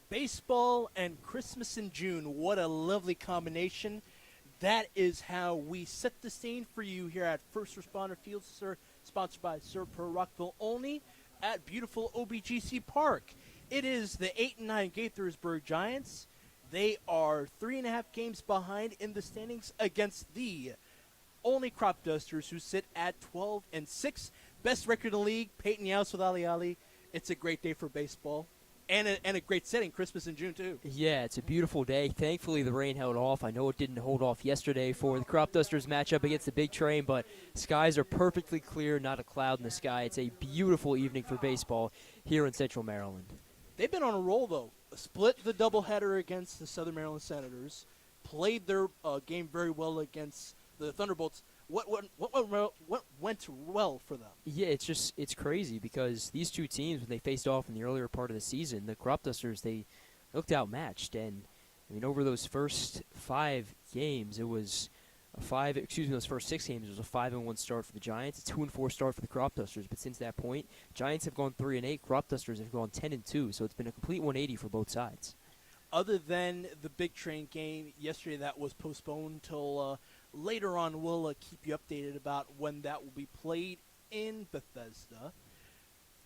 Baseball and Christmas in June. What a lovely combination. That is how we set the scene for you here at First Responder Field, sir, sponsored by Sir Per Rockville Olney at beautiful OBGC Park. It is the 8-9 Gaithersburg Giants. They are 3.5 games behind in the standings against the Olney Cropdusters, who sit at 12-6. Best record in the league, Peyton Yaus with Ali Ali. It's a great day for baseball. And a great setting, Christmas in June, too. Yeah, it's a beautiful day. Thankfully, the rain held off. I know it didn't hold off yesterday for the Cropdusters matchup against the Big Train, but skies are perfectly clear, not a cloud in the sky. It's a beautiful evening for baseball here in Central Maryland. They've been on a roll, though. Split the doubleheader against the Southern Maryland Senators. Played their game very well against the Thunderbolts. What went well for them? Yeah, it's crazy because these two teams, when they faced off in the earlier part of the season, the Cropdusters, they looked outmatched. And, I mean, over those first 5 games, it was those first 6 games, it was a 5-1 start for the Giants, a 2-4 start for the Cropdusters. But since that point, Giants have gone 3-8, Cropdusters have gone 10-2. So it's been a complete 180 for both sides. Other than the Big Train game yesterday that was postponed until later on, we'll keep you updated about when that will be played in Bethesda.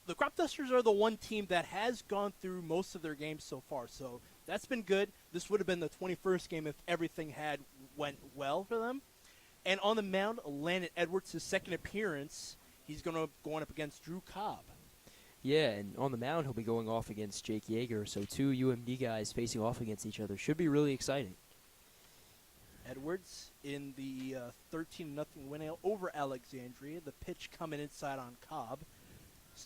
The Cropdusters are the one team that has gone through most of their games so far, so that's been good. This would have been the 21st game if everything had went well for them. And on the mound, Landon Edwards, his second appearance, he's going up against Drew Cobb. Yeah, and on the mound, he'll be going off against Jake Yeager, so 2 UMD guys facing off against each other. Should be really exciting. Edwards in the 13-0 win over Alexandria. The pitch coming inside on Cobb.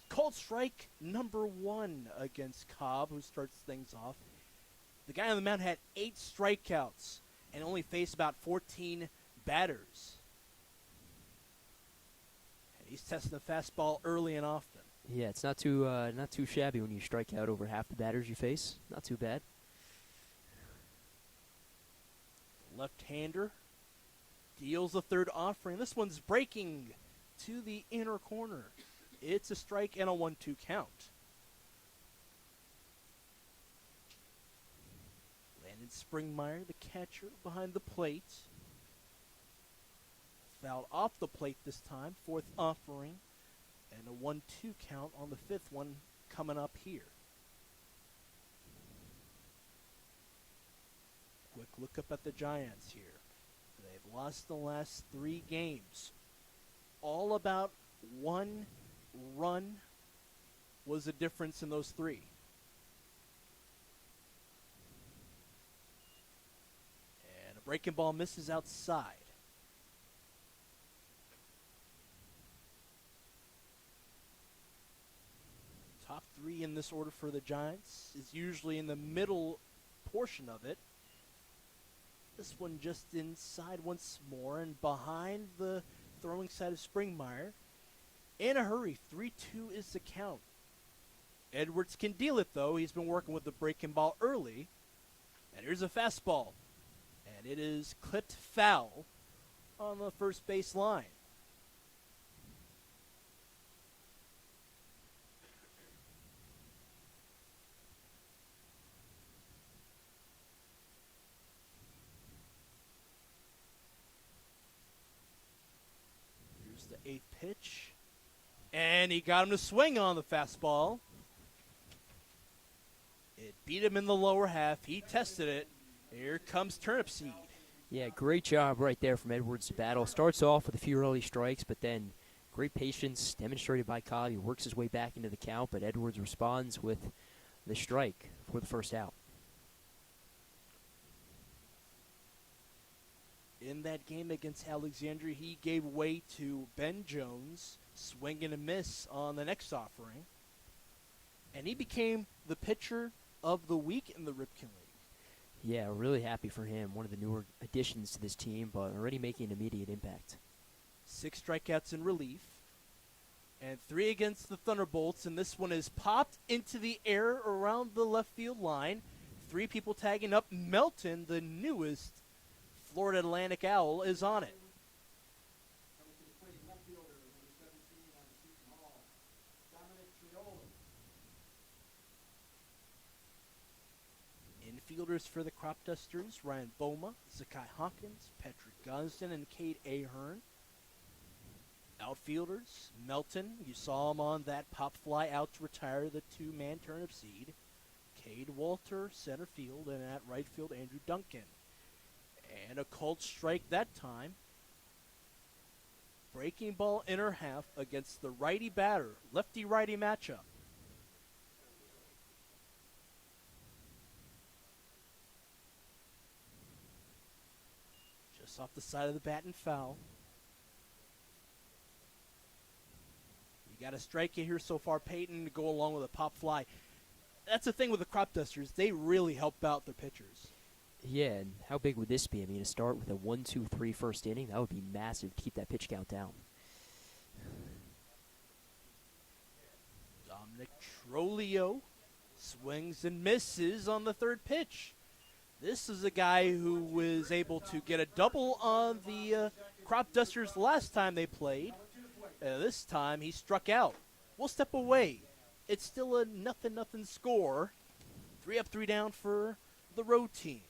Called strike number 1 against Cobb, who starts things off. The guy on the mound had 8 strikeouts and only faced about 14 batters. And he's testing the fastball early and often. Yeah, it's not too shabby when you strike out over half the batters you face. Not too bad. Left-hander deals the third offering. This one's breaking to the inner corner. It's a strike and a 1-2 count. Landon Springmeyer, the catcher, behind the plate. Fouled off the plate this time. 4th offering. And a 1-2 count on the 5th one coming up here. Quick look up at the Giants here. They've lost the last 3 games. All about 1 run was the difference in those 3. And a breaking ball misses outside. Top 3 in this order for the Giants is usually in the middle portion of it. This one just inside once more and behind the throwing side of Springmeyer. In a hurry, 3-2 is the count. Edwards can deal it, though. He's been working with the breaking ball early. And here's a fastball. And it is clipped foul on the first base line. The 8th pitch. And he got him to swing on the fastball. It beat him in the lower half. He tested it. Here comes Turnip Seed. Yeah, great job right there from Edwards' battle. Starts off with a few early strikes, but then great patience demonstrated by Cobb. He works his way back into the count, but Edwards responds with the strike for the first out. In that game against Alexandria, he gave way to Ben Jones, swing and a miss on the next offering. And he became the pitcher of the week in the Ripken League. Yeah, really happy for him. One of the newer additions to this team, but already making an immediate impact. 6 strikeouts in relief. And 3 against the Thunderbolts. And this one is popped into the air around the left field line. 3 people tagging up. Melton, the newest Florida Atlantic Owl, is on it. Infielders for the Cropdusters, Ryan Boma, Zakai Hawkins, Patrick Gosden, and Cade Ahern. Outfielders, Melton, you saw him on that pop fly out to retire the two-man turnip seed. Cade Walter, center field, and at right field, Andrew Duncan. And a cold strike that time. Breaking ball inner half against the righty batter, lefty-righty matchup. Just off the side of the bat and foul. You got a strike in here so far, Peyton, to go along with a pop fly. That's the thing with the Cropdusters. They really help out their pitchers. Yeah, and how big would this be? I mean, to start with a 1-2-3 first inning, that would be massive to keep that pitch count down. Dominic Trolio swings and misses on the third pitch. This is a guy who was able to get a double on the Cropdusters last time they played. This time he struck out. We'll step away. It's still a 0-0 score. 3 up, 3 down for the road team.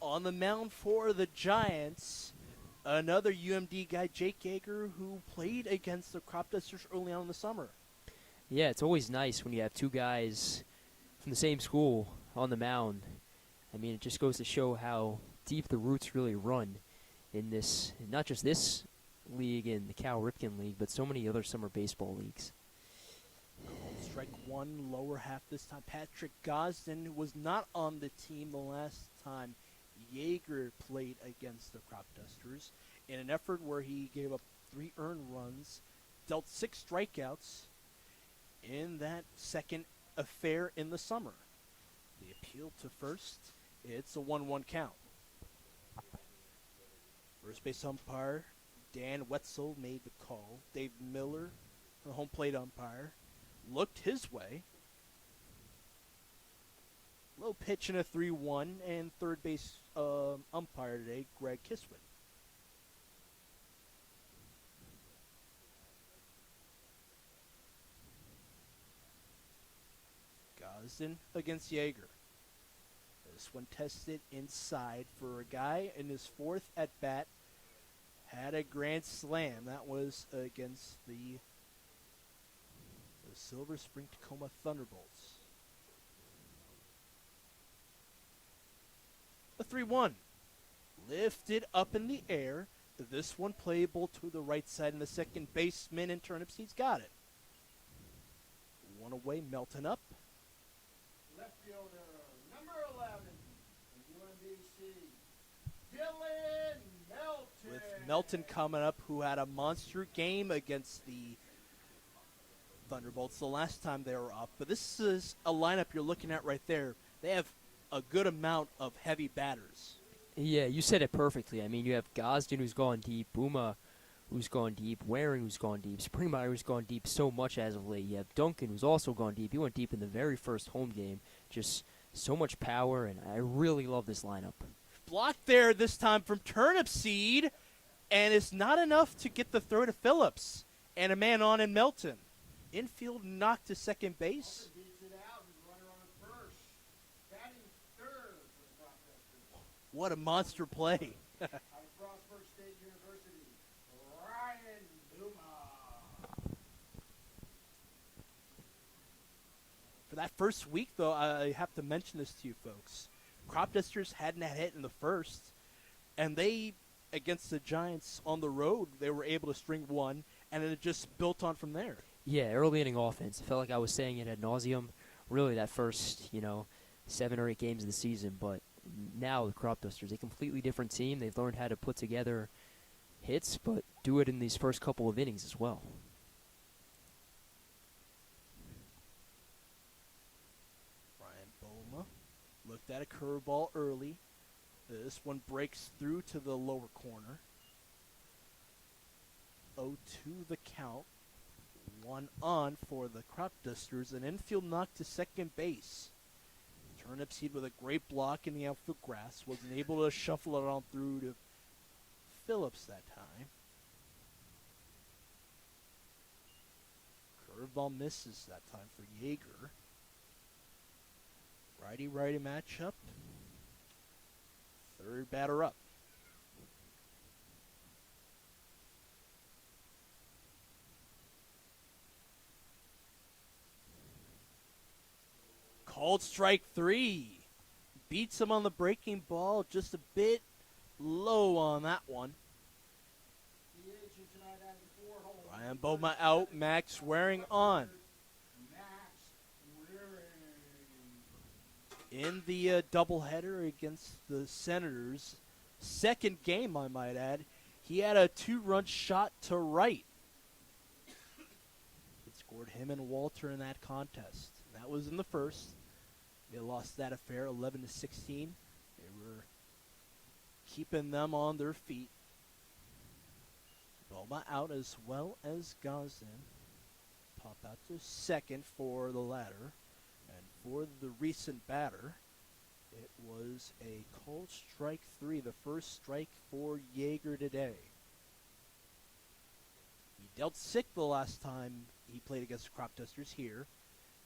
On the mound for the Giants, another UMD guy, Jake Yeager, who played against the Cropdusters early on in the summer. Yeah, it's always nice when you have two guys from the same school on the mound. I mean, it just goes to show how deep the roots really run in this, not just this league in the Cal Ripken League, but so many other summer baseball leagues. Strike one, lower half this time. Patrick Gosden was not on the team the last time Yeager played against the Cropdusters in an effort where he gave up 3 earned runs, dealt 6 strikeouts in that second affair in the summer. The appeal to first, it's a 1-1 count. First base umpire Dan Wetzel made the call. Dave Miller, the home plate umpire, looked his way. Low pitch in a 3-1, and third base umpire today, Greg Kiswin. Gosden against Yeager. This one tested inside for a guy in his 4th at bat. Had a grand slam. That was against the the Silver Spring Tacoma Thunderbolts. The 3-1. Lifted up in the air. This one playable to the right side, and the second baseman and Turnip Seeds got it. One away, Melton up. Left fielder, number 11, UMBC, Dylan Melton. With Melton coming up, who had a monster game against the Thunderbolts the last time they were up. But this is a lineup you're looking at right there. They have a good amount of heavy batters. Yeah, you said it perfectly. I mean, you have Gosden, who's gone deep, Booma, who's gone deep, Waring, who's gone deep, Springmeyer, who's gone deep so much as of late. You have Duncan, who's also gone deep. He went deep in the very first home game. Just so much power, and I really love this lineup. Blocked there this time from Turnip Seed, and it's not enough to get the throw to Phillips. And a man on in Melton. Infield knocked to second base. Beats it out, and runner on first. Batting third for the Cropdusters. What a monster play. Out of Frostburg State University, Ryan Booma. For that first week, though, I have to mention this to you folks. Cropdusters hadn't had hit in the first, and they, against the Giants on the road, they were able to string one, and it just built on from there. Yeah, early inning offense. I felt like I was saying it ad nauseum. Really, that first, 7 or 8 games of the season. But now the Cropdusters, a completely different team. They've learned how to put together hits, but do it in these first couple of innings as well. Ryan Boma looked at a curveball early. This one breaks through to the lower corner. 0-2 the count. One on for the Cropdusters. An infield knock to second base. Turnip Seed with a great block in the outfield grass. Wasn't able to shuffle it on through to Phillips that time. Curveball misses that time for Yeager. Righty-righty matchup. Third batter up. Called strike 3. Beats him on the breaking ball. Just a bit low on that one. DH tonight adding 4 holes. Ryan Boma out. Max Waring on. Max Waring. In the doubleheader against the Senators. Second game, I might add. He had a 2-run shot to right. It scored him and Walter in that contest. That was in the first. They lost that affair 11-16. They were keeping them on their feet. Boma out as well as Gosden. Pop out to second for the latter. And for the recent batter, it was a called strike 3, the first strike for Yeager today. He dealt sick the last time he played against the Cropdusters here.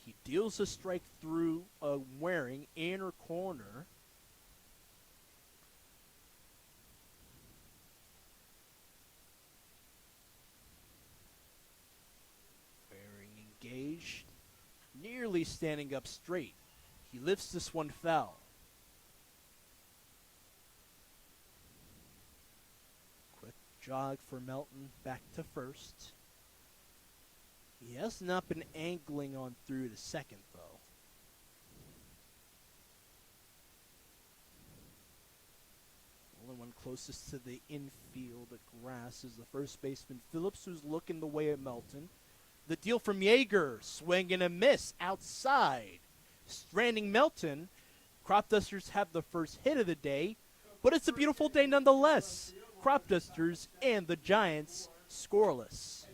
He deals a strike through a Waring inner corner. Waring engaged, nearly standing up straight. He lifts this one foul. Quick jog for Melton back to first. He has not been angling on through to second, though. Only one closest to the infield grass is the first baseman, Phillips, who's looking the way at Melton. The deal from Yeager, swing and a miss outside. Stranding Melton. Cropdusters have the first hit of the day, but it's a beautiful day nonetheless. Cropdusters and the Giants scoreless.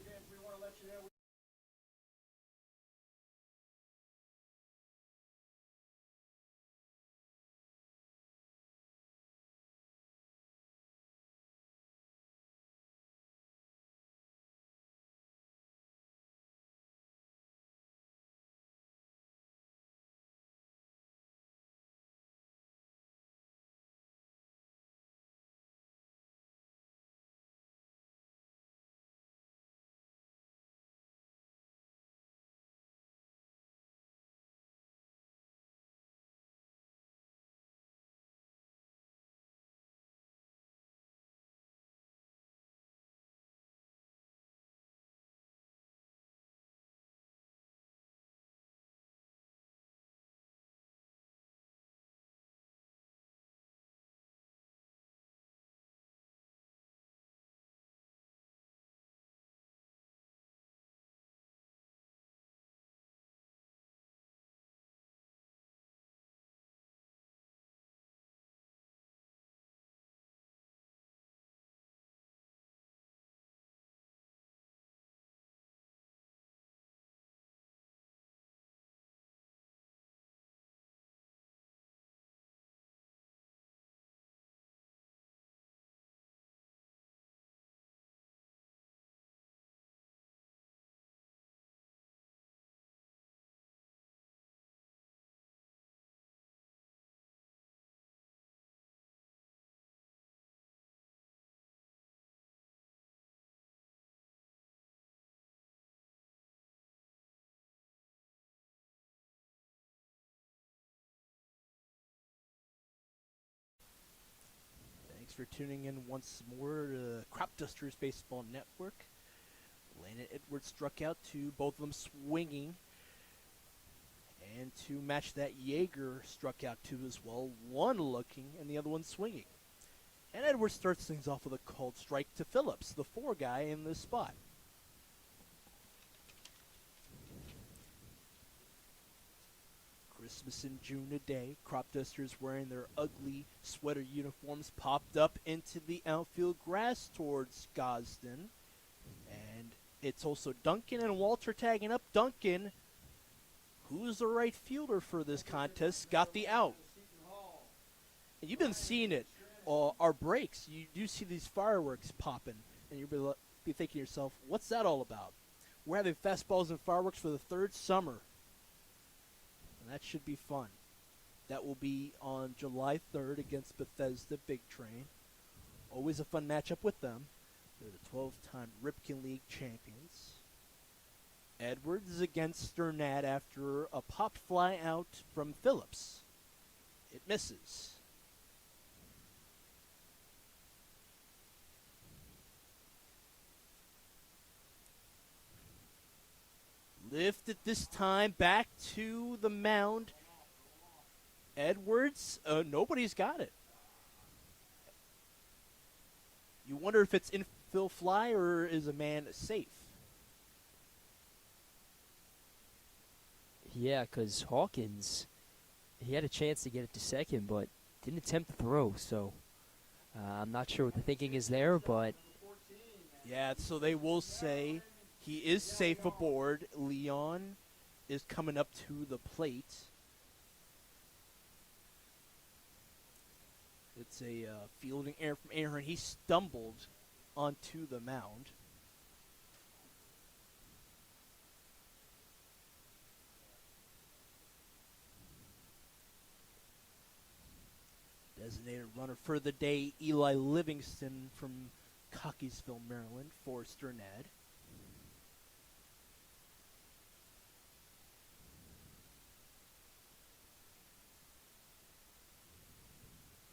Thanks for tuning in once more to Cropdusters Baseball Network. Landon Edwards struck out two, both of them swinging. And to match that, Yeager struck out two as well, one looking and the other one swinging. And Edwards starts things off with a called strike to Phillips, the 4 guy in this spot. Christmas in June today. Cropdusters wearing their ugly sweater uniforms popped up into the outfield grass towards Gosden. And it's also Duncan and Walter tagging up. Duncan, who's the right fielder for this contest, got the out. And you've been seeing it. Our breaks, you do see these fireworks popping. And you'll be thinking to yourself, what's that all about? We're having fastballs and fireworks for the 3rd summer. And that should be fun. That will be on July 3rd against Bethesda Big Train. Always a fun matchup with them. They're the 12-time Ripken League champions. Edwards is against Sternad after a pop fly out from Phillips. It misses. Lifted this time back to the mound. Edwards, nobody's got it. You wonder if it's infield fly or is a man safe? Yeah, because Hawkins, he had a chance to get it to second, but didn't attempt to throw. So I'm not sure what the thinking is there, but Yeah, so they will say he is safe aboard. Leon is coming up to the plate. It's a fielding error from Aaron. He stumbled onto the mound. Designated runner for the day, Eli Livingston from Cockeysville, Maryland, for Sternad.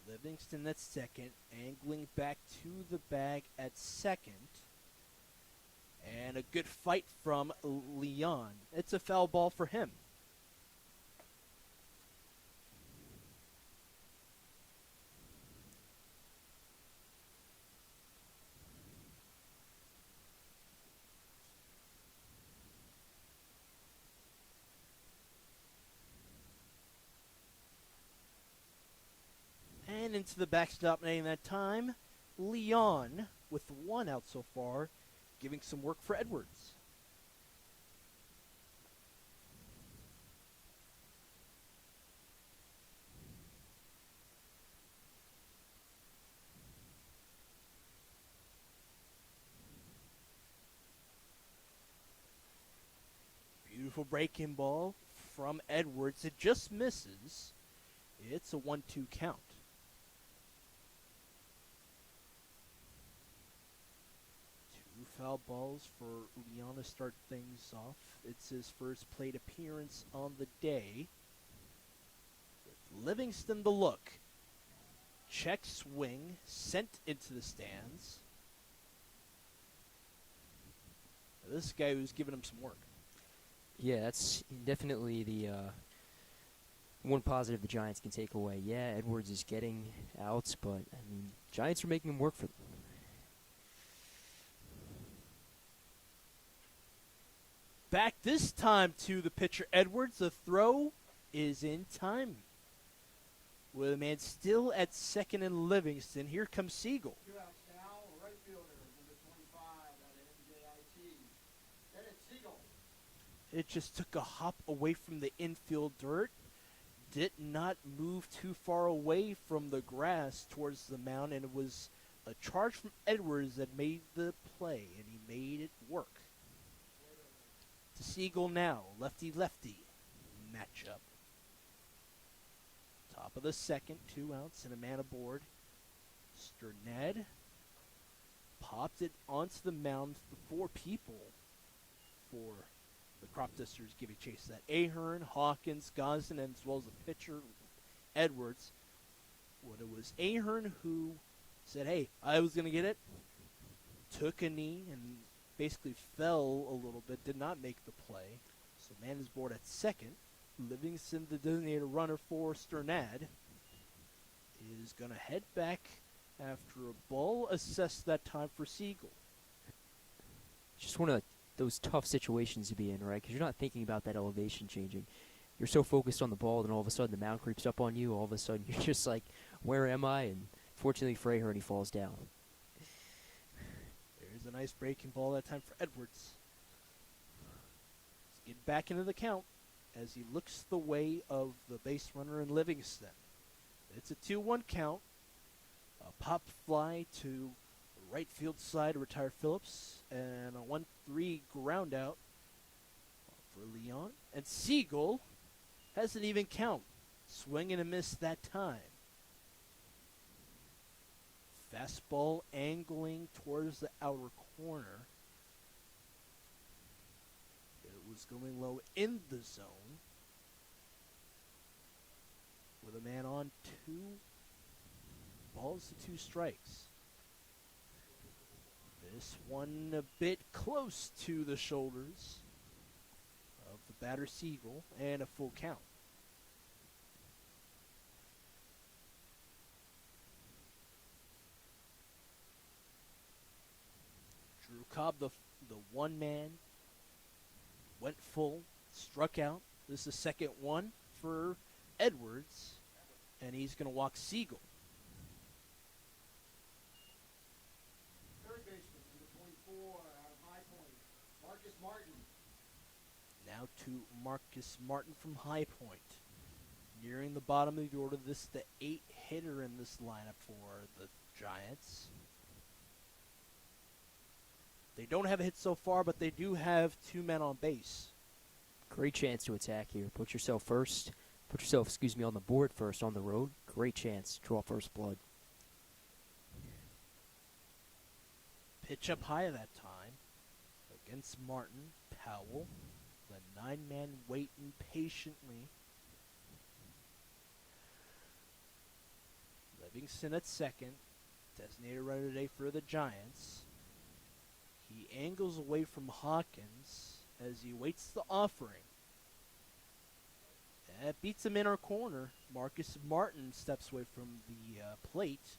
Livingston at second, angling back to the bag at second. And a good fight from Leon. It's a foul ball for him. And into the backstop netting that time. Leon, with 1 out so far, giving some work for Edwards. Beautiful breaking ball from Edwards. It just misses. It's a 1-2 count. Foul balls for Leon to start things off. It's his first plate appearance on the day. With Livingston the look. Check swing, sent into the stands. This guy who's giving him some work. yeah, that's definitely the one positive the Giants can take away. Yeah, Edwards is getting outs, but I mean, Giants are making him work for them. Back this time to the pitcher Edwards. The throw is in time. With a man still at second and Livingston. Here comes Siegel. 2 outs now, right fielder, number 25 out of NJIT. Then it's Siegel. It just took a hop away from the infield dirt. Did not move too far away from the grass towards the mound, and it was a charge from Edwards that made the play, and he made it work. To Siegel now, lefty-lefty matchup. Top of the second, 2 outs and a man aboard. Sternad popped it onto the mound. The 4 people for the Cropdusters giving chase to that. Ahern, Hawkins, Gosden, and as well as the pitcher Edwards. Well, it was Ahern who Said, hey, I was going to get it. Took a knee and basically fell a little bit, did not make the play. So man is aboard at second. Livingston, the designated runner for Sternad, is going to head back after a ball assessed that time for Siegel. Just one of those tough situations to be in, right? Because you're not thinking about that elevation changing. You're so focused on the ball, then all of a sudden the mound creeps up on you. All of a sudden you're just like, where am I? And fortunately for Ahern, he falls down. There's a nice breaking ball that time for Edwards. Let's get back into the count as he looks the way of the base runner in Livingston. It's a 2-1 count. A pop fly to the right field side to retire Phillips, and a 1-3 ground out for Leon. And Siegel has an even count. Swing and a miss that time. Fastball angling towards the outer corner. It was going low in the zone. With a man on 2 balls to 2 strikes. This one a bit close to the shoulders of the batter Siegel, and a full count. Drew Cobb, the one man, went full, struck out. This is the second one for Edwards, and he's going to walk Siegel. Third baseman, number 24, out of High Point, Marcus Martin. Now to Marcus Martin from High Point. Nearing the bottom of the order, this is the 8th hitter in this lineup for the Giants. They don't have a hit so far, but they do have 2 men on base. Great chance to attack here. Put yourself first. Put yourself, on the board first on the road. Great chance. Draw first blood. Pitch up high that time against Martin. Powell, the 9-man waiting patiently. Livingston at second. Designated runner today for the Giants. He angles away from Hawkins as he waits the offering. That beats him in our corner. Marcus Martin steps away from the plate.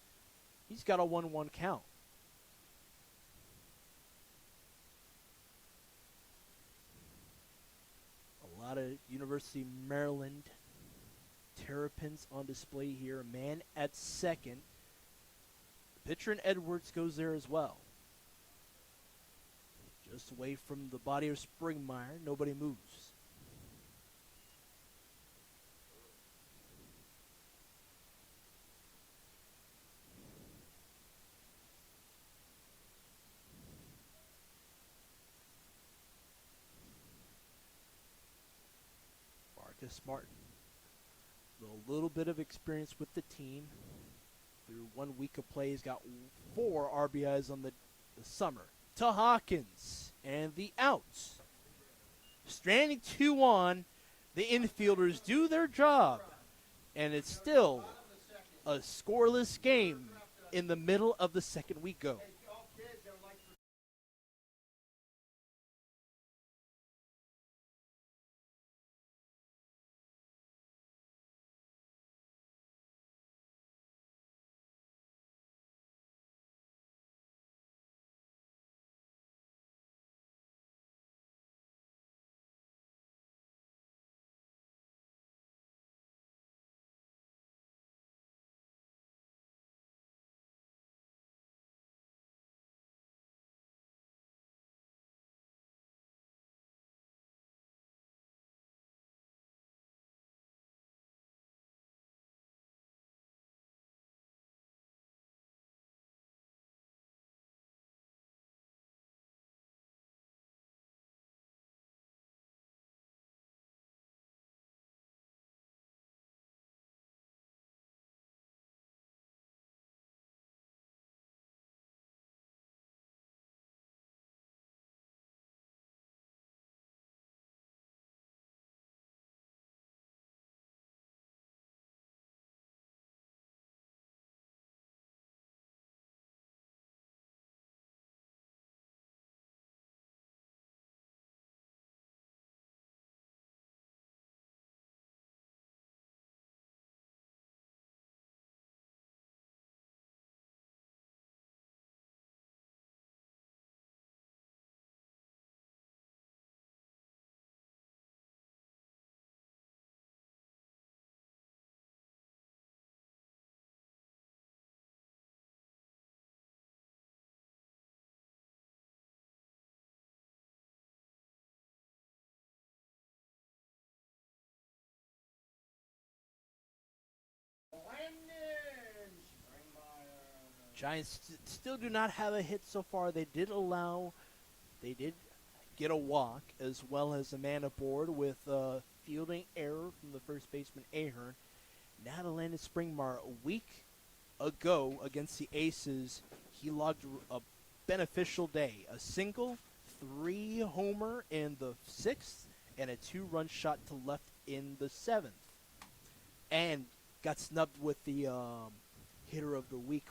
He's got a 1-1 count. A lot of University of Maryland Terrapins on display here. A man at second. The pitcher in Edwards goes there as well. Just away from the body of Springmeyer. Nobody moves. Marcus Martin. A little bit of experience with the team. Through 1 week of play, he's got 4 RBIs on the summer. To Hawkins, and the outs. Stranding 2 on, the infielders do their job, and it's still a scoreless game in the middle of the second we go. Giants still do not have a hit so far. They did get a walk as well as a man aboard with a fielding error from the first baseman Ahern. Now to Landon Springmar a week ago against the Aces, he logged a beneficial day. A single, 3-homer in the 6th, and a 2-run shot to left in the 7th. And got snubbed with the hitter of the week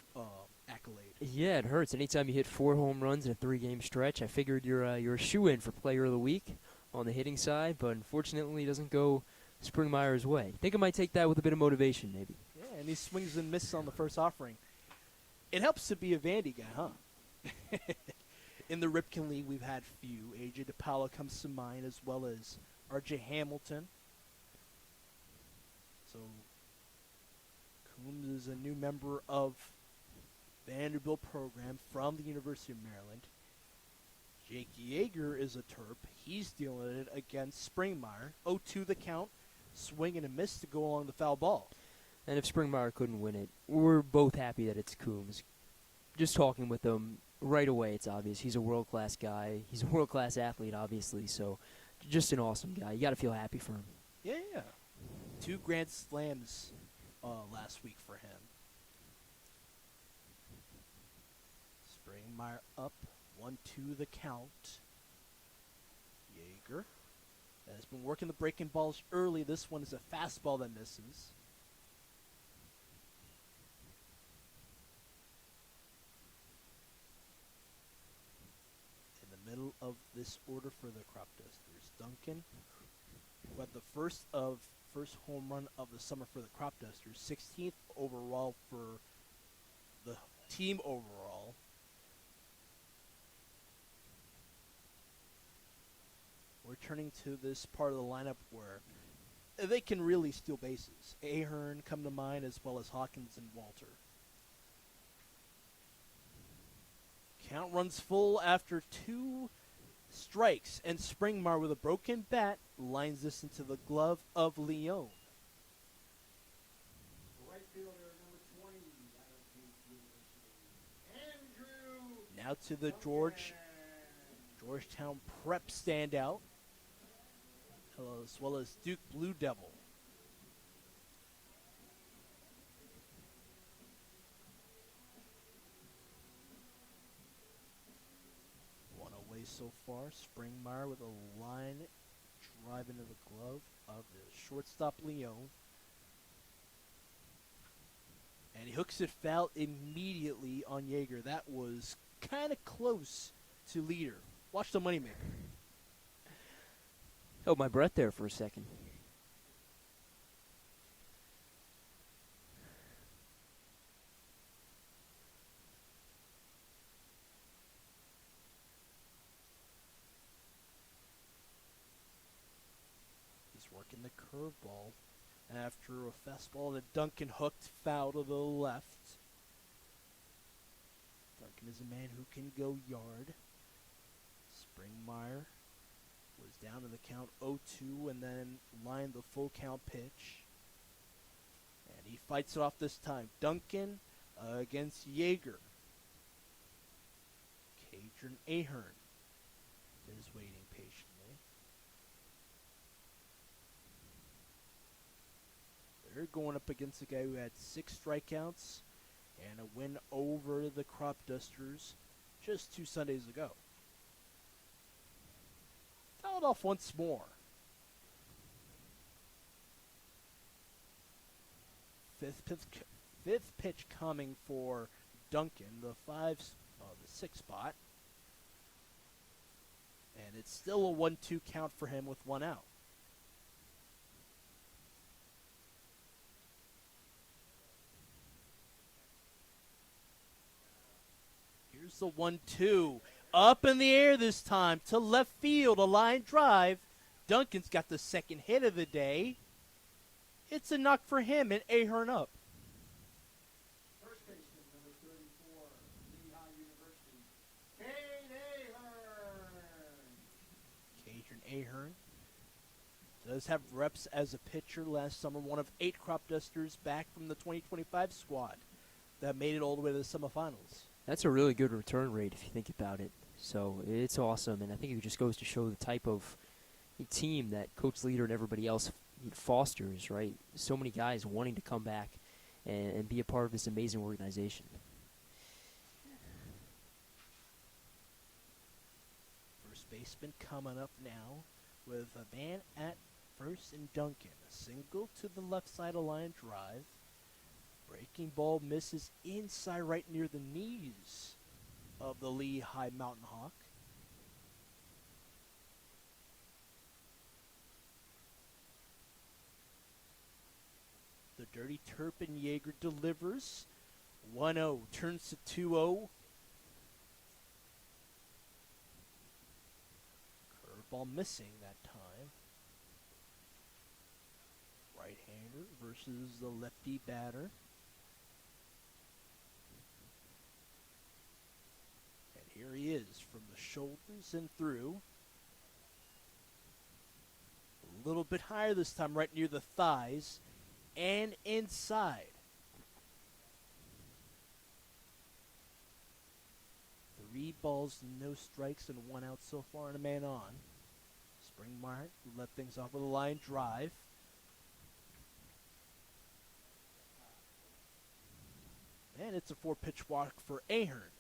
accolade. Yeah, it hurts. Anytime you hit 4 home runs in a 3-game stretch, I figured you're a shoe-in for player of the week on the hitting side, but unfortunately it doesn't go Springmeier's way. I think I might take that with a bit of motivation, maybe. Yeah, and he swings and misses on the first offering. It helps to be a Vandy guy, huh? In the Ripken League, we've had few. AJ DePaula comes to mind, as well as RJ Hamilton. So Coombs is a new member of Vanderbilt program from the University of Maryland. Jake Yeager is a Terp. He's dealing it against Springmeier. 0-2 the count. Swing and a miss to go along the foul ball. And if Springmeier couldn't win it, we're both happy that it's Coombs. Just talking with him right away, it's obvious. He's a world-class guy. He's a world-class athlete, obviously, so just an awesome guy. You got to feel happy for him. Yeah. 2 Grand Slams last week for him. Springmeier up. 1-2 the count. Yeager has been working the breaking balls early. This one is a fastball that misses. In the middle of this order for the Cropdusters, Duncan, who had the first home run of the summer for the Cropdusters, 16th overall for the team overall. We're turning to this part of the lineup where they can really steal bases. Ahern come to mind, as well as Hawkins and Walter. Count runs full after 2 strikes, and Springmar with a broken bat lines this into the glove of Leone. The right fielder, number 20, out of Duke University, Andrew. Now to the Duncan. Georgetown Prep standout, as well as Duke Blue Devil. One away so far. Springmeier with a line drive into the glove of the shortstop Leone. And he hooks it foul immediately on Yeager. That was kind of close to leader. Watch the moneymaker. Held my breath there for a second. He's working the curveball after a fastball that Duncan hooked foul to the left. Duncan is a man who can go yard. Springmeier was down in the count 0-2 and then lined the full count pitch. And he fights it off this time. Duncan against Yeager. Cadron Ahern is waiting patiently. They're going up against a guy who had 6 strikeouts and a win over the Cropdusters just 2 Sundays ago. Fouled off once more. Fifth pitch coming for Duncan, the 6 spot. And it's still a 1-2 count for him with 1 out. Here's the 1-2. Up in the air this time to left field, a line drive. Duncan's got the second hit of the day. It's a knock for him and Ahern up. First baseman, number 34, Lehigh University, Cade Ahern. Cadron Ahern does have reps as a pitcher last summer, one of 8 Cropdusters back from the 2025 squad. that made it all the way to the semifinals. That's a really good return rate if you think about it. So it's awesome, and I think it just goes to show the type of team that Coach Leader and everybody else fosters, right? So many guys wanting to come back and be a part of this amazing organization. First baseman coming up now with a man at first and Duncan. A single to the left side of line drive. Breaking ball misses inside right near the knees of the Lehigh Mountain Hawk. The Dirty Turpin Jaeger delivers. 1-0 turns to 2-0. Curveball missing that time. Right-hander versus the lefty batter. And here he is from the shoulders and through. A little bit higher this time, right near the thighs and inside. 3 balls, no strikes, and 1 out so far, and a man on. Springmeyer let things off with a line drive. And it's a 4-pitch walk for Ahern.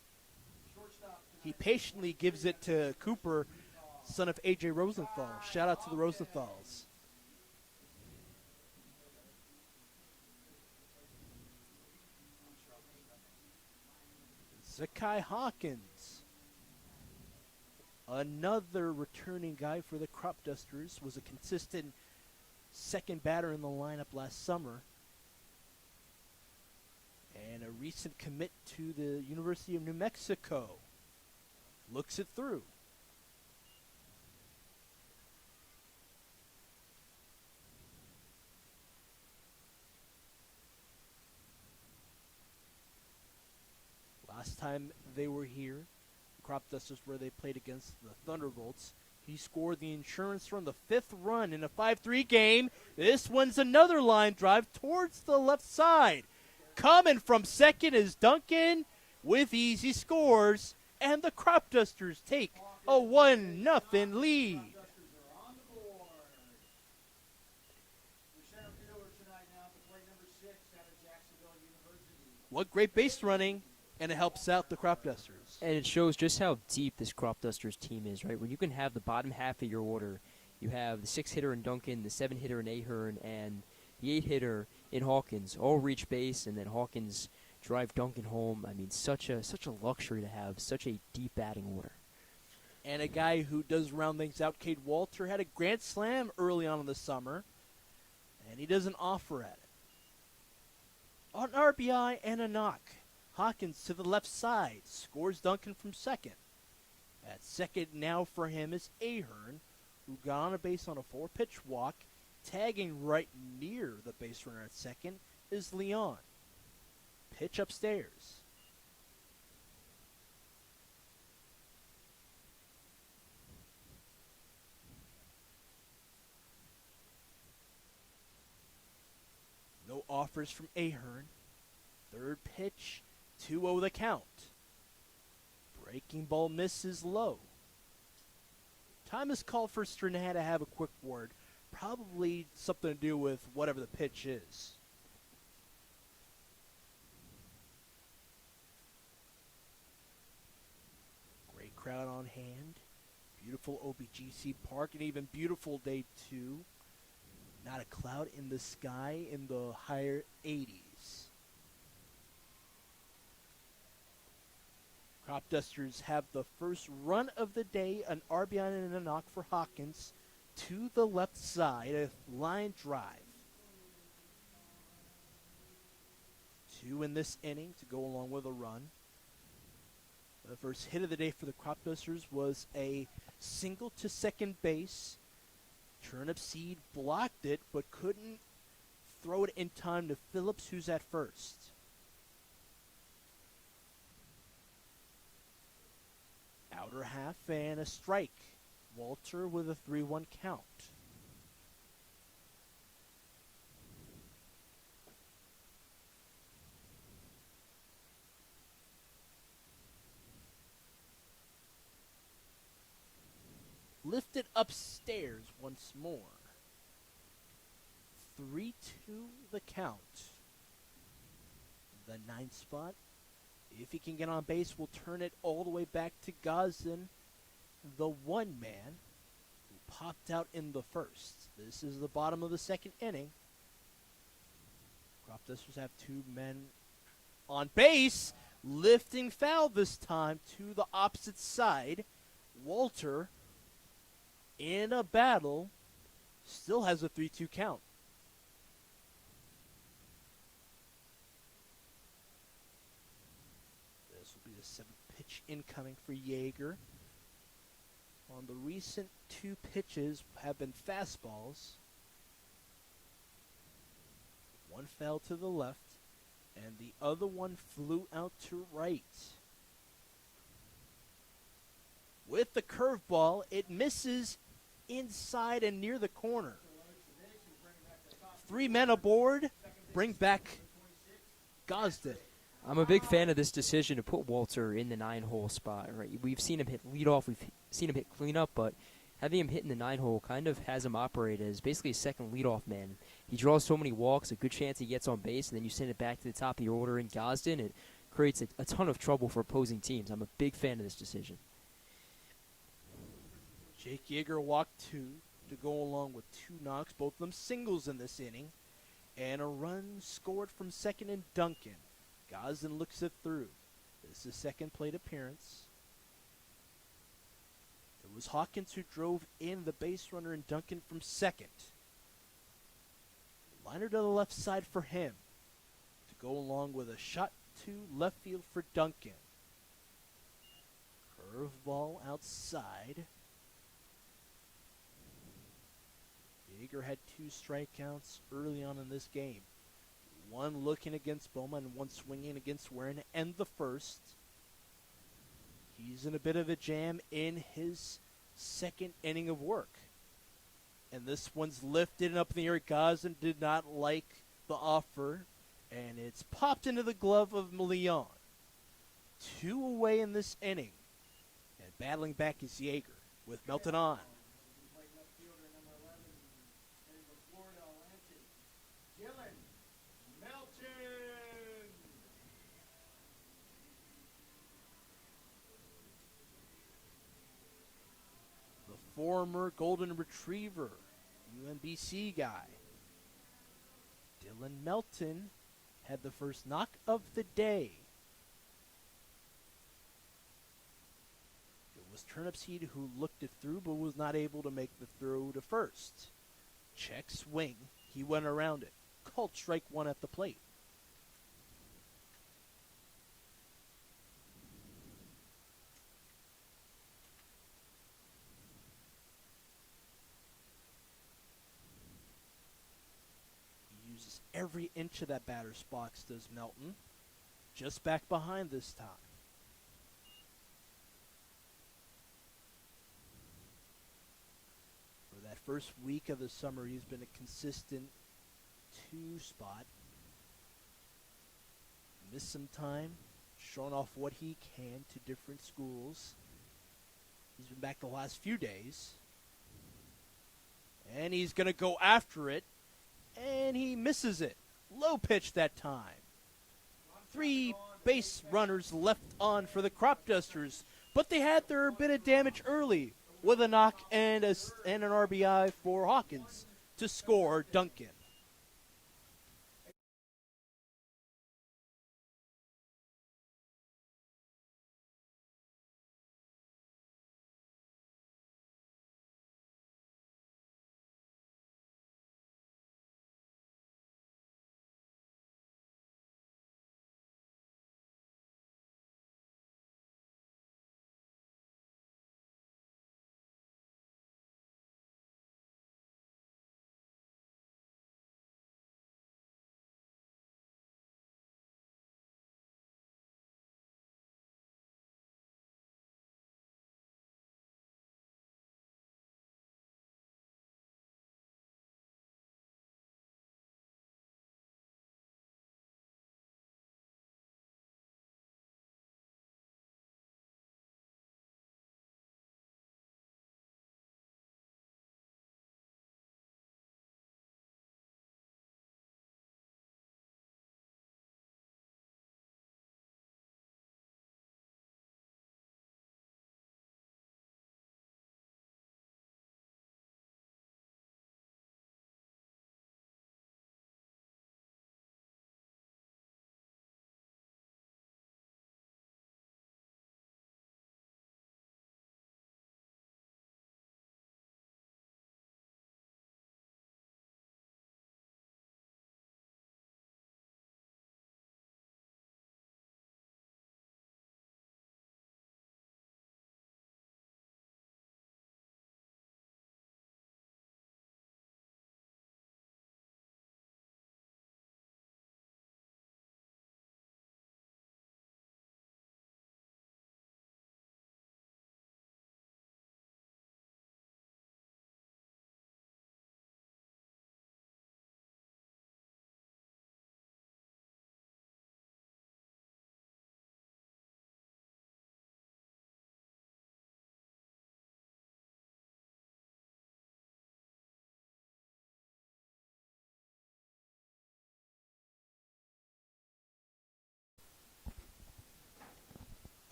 He patiently gives it to Cooper, son of A.J. Rosenthal. Shout out to the Rosenthals. Zakai Hawkins, another returning guy for the Cropdusters, was a consistent second batter in the lineup last summer. And a recent commit to the University of New Mexico. Looks it through. Last time they were here, Cropdusters, where they played against the Thunderbolts, he scored the insurance run, the 5th run in a 5-3 game. This one's another line drive towards the left side. Coming from second is Duncan with easy scores, and the Cropdusters take a 1-0 lead. What great base running, and it helps out the Cropdusters. And it shows just how deep this Cropdusters team is, right? When you can have the bottom half of your order, you have the 6-hitter in Duncan, the 7-hitter in Ahern, and the 8-hitter in Hawkins, all reach base, and then Hawkins drive Duncan home. I mean, such a luxury to have such a deep batting order. And a guy who does round things out, Cade Walter, had a grand slam early on in the summer, and he doesn't offer at it. An RBI and a knock. Hawkins to the left side, scores Duncan from second. At second now for him is Ahern, who got on a base on a 4-pitch walk. Tagging right near the base runner at second is Leon. Pitch upstairs. No offers from Ahern. Third pitch, 2-0 the count. Breaking ball misses low. Time is called for Stranahan to have a quick word. Probably something to do with whatever the pitch is. Great crowd on hand. Beautiful OBGC Park, and even beautiful day 2. Not a cloud in the sky in the higher 80s. Cropdusters have the first run of the day, an RBI and a knock for Hawkins to the left side, a line drive. 2 in this inning to go along with a run. The first hit of the day for the Cropdusters was a single to second base. Turnip Seed blocked it, but couldn't throw it in time to Phillips, who's at first. Outer half and a strike. Walter with a 3-1 count. lifted upstairs once more. 3-2 the count. The 9th spot, if he can get on base, will turn it all the way back to Gosden, the one man who popped out in the first. This is the bottom of the second inning. Cropdusters have 2 men on base, lifting foul this time to the opposite side. Walter, in a battle, still has a 3-2 count. This will be the 7th pitch incoming for Yeager. On the recent 2 pitches have been fastballs. One fell to the left, and the other one flew out to right. With the curveball, it misses inside and near the corner. 3 men aboard, bring back Gosden. I'm a big fan of this decision to put Walter in the 9-hole spot. Right, we've seen him hit leadoff, we've seen him hit cleanup, but having him hit in the 9-hole kind of has him operate as basically a second leadoff man. He draws so many walks, a good chance he gets on base, and then you send it back to the top of your order in Gosden. It creates a ton of trouble for opposing teams. I'm a big fan of this decision. Jake Yeager walked 2 to go along with 2 knocks, both of them singles in this inning, and a run scored from second and Duncan. Gosden looks it through. This is his second plate appearance. It was Hawkins who drove in the base runner and Duncan from second. Liner to the left side for him to go along with a shot to left field for Duncan. Curveball outside. Yeager had 2 strikeouts early on in this game. One looking against Boma and one swinging against Warren to end the first. He's in a bit of a jam in his second inning of work. And this one's lifted and up in the air. Gosden did not like the offer, and it's popped into the glove of Leon. 2 away in this inning. And battling back is Yeager with Melton on. Former Golden Retriever, UMBC guy. Dylan Melton had the first knock of the day. It was Turnipseed who looked it through but was not able to make the throw to first. Check swing. He went around it. Called strike 1 at the plate. Every inch of that batter's box does Melton. Just back behind this time. For that first week of the summer, he's been a consistent 2 spot. Missed some time, showing off what he can to different schools. He's been back the last few days. And he's going to go after it. And he misses it. Low pitch that time. 3 base runners left on for the Cropdusters, but they had their bit of damage early with a knock and an RBI for Hawkins to score Duncan.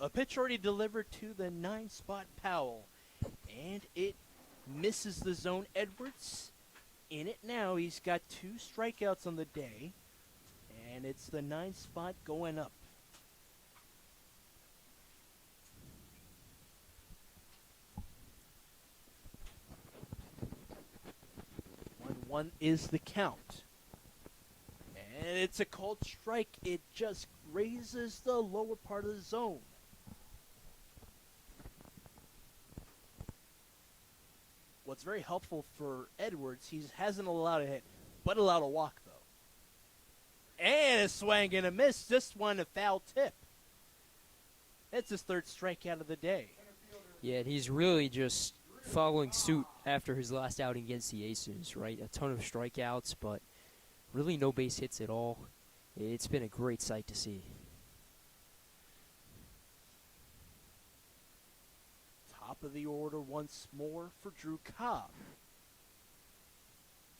A pitch already delivered to the 9-spot Powell, and it misses the zone. Edwards in it now. He's got 2 strikeouts on the day, and it's the 9-spot going up. 1-1 is the count. And it's a called strike. It just grazes the lower part of the zone. What's very helpful for Edwards, he hasn't allowed a hit, but allowed a walk, though. And a swing and a miss. Just one a foul tip. That's his 3rd strikeout of the day. Yeah, and he's really just following suit after his last outing against the Aces, right? A ton of strikeouts, but really no base hits at all. It's been a great sight to see. Top of the order once more for Drew Cobb.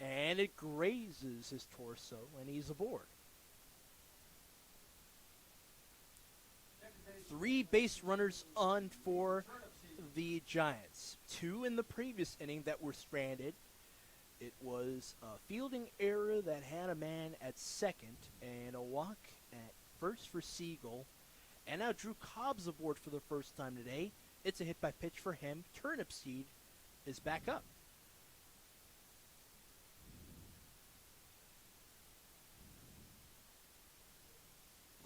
And it grazes his torso, and he's aboard. 3 base runners on for the Giants. 2 in the previous inning that were stranded. It was a fielding error that had a man at second and a walk at first for Siegel. And now Drew Cobb's aboard for the first time today. It's a hit by pitch for him. Turnip Seed is back up.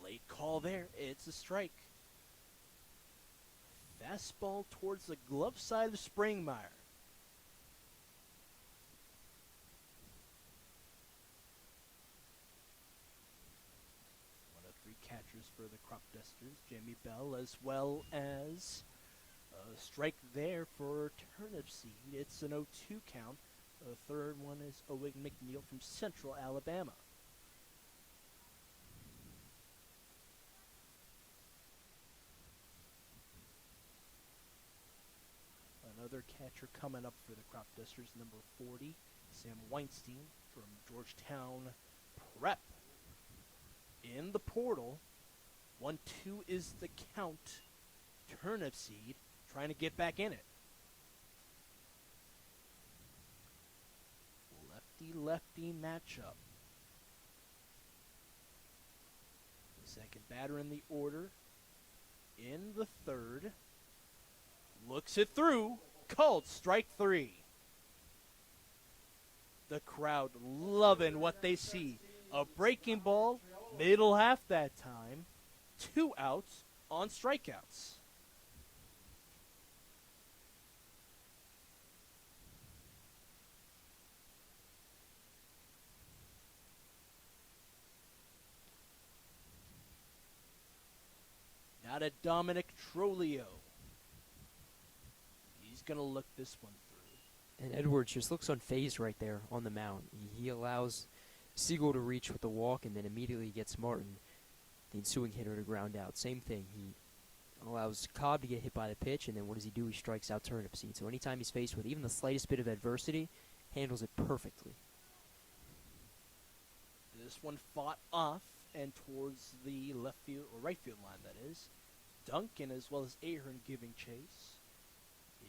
Late call there. It's a strike. Fastball towards the glove side of Springmeyer. One of 3 catchers for the Cropdusters, Jimmy Bell, as well as a strike there for Turnip Seed. It's an 0-2 count. The third one is Owen McNeil from Central Alabama. Another catcher coming up for the Cropdusters, number 40, Sam Weinstein from Georgetown Prep. In the portal, 1-2 is the count. Turnip Seed trying to get back in it. Lefty-lefty matchup. The second batter in the order in the 3rd. Looks it through. Called strike 3. The crowd loving what they see. A breaking ball, middle half that time. 2 outs on strikeouts. Now to Dominic Trolio. He's going to look this one through. And Edwards just looks unfazed right there on the mound. He allows Siegel to reach with the walk and then immediately gets Martin, the ensuing hitter, to ground out. Same thing. He allows Cobb to get hit by the pitch, and then what does he do? He strikes out Turnip Seed. So anytime he's faced with even the slightest bit of adversity, handles it perfectly. This one fought off and towards the left field or right field line, that is. Duncan as well as Ahern giving chase.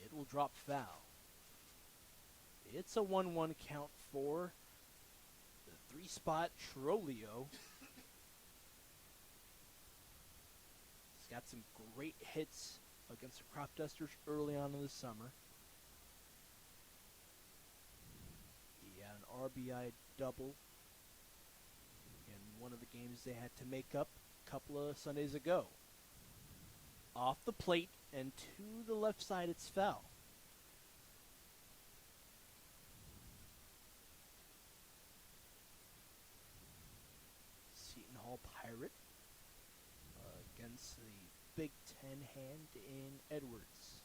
It will drop foul. It's a 1-1 count for the 3-spot Trolio. He's got some great hits against the Cropdusters early on in the summer. He had an RBI double in one of the games they had to make up a couple of Sundays ago. Off the plate and to the left side, it's foul. Seton Hall Pirate against the Big Ten hand in Edwards.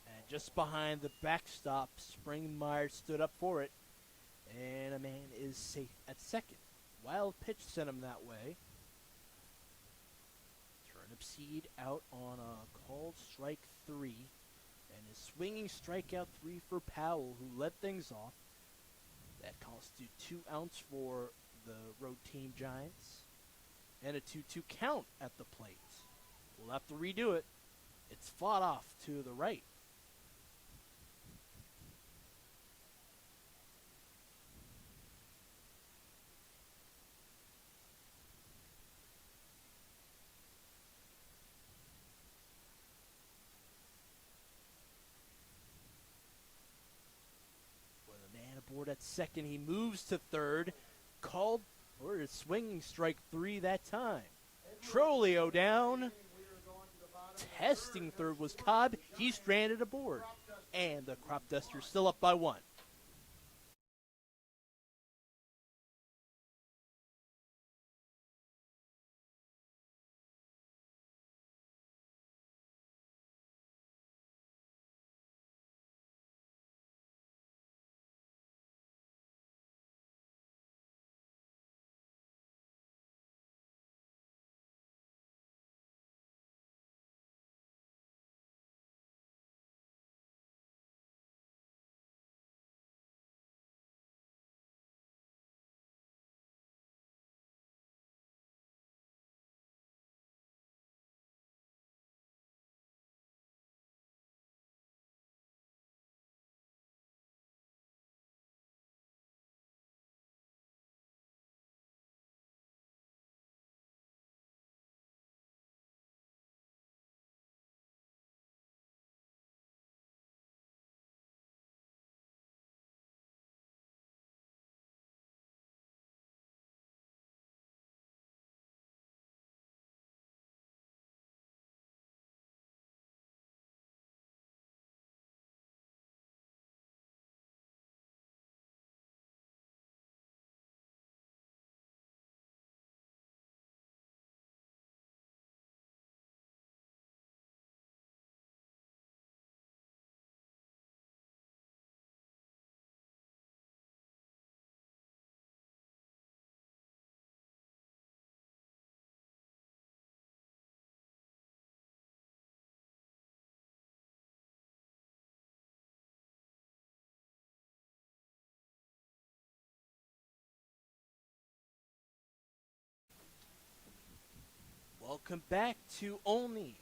And just behind the backstop, Springmeyer stood up for it, and a man is safe at second. Wild pitch sent him that way. Turnip Seed out on a called strike 3, and his swinging strikeout 3 for Powell, who led things off. That constitutes 2 outs for the road team Giants. And a 2-2 count at the plate. We'll have to redo it. It's fought off to the right. With a man aboard at second, he moves to third. Called for a swinging strike 3 that time. Trolio down. Testing third was Cobb. He's stranded aboard. And the Cropdusters still up by 1. Welcome back to Olney,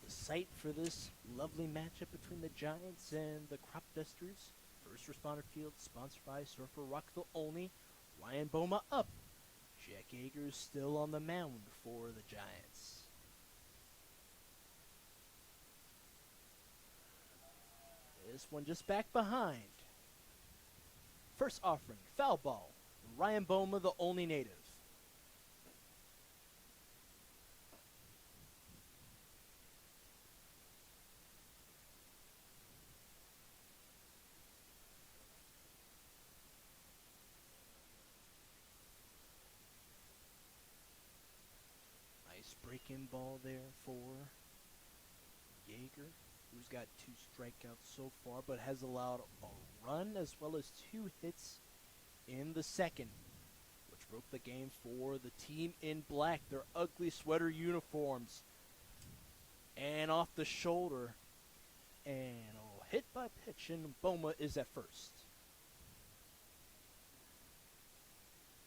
the site for this lovely matchup between the Giants and the Cropdusters. First Responder Field, sponsored by Surfer Rockville Olney. Ryan Boma up. Jack Yeager's still on the mound for the Giants. This one just back behind. First offering, foul ball. Ryan Boma, the Olney native. Nice break-in ball there for Yeager, who's got 2 strikeouts so far, but has allowed a run as well as 2 hits in the second, which broke the game for the team in black, their ugly sweater uniforms. And off the shoulder, and hit by pitch, and Boma is at first.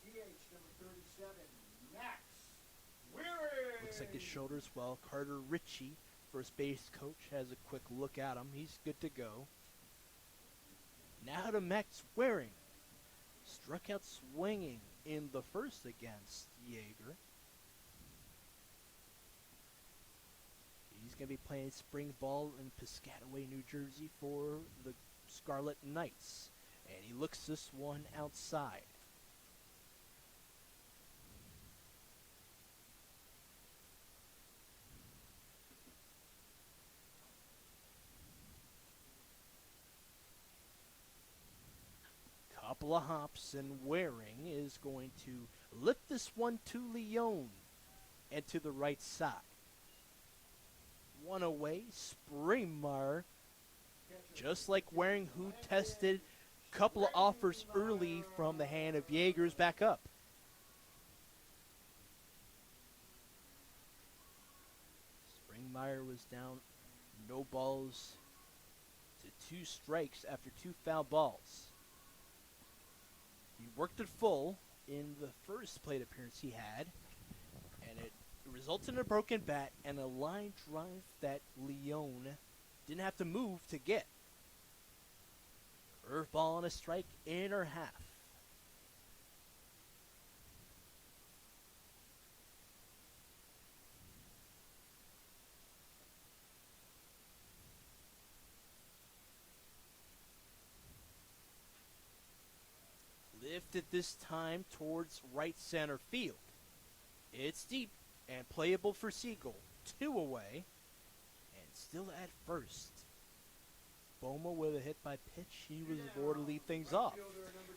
DH number 37, Max Weary. Looks like his shoulder as well. Carter Ritchie, first base coach, has a quick look at him. He's good to go. Now to Max Waring. Struck out swinging in the first against Yeager. He's going to be playing spring ball in Piscataway, New Jersey for the Scarlet Knights. And he looks this one outside. Couple of hops, and Waring is going to lift this one to Leone and to the right side. One away, Springmeyer, just like Waring, who tested a couple of offers early from the hand of Yeager's back up. Springmeyer was down, no balls 2 strikes after 2 foul balls. He worked it full in the first plate appearance he had, and it resulted in a broken bat and a line drive that Leone didn't have to move to get. Curveball and a strike, inner half. Lifted this time towards right center field. It's deep and playable for Siegel. 2 away, and still at first. Boma with a hit by pitch. He was aboard to lead things off.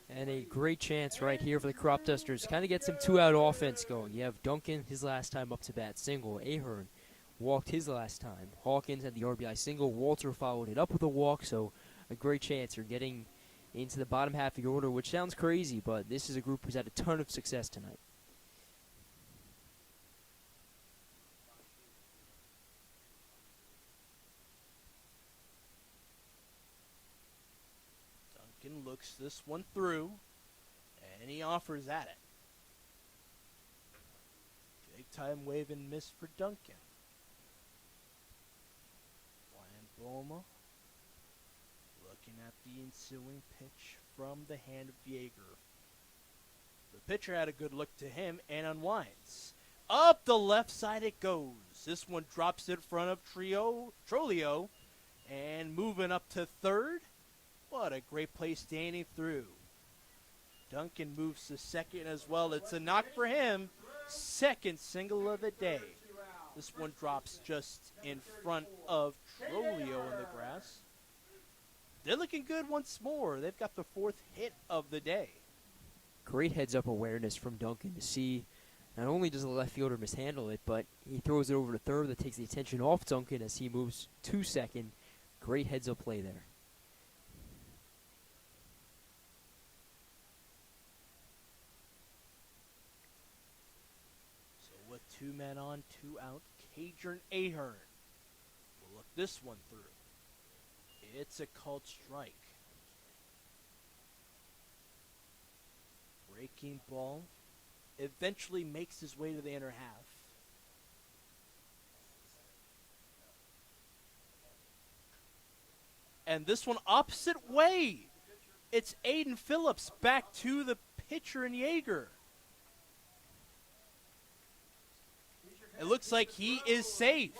And a great chance right here for the Cropdusters. Kind of get some 2-out offense going. You have Duncan, his last time up to bat, single. Ahern walked his last time. Hawkins had the RBI single. Walter followed it up with a walk, so a great chance. You're getting into the bottom half of your order, which sounds crazy, but this is a group who's had a ton of success tonight. Duncan looks this one through, and he offers at it. Big time wave and miss for Duncan. Ryan Boma looking at the ensuing pitch from the hand of Yeager. The pitcher had a good look to him and unwinds. Up the left side it goes. This one drops in front of Trolio, and moving up to third. What a great play standing through. Duncan moves to second as well. It's a knock for him. Second single of the day. This one drops just in front of Trolio in the grass. They're looking good once more. They've got the 4th hit of the day. Great heads-up awareness from Duncan to see not only does the left fielder mishandle it, but he throws it over to third that takes the attention off Duncan as he moves to second. Great heads-up play there. So with 2 men on, 2 out, Cajun Ahern will look this one through. It's a called strike. Breaking ball eventually makes his way to the inner half. And this one opposite way. It's Aiden Phillips back to the pitcher in Yeager. It looks like he is safe.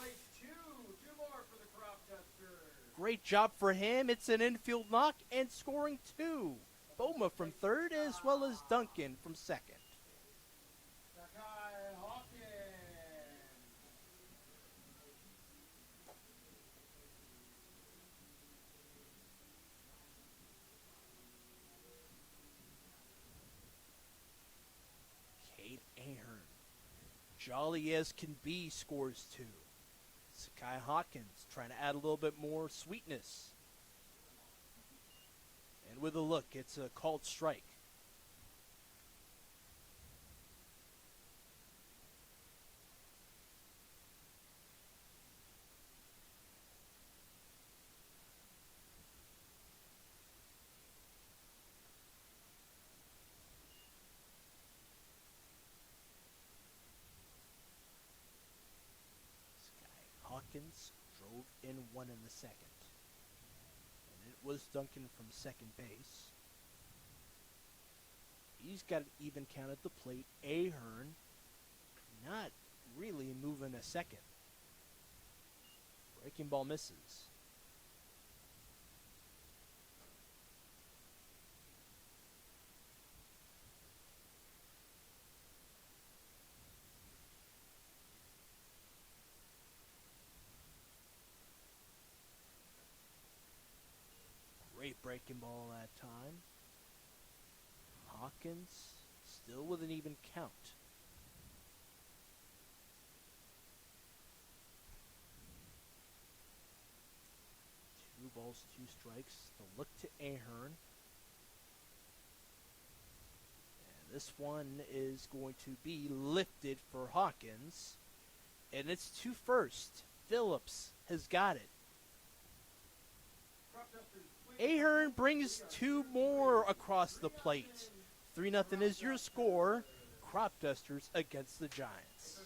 Great job for him. It's an infield knock and scoring 2. Boma from third as well as Duncan from second. Kate Ahern, jolly as can be, scores 2. Sakai Hawkins trying to add a little bit more sweetness. And with a look, it's a called strike. Hawkins drove in 1 in the second. And it was Duncan from second base. He's got an even count at the plate. Ahern not really moving a second. Breaking ball misses. Great breaking ball that time. Hawkins still with an even count. 2 balls, 2 strikes. The look to Ahern. And this one is going to be lifted for Hawkins. And it's to first. Phillips has got it. Cropdusters Ahern brings two more across the plate. 3-0 is your score. Cropdusters against the Giants.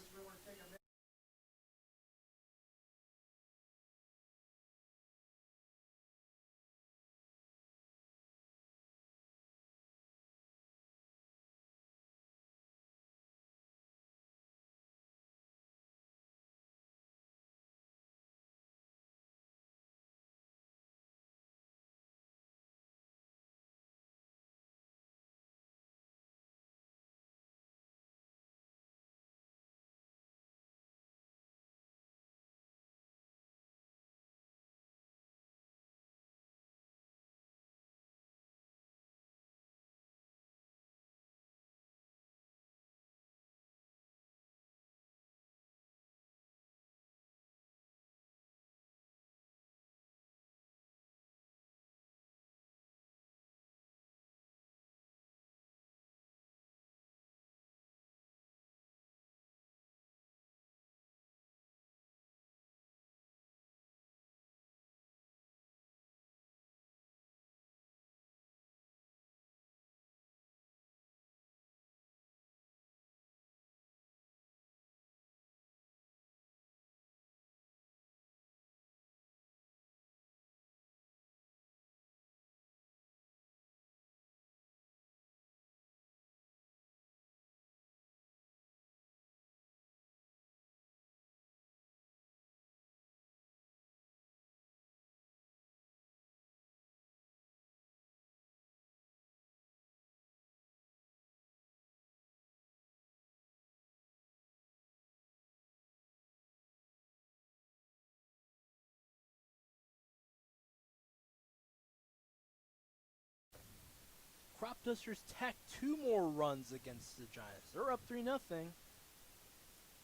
Cropdusters tack two more runs against the Giants. They're up 3-0.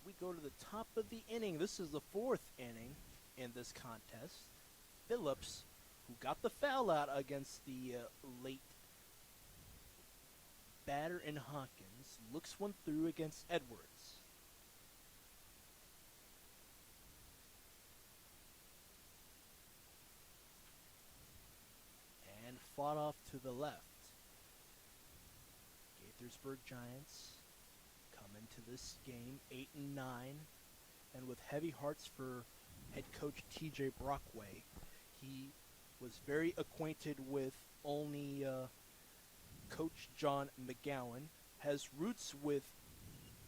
We go to the top of the inning. This is the fourth inning in this contest. Phillips, who got the foul out against the late batter in Hawkins, looks one through against Edwards. And fought off to the left. Gaithersburg Giants come into this game 8-9, and with heavy hearts for head coach T.J. Brockway. He was very acquainted with Olney coach John McGowan, has roots with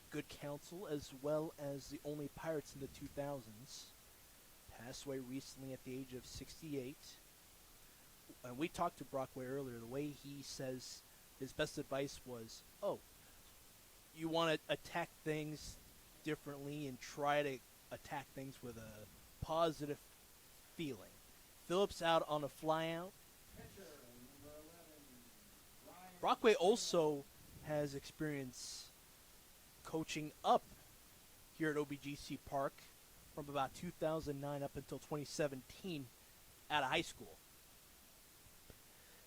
Good Counsel as well as the Olney Pirates in the 2000s. Passed away recently at the age of 68. And we talked to Brockway earlier. The way he says his best advice was, you want to attack things differently and try to attack things with a positive feeling. Phillips out on a flyout. Brockway also has experience coaching up here at OBGC Park from about 2009 up until 2017 out of high school.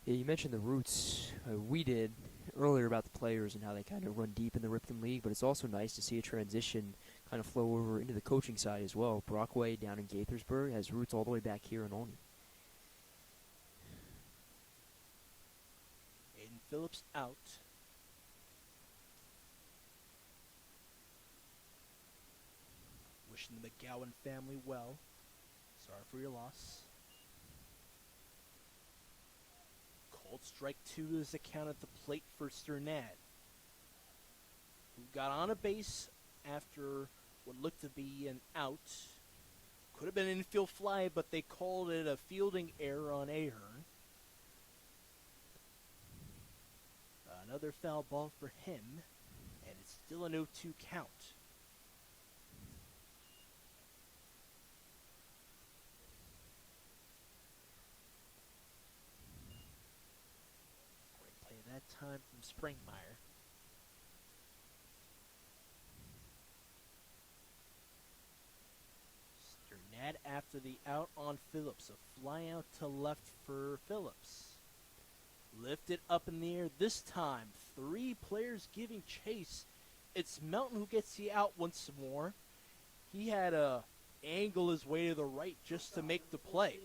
Yeah, you mentioned the roots. We did earlier about the players and how they kind of run deep in the Ripken League, but it's also nice to see a transition kind of flow over into the coaching side as well. Brockway down in Gaithersburg has roots all the way back here in Olney. Aiden Phillips out. Wishing the McGowan family well. Sorry for your loss. Cold strike two is the count at the plate for Sternad, who got on a base after what looked to be an out. Could have been an infield fly, but they called it a fielding error on Ahern. Another foul ball for him, and it's still an 0-2 count. Great play that time from Springmeyer. Sternad after the out on Phillips. A fly out to left for Phillips. Lifted up in the air this time. Three players giving chase. It's Melton who gets the out once more. He had to angle his way to the right just to make the play.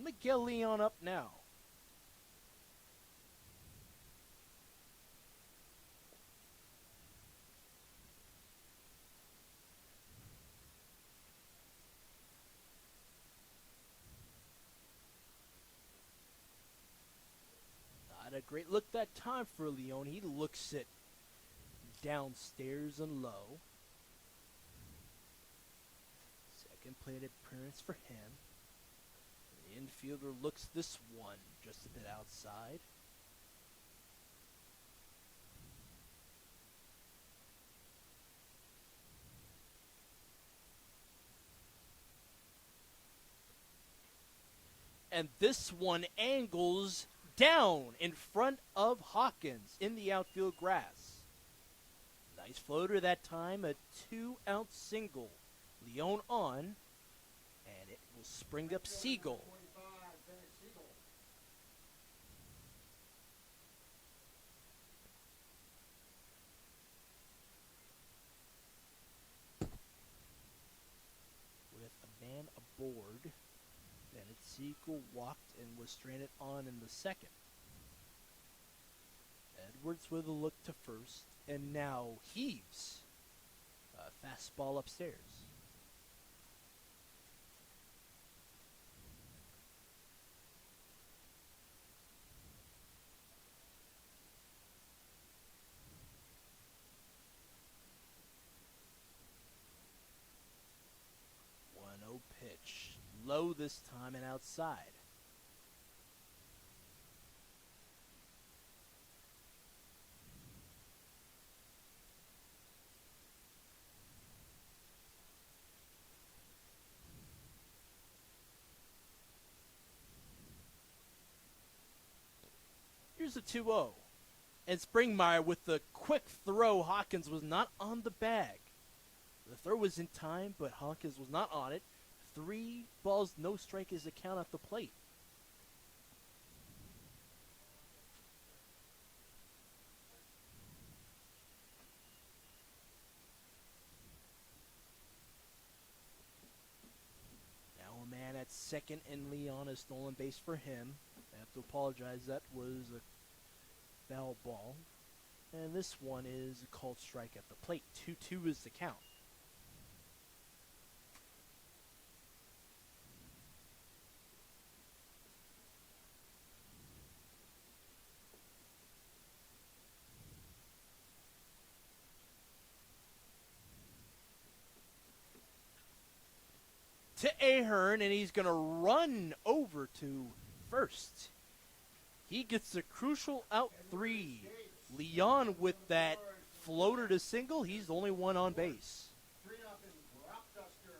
Miguel Leon up now. Not a great look that time for Leon. He looks it downstairs and low. Second plate appearance for him. The infielder looks this one just a bit outside. And this one angles down in front of Hawkins in the outfield grass. Nice floater that time, a 2-out single. Leon on, and it will spring up Siegel. With a man aboard, Bennett Siegel walked and was stranded on in the second. Edwards with a look to first, and now heaves. A fastball upstairs. Pitch. Low this time and outside. Here's a 2-0. And Springmeyer with the quick throw. Hawkins was not on the bag. The throw was in time, but Hawkins was not on it. 3 balls, no strike is the count at the plate. Now a man at second, and Leon has stolen base for him. I have to apologize, that was a foul ball. And this one is a called strike at the plate. 2-2 is the count. To Ahern, and he's going to run over to first. He gets a crucial out 3. Leon with that floater to single. He's the only one on base. 3-0 Cropdusters.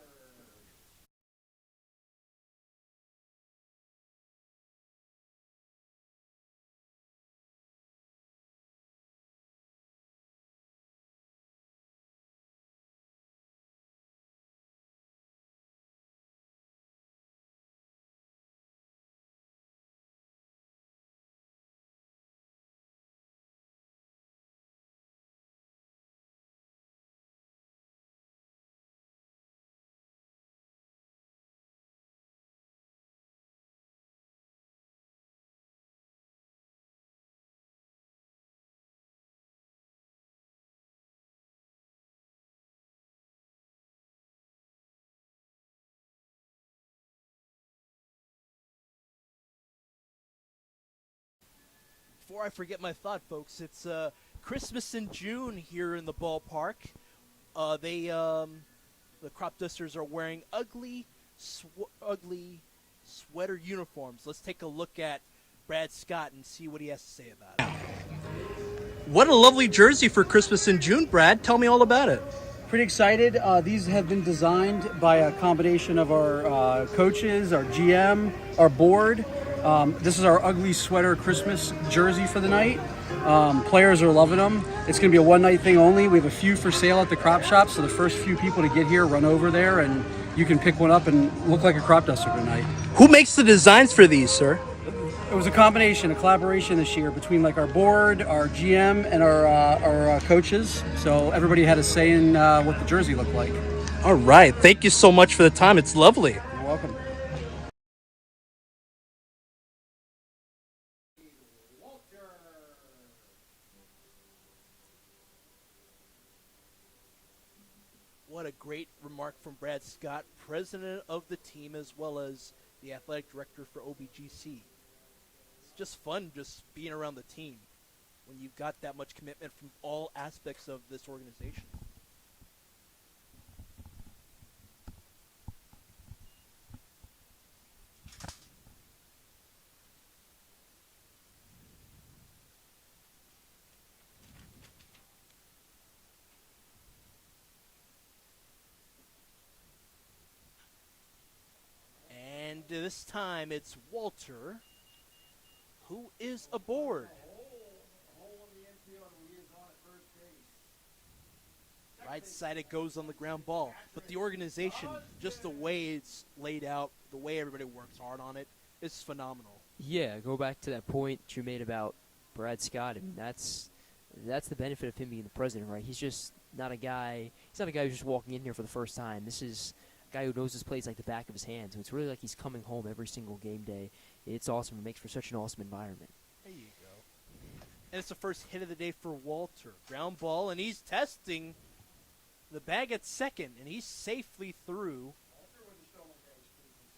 Before I forget my thought, folks, it's Christmas in June here in the ballpark. The Cropdusters are wearing ugly sweater uniforms. Let's take a look at Brad Scott and see what he has to say about it. What a lovely jersey for Christmas in June, Brad. Tell me all about it. Pretty excited. These have been designed by a combination of our coaches, our GM, our board. This is our ugly sweater Christmas jersey for the night. Players are loving them. It's going to be a one-night thing only. We have a few for sale at the crop shop, so the first few people to get here run over there, and you can pick one up and look like a crop duster tonight. Who makes the designs for these, sir? It was a collaboration this year between like our board, our GM, and our coaches. So everybody had a say in what the jersey looked like. All right. Thank you so much for the time. It's lovely. You're welcome. a great remark from Brad Scott, president of the team as well as the athletic director for OBGC. It's just fun just being around the team when you've got that much commitment from all aspects of this organization. And this time it's Walter who is aboard. A hole in the infield, and he is on at first base. Right side it goes on the ground ball. But the organization, just the way it's laid out, the way everybody works hard on it, is phenomenal. Yeah, go back to that point that you made about Brad Scott. I mean, that's the benefit of him being the president, right? He's just not a guy. He's not a guy who's just walking in here for the first time. This is a guy who knows his plays like the back of his hand. So it's really like he's coming home every single game day. It's awesome. It makes for such an awesome environment. There you go. And it's the first hit of the day for Walter. Ground ball, and he's testing the bag at second, and he's safely through. Walter with a stolen base, please, in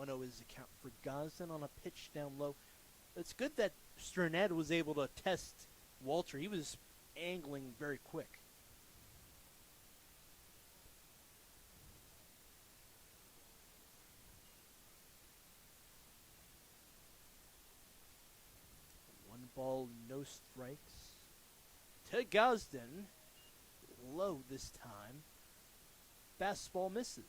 second. 1-0 is the count for Gosden on a pitch down low. It's good that Sternad was able to test Walter. He was angling very quick. One ball, no strikes. To Gosden. Low this time. Fastball misses.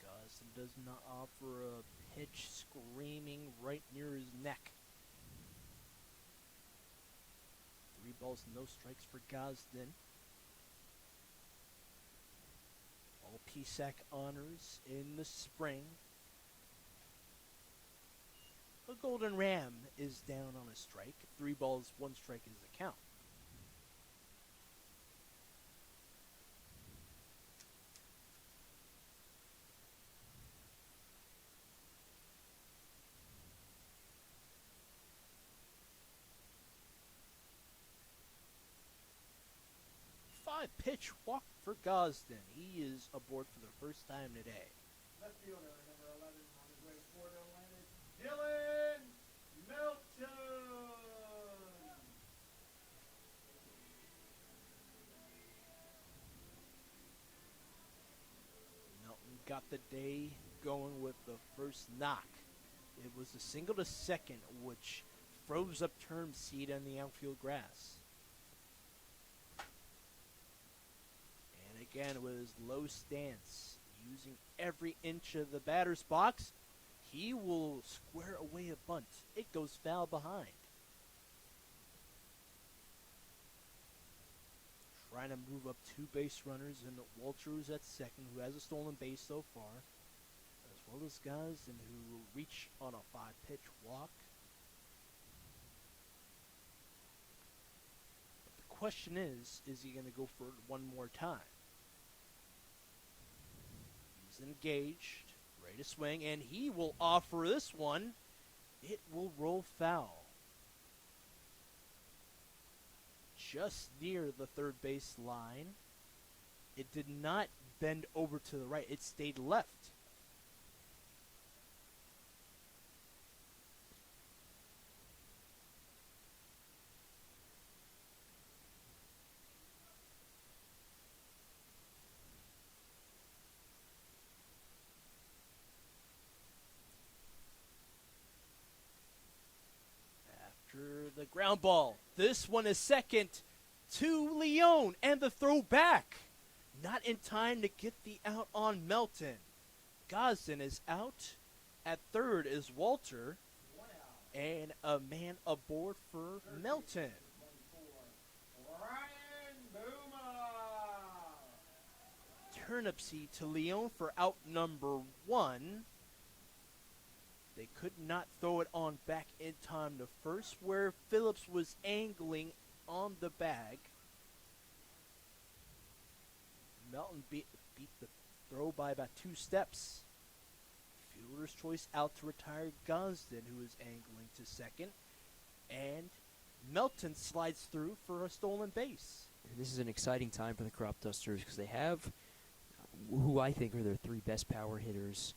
Gosden does not offer a pitch screaming right near his neck. 3 balls, no strikes for Gosden. All PSAC honors in the spring. A Golden Ram is down on a strike. 3 balls, 1 strike is the count. Pitch walk for Gosden. He is aboard for the first time today. Left fielder, number 11, on his way to Fort Atlantis, Dylan Melton. Melton got the day going with the first knock. It was a single to second, which froze up term seed on the outfield grass. Again, with his low stance, using every inch of the batter's box, he will square away a bunt. It goes foul behind. Trying to move up 2 base runners, and Walter is at second, who has a stolen base so far, as well as Gosden, who will reach on a 5-pitch walk. But the question is he going to go for it one more time? Engaged, ready to swing, and he will offer this one. It will roll foul. Just near the third base line. It did not bend over to the right. It stayed left. The ground ball. This one is second to Leone, and the throw back. Not in time to get the out on Melton. Gosden is out. At third is Walter. And a man aboard for Melton. 24, Ryan Boomer. Turnipseed to Leone for out number 1. They could not throw it on back in time to first, where Phillips was angling on the bag. Melton beat the throw by about 2 steps. Fielder's choice out to retire Gosden, who is angling to second. And Melton slides through for a stolen base. And this is an exciting time for the Cropdusters because they have who I think are their 3 best power hitters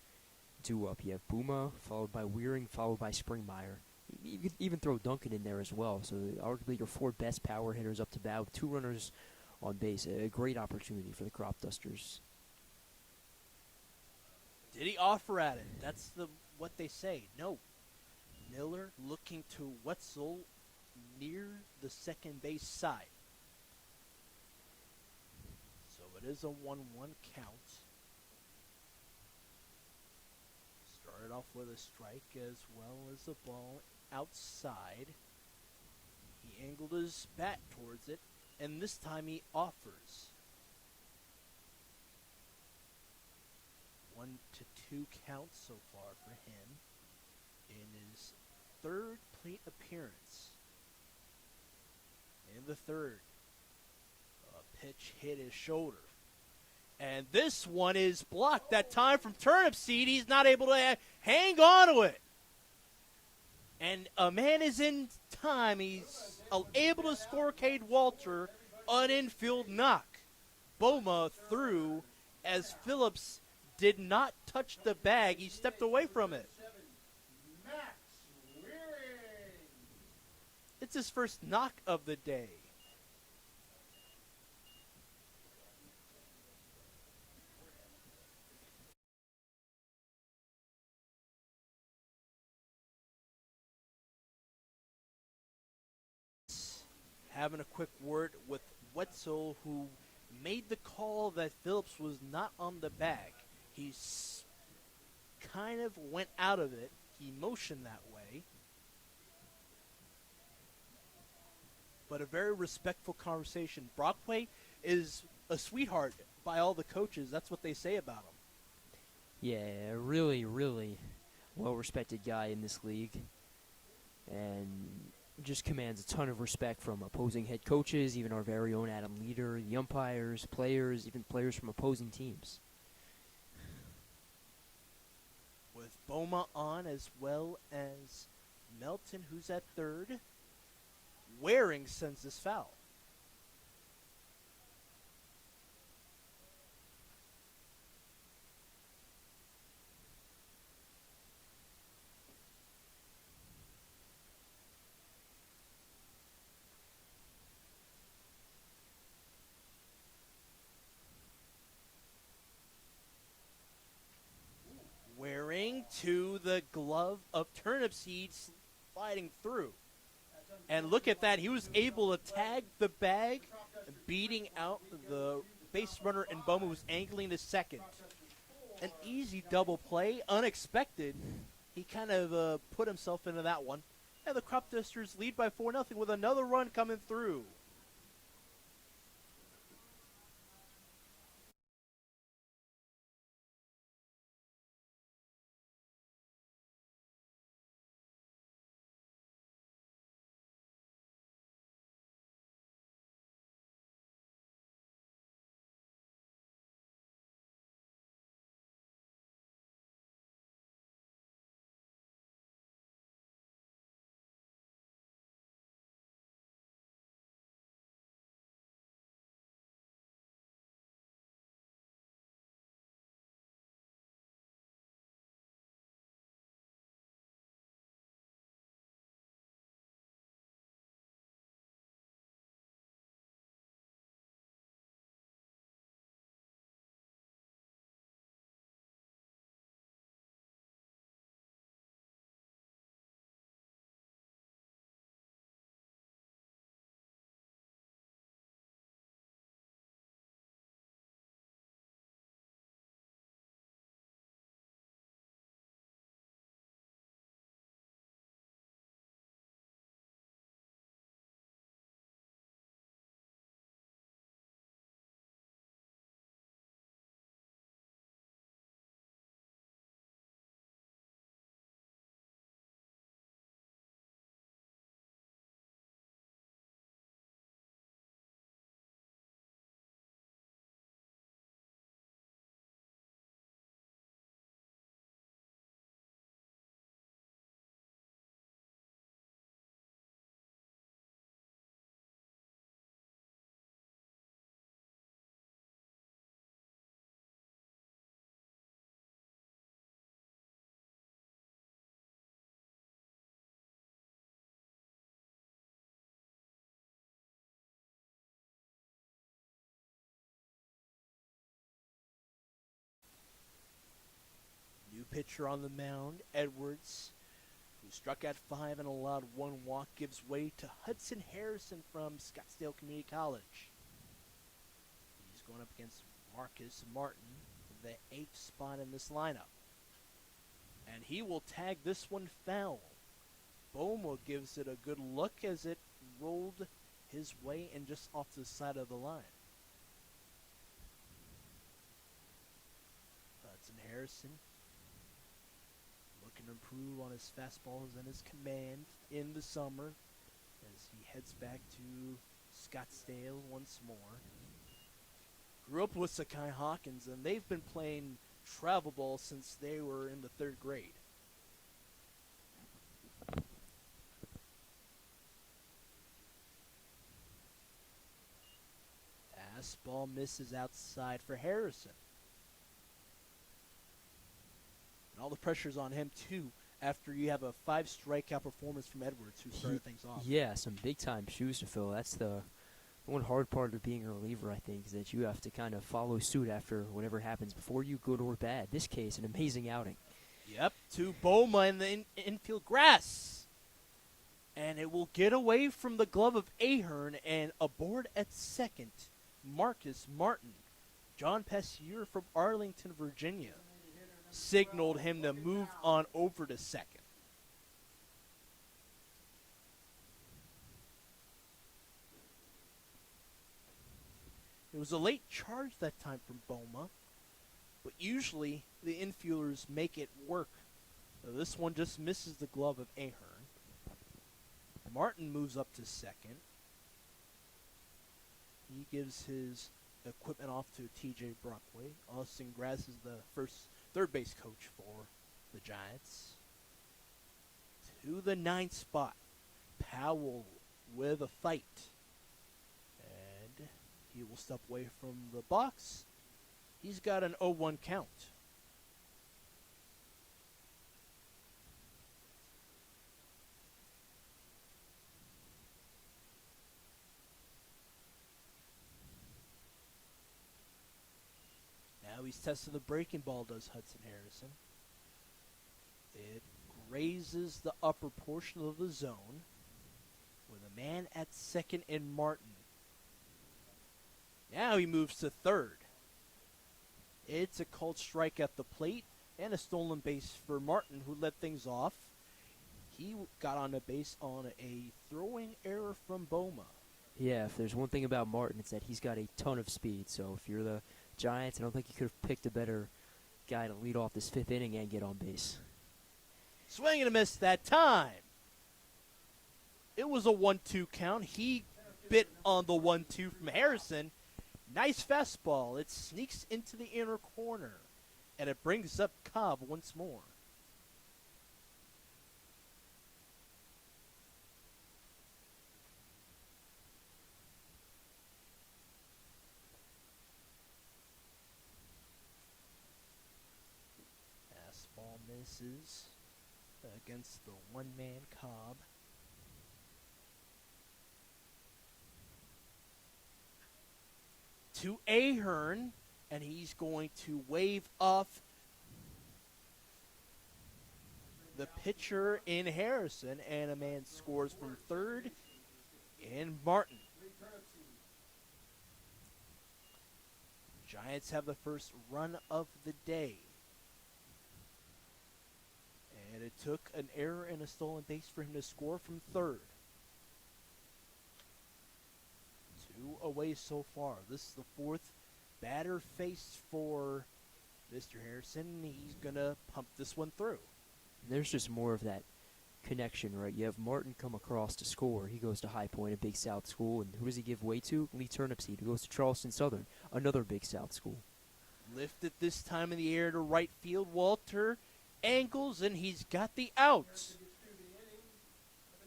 due up. You have Booma, followed by Weering, followed by Springmeyer. You could even throw Duncan in there as well. So arguably your 4 best power hitters up to bat with 2 runners on base. A great opportunity for the Cropdusters. Did he offer at it? That's what they say. No. Miller looking to Wetzel near the second base side. So it is a 1-1 count. Started off with a strike as well as a ball outside. He angled his bat towards it, and this time he offers. 1-2 count so far for him in his 3rd plate appearance. In the 3rd, a pitch hit his shoulder. And this one is blocked that time from Turnipseed. He's not able to hang on to it. And a man is in time. He's able to score Cade Walter an infield knock. Boma threw as Phillips did not touch the bag. He stepped away from it. Max Weering. It's his first knock of the day. Having a quick word with Wetzel, who made the call that Phillips was not on the bag. He kind of went out of it. He motioned that way. But a very respectful conversation. Brockway is a sweetheart by all the coaches. That's what they say about him. Yeah, really, really well-respected guy in this league. And just commands a ton of respect from opposing head coaches, even our very own Adam Leader, the umpires, players, even players from opposing teams. With Boma on as well as Melton, who's at 3rd. Waring sends this foul. Waring to the glove of Turnipseed, sliding through. And look at that. He was able to tag the bag, beating out the base runner, and Boma was angling to second. An easy double play, unexpected. He kind of put himself into that one. And the Cropdusters lead by 4-0 with another run coming through. pitcher on the mound, Edwards, who struck out 5 and allowed 1 walk, gives way to Hudson Harrison from Scottsdale Community College. He's going up against Marcus Martin, the 8th spot in this lineup. And he will tag this one foul. Boma gives it a good look as it rolled his way and just off to the side of the line. Hudson Harrison looking to improve on his fastballs and his command in the summer as he heads back to Scottsdale once more. Grew up with Sakai Hawkins, and they've been playing travel ball since they were in the 3rd grade. Fastball misses outside for Harrison. And all the pressure's on him, too, after you have a 5 strikeout performance from Edwards, who started things off. Yeah, some big-time shoes to fill. That's the one hard part of being a reliever, I think, is that you have to kind of follow suit after whatever happens before you, good or bad. This case, an amazing outing. Yep, to Boma in the infield grass. And it will get away from the glove of Ahern, and aboard at second, Marcus Martin. John Pessier from Arlington, Virginia, signaled him to move on over to second. It was a late charge that time from Boma, but usually the infielders make it work. Now this one just misses the glove of Ahern. Martin moves up to second. He gives his equipment off to T.J. Brockway. Austin Grass is the third base coach for the Giants. To the 9th spot, Powell with a fight. And he will step away from the box. He's got an 0-1 count. Now he's testing the breaking ball, does Hudson Harrison. It grazes the upper portion of the zone with a man at second in Martin. Now he moves to third. It's a called strike at the plate and a stolen base for Martin, who led things off. He got on the base on a throwing error from Boma. Yeah, if there's one thing about Martin, it's that he's got a ton of speed. So if you're the Giants, I don't think you could have picked a better guy to lead off this 5th inning and get on base. Swing and a miss that time. It was a 1-2 count. He bit on the 1-2 from Harrison. Nice fastball. It sneaks into the inner corner, and it brings up Cobb once more. Fastball misses against the one-man Cobb. To Ahern, and he's going to wave off the pitcher in Harrison, and a man scores from third in Martin. Giants have the first run of the day. And it took an error and a stolen base for him to score from third. 2 away so far. This is the 4th batter faced for Mr. Harrison. He's going to pump this one through. There's just more of that connection, right? You have Martin come across to score. He goes to High Point, a Big South school. And who does he give way to? Lee Turnipseed, who goes to Charleston Southern, another Big South school. Lifted this time in the air to right field. Walter angles, and he's got the out.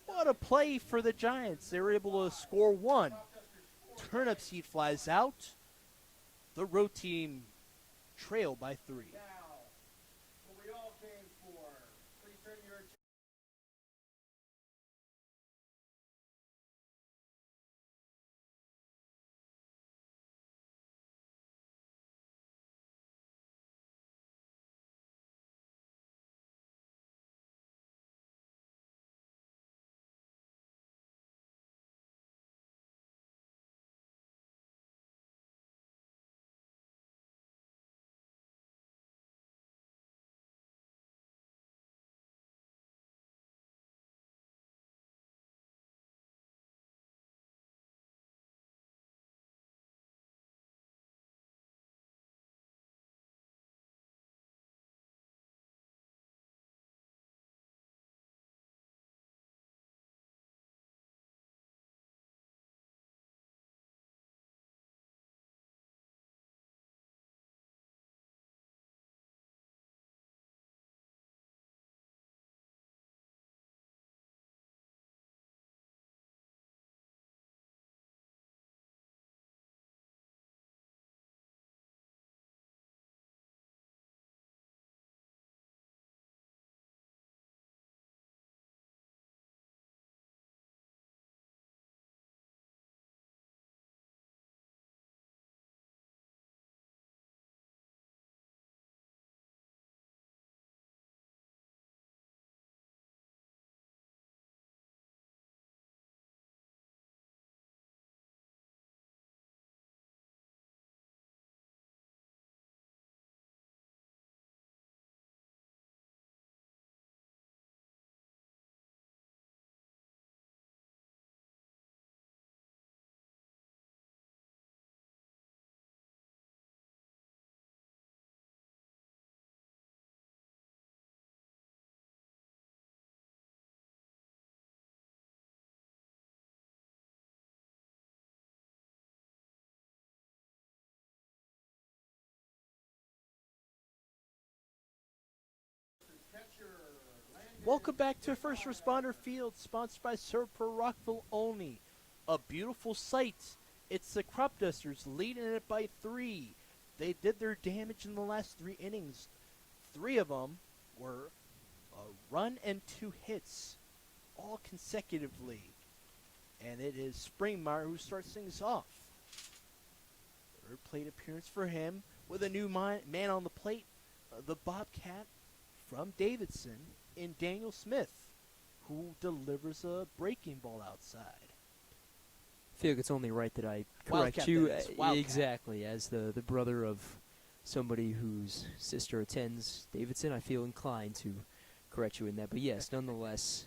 What a play for the Giants. They were able to score 1. Turnipseed flies out. The road team trail by 3. Welcome back to First Responder Field, sponsored by Sir Rockville Olney. A beautiful sight. It's the Cropdusters leading it by 3. They did their damage in the last 3 innings. 3 of them were a run and 2 hits, all consecutively. And it is Springmeyer who starts things off. Third plate appearance for him with a new man on the plate, the Bobcat from Davidson in Daniel Smith, who delivers a breaking ball outside. I feel like it's only right that I correct Wildcat, you. that is. Wildcat. Exactly, as the brother of somebody whose sister attends Davidson, I feel inclined to correct you in that. But yes, nonetheless,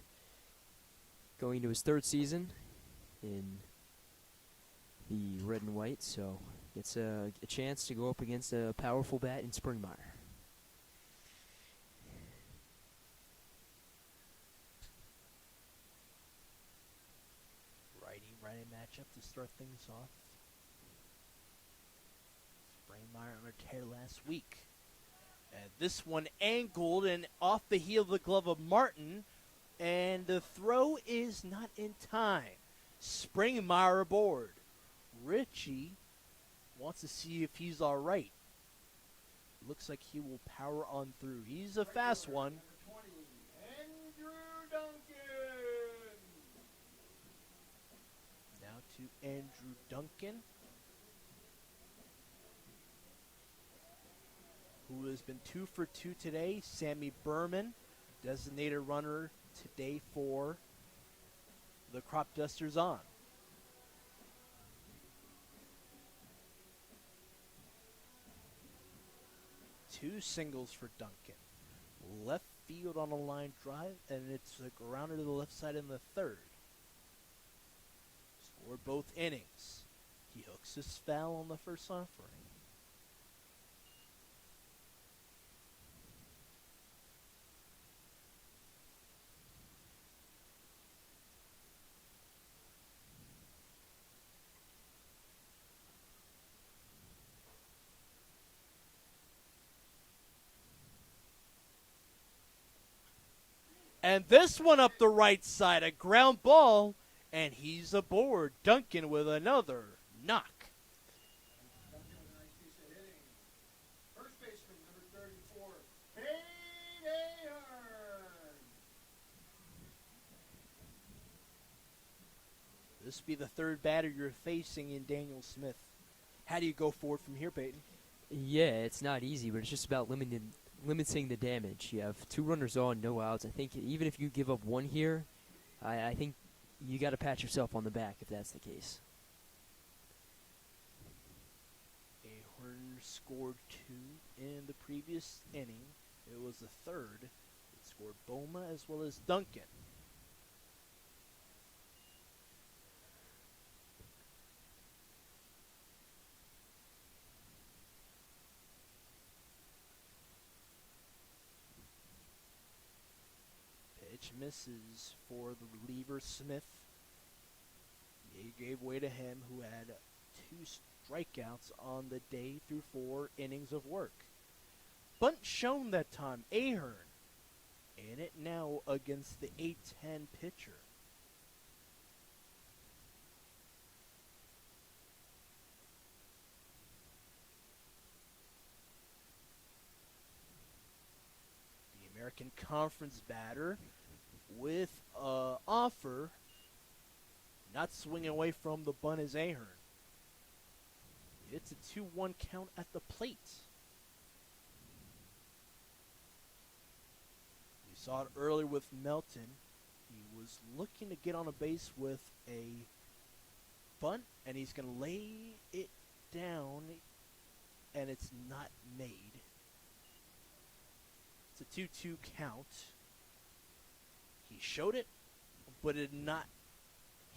going to his 3rd season in the red and white, so it's a chance to go up against a powerful bat in Springmeyer. Righty matchup to start things off. Springmeyer on a tear last week. And this one angled and off the heel of the glove of Martin. And the throw is not in time. Springmeyer aboard. Richie wants to see if he's all right. Looks like he will power on through. He's a fast one. Number 20, Andrew Duncan. Now to Andrew Duncan, who has been 2 for 2 today. Sammy Berman, designated runner today for the Cropdusters on. Two singles for Duncan. Left field on a line drive, and it's a grounder to the left side in the 3rd. Scored both innings. He hooks his foul on the first offering. And this one up the right side, a ground ball, and he's aboard. Duncan with another knock. Duncan with a nice piece of hitting. First baseman, number 34, Pete Ahern. This will be the 3rd batter you're facing in Daniel Smith. How do you go forward from here, Peyton? Yeah, it's not easy, but it's just about limiting the damage. You have 2 runners on, no outs. I think even if you give up 1 here, I think you got to pat yourself on the back if that's the case. Ahern scored 2 in the previous inning. It was the 3rd. It scored Boma as well as Duncan. Pitch misses for the reliever Smith. He gave way to him, who had 2 strikeouts on the day through 4 innings of work. Bunt shown that time. Ahern in it now against the 8-10 pitcher. The American Conference batter with offer, not swinging away from the bunt is Ahern. It's a 2-1 count at the plate. We saw it earlier with Melton. He was looking to get on a base with a bunt, and he's going to lay it down, and it's not made. It's a 2-2 count. He showed it, but it did not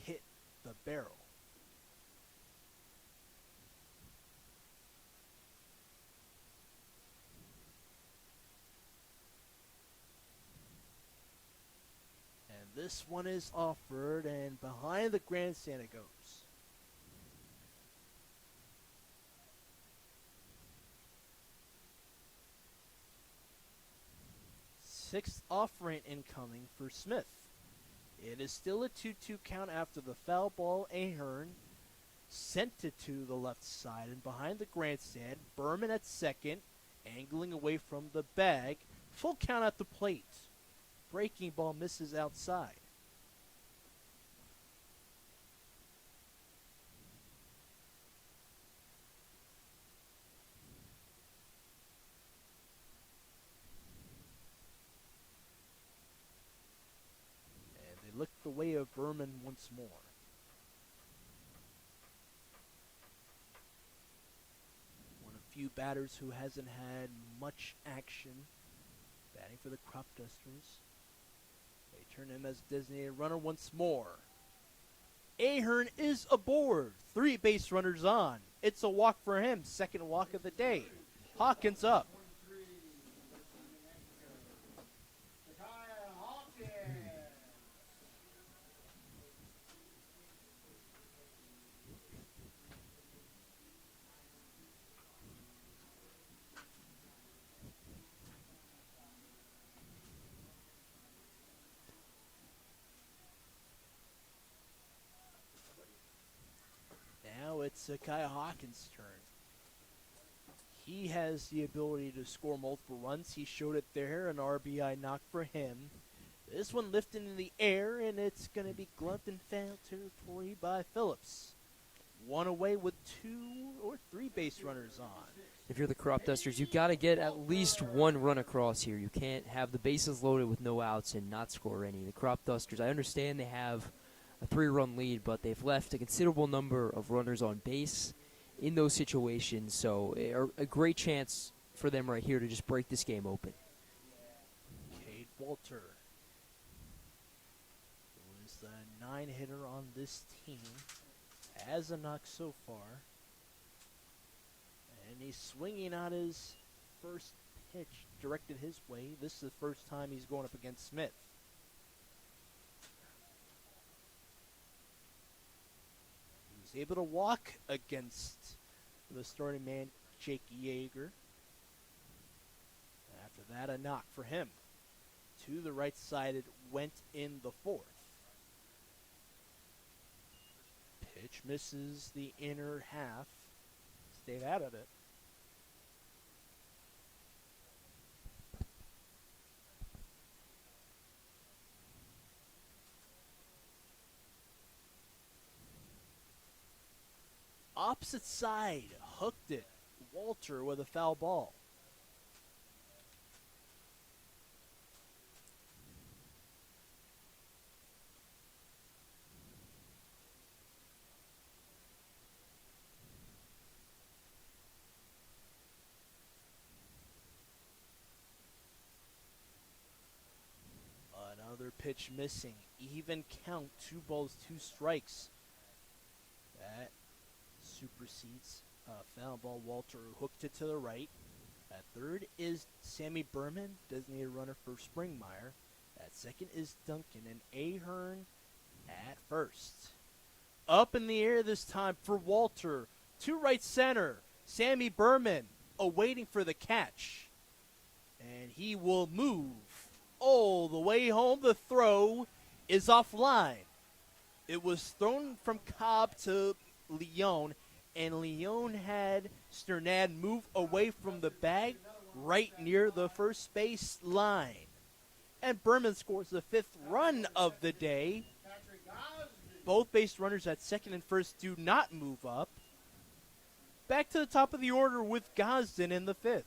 hit the barrel. And this one is offered, and behind the grandstand it goes. sixth offering incoming for Smith. It is still a 2-2 count after the foul ball. Ahern sent it to the left side and behind the grandstand. Berman at second, angling away from the bag. Full count at the plate. Breaking ball misses outside. And they look the way of Berman once more. One of few batters who hasn't had much action batting for the Cropdusters. They turn him as designated runner once more. Ahern is aboard. 3 base runners on. It's a walk for him. Second walk of the day. Hawkins up. Now it's Kai Hawkins' turn. He has the ability to score multiple runs. He showed it there, an RBI knock for him. This one lifted in the air, and it's going to be gloved in foul territory by Phillips. One away with 2 or 3 base runners on. If you're the Cropdusters, you got to get at least 1 run across here. You can't have the bases loaded with no outs and not score any. The Cropdusters, I understand they have a 3-run lead, but they've left a considerable number of runners on base in those situations, so a great chance for them right here to just break this game open. Cade Walter, who is the 9-hitter on this team, has a knock so far. And he's swinging on his first pitch directed his way. This is the first time he's going up against Smith. He was able to walk against the starting man, Jake Yeager. After that, a knock for him. To the right side, it went in the 4th. Pitch misses the inner half. Stayed out of it. Opposite side, hooked it. Walter with a foul ball. Another pitch missing. Even count, 2 balls, 2 strikes. That supersedes foul ball. Walter hooked it to the right. At third is Sammy Berman, designated runner for Springmeyer. At second is Duncan, and Ahern at first. Up in the air this time for Walter. To right center, Sammy Berman awaiting for the catch. And he will move all the way home. The throw is offline. It was thrown from Cobb to Leon, and Leon had Sternad move away from the bag right near the first base line. And Berman scores the 5th run of the day. Both base runners at second and first do not move up. Back to the top of the order with Gosden in the 5th.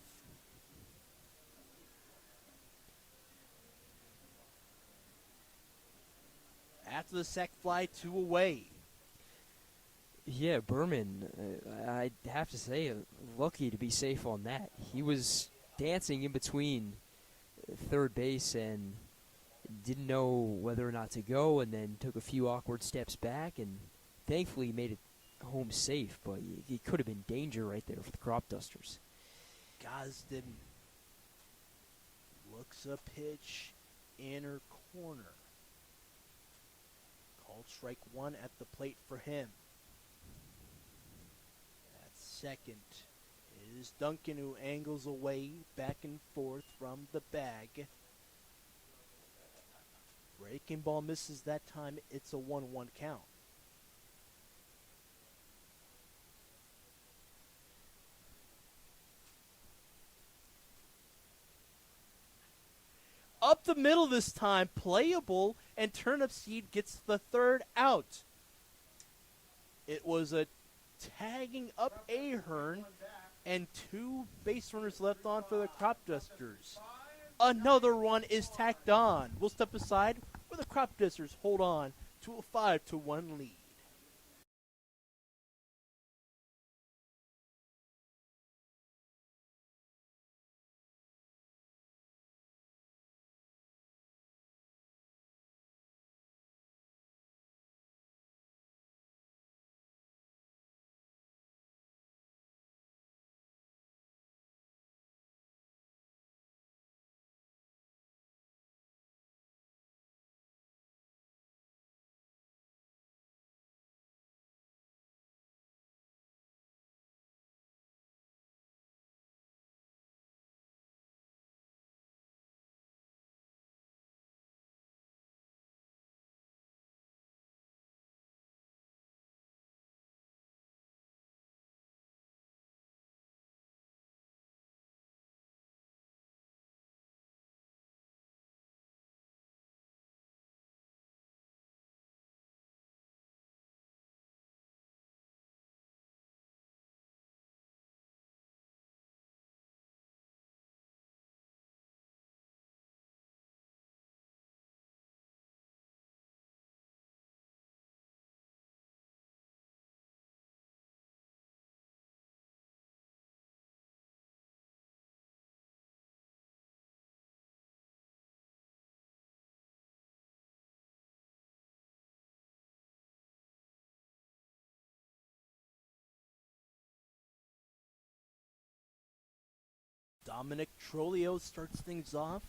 After the sac fly, 2 away. Yeah, Berman, I have to say, lucky to be safe on that. He was dancing in between third base and didn't know whether or not to go, and then took a few awkward steps back, and thankfully made it home safe, but he could have been danger right there for the Cropdusters. Gosden looks a pitch, inner corner. Called strike 1 at the plate for him. At second is Duncan, who angles away back and forth from the bag. Breaking ball misses that time. It's a 1-1 count. Up the middle this time, playable, and Turnip Seed gets the third out. It was a tagging up Ahern, and 2 base runners left on for the Cropdusters. Another one is tacked on. We'll step aside where the Cropdusters hold on to a 5-1 lead. Dominic Trolio starts things off.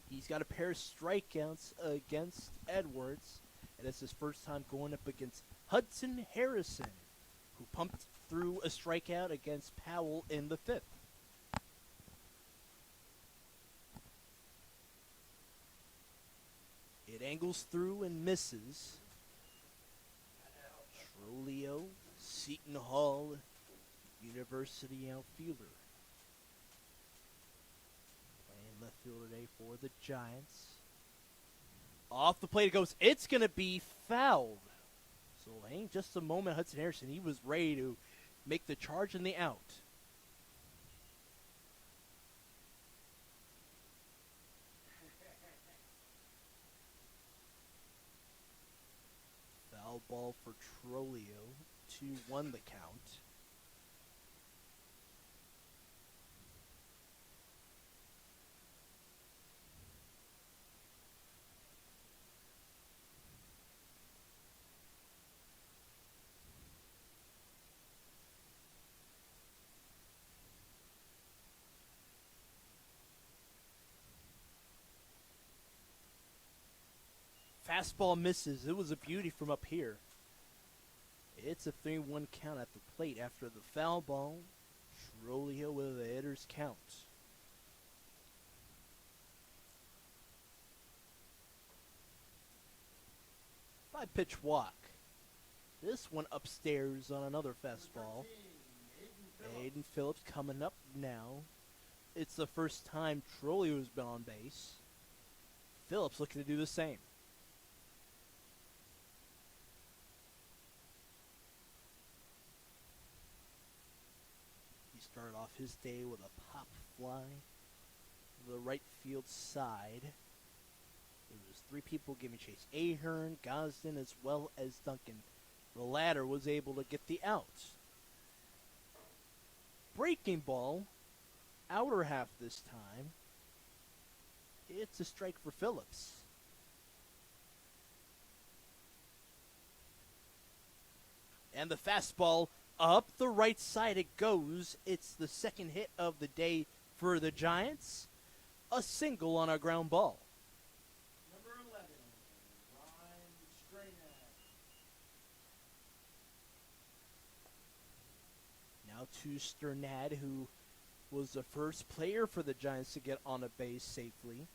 He's got a pair of strikeouts against Edwards, and it's his first time going up against Hudson Harrison, who pumped through a strikeout against Powell in the 5th. It angles through and misses. Trolio, Seton Hall University outfielder. Playing left field today for the Giants. Off the plate it goes. It's going to be fouled. So hang just a moment, Hudson Harrison. He was ready to make the charge and the out. Foul ball for Trolio. 2-1 the count. Fastball misses. It was a beauty from up here. It's a 3-1 count at the plate after the foul ball. Trolio with a hitter's count. 5-pitch walk. This one upstairs on another fastball. Aiden Phillips coming up now. It's the first time Trolio's been on base. Phillips looking to do the same. He started off his day with a pop fly to the right field side. There was 3 people giving chase. Ahern, Gosden, as well as Duncan. The latter was able to get the out. Breaking ball, outer half this time. It's a strike for Phillips. And the fastball up the right side it goes. It's the second hit of the day for the Giants. A single on a ground ball. Number 11, Ryan Stranad. Now to Sternad, who was the first player for the Giants to get on a base safely.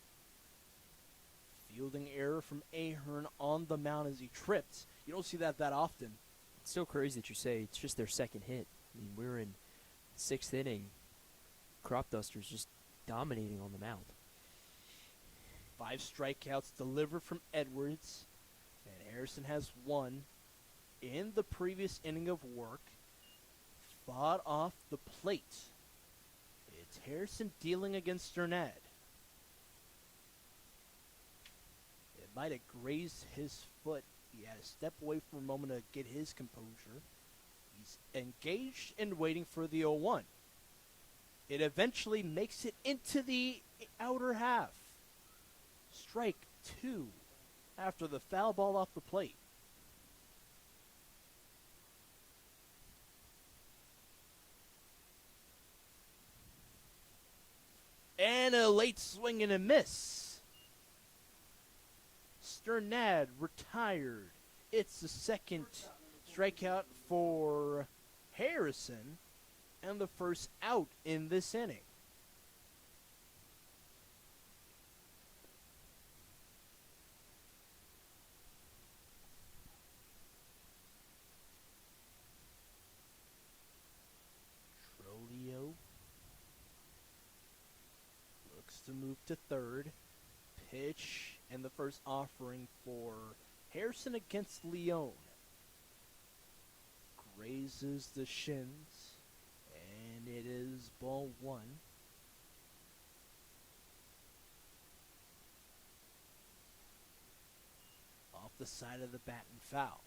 Fielding error from Ahern on the mound as he tripped. You don't see that often. It's so crazy that you say it's just their second hit. I mean, we're in 6th inning. Cropdusters just dominating on the mound. 5 strikeouts delivered from Edwards, and Harrison has 1 in the previous inning of work. Fought off the plate. It's Harrison dealing against Sternad. It might have grazed his foot. He had to step away for a moment to get his composure. He's engaged and waiting for the 0-1. It eventually makes it into the outer half. Strike 2 after the foul ball off the plate. And a late swing and a miss. Sternad retired. It's the second strikeout for Harrison and the first out in this inning. Trolio looks to move to third. Pitch and the first offering for Harrison against Leone. Grazes the shins, and it is ball 1. Off the side of the bat and foul.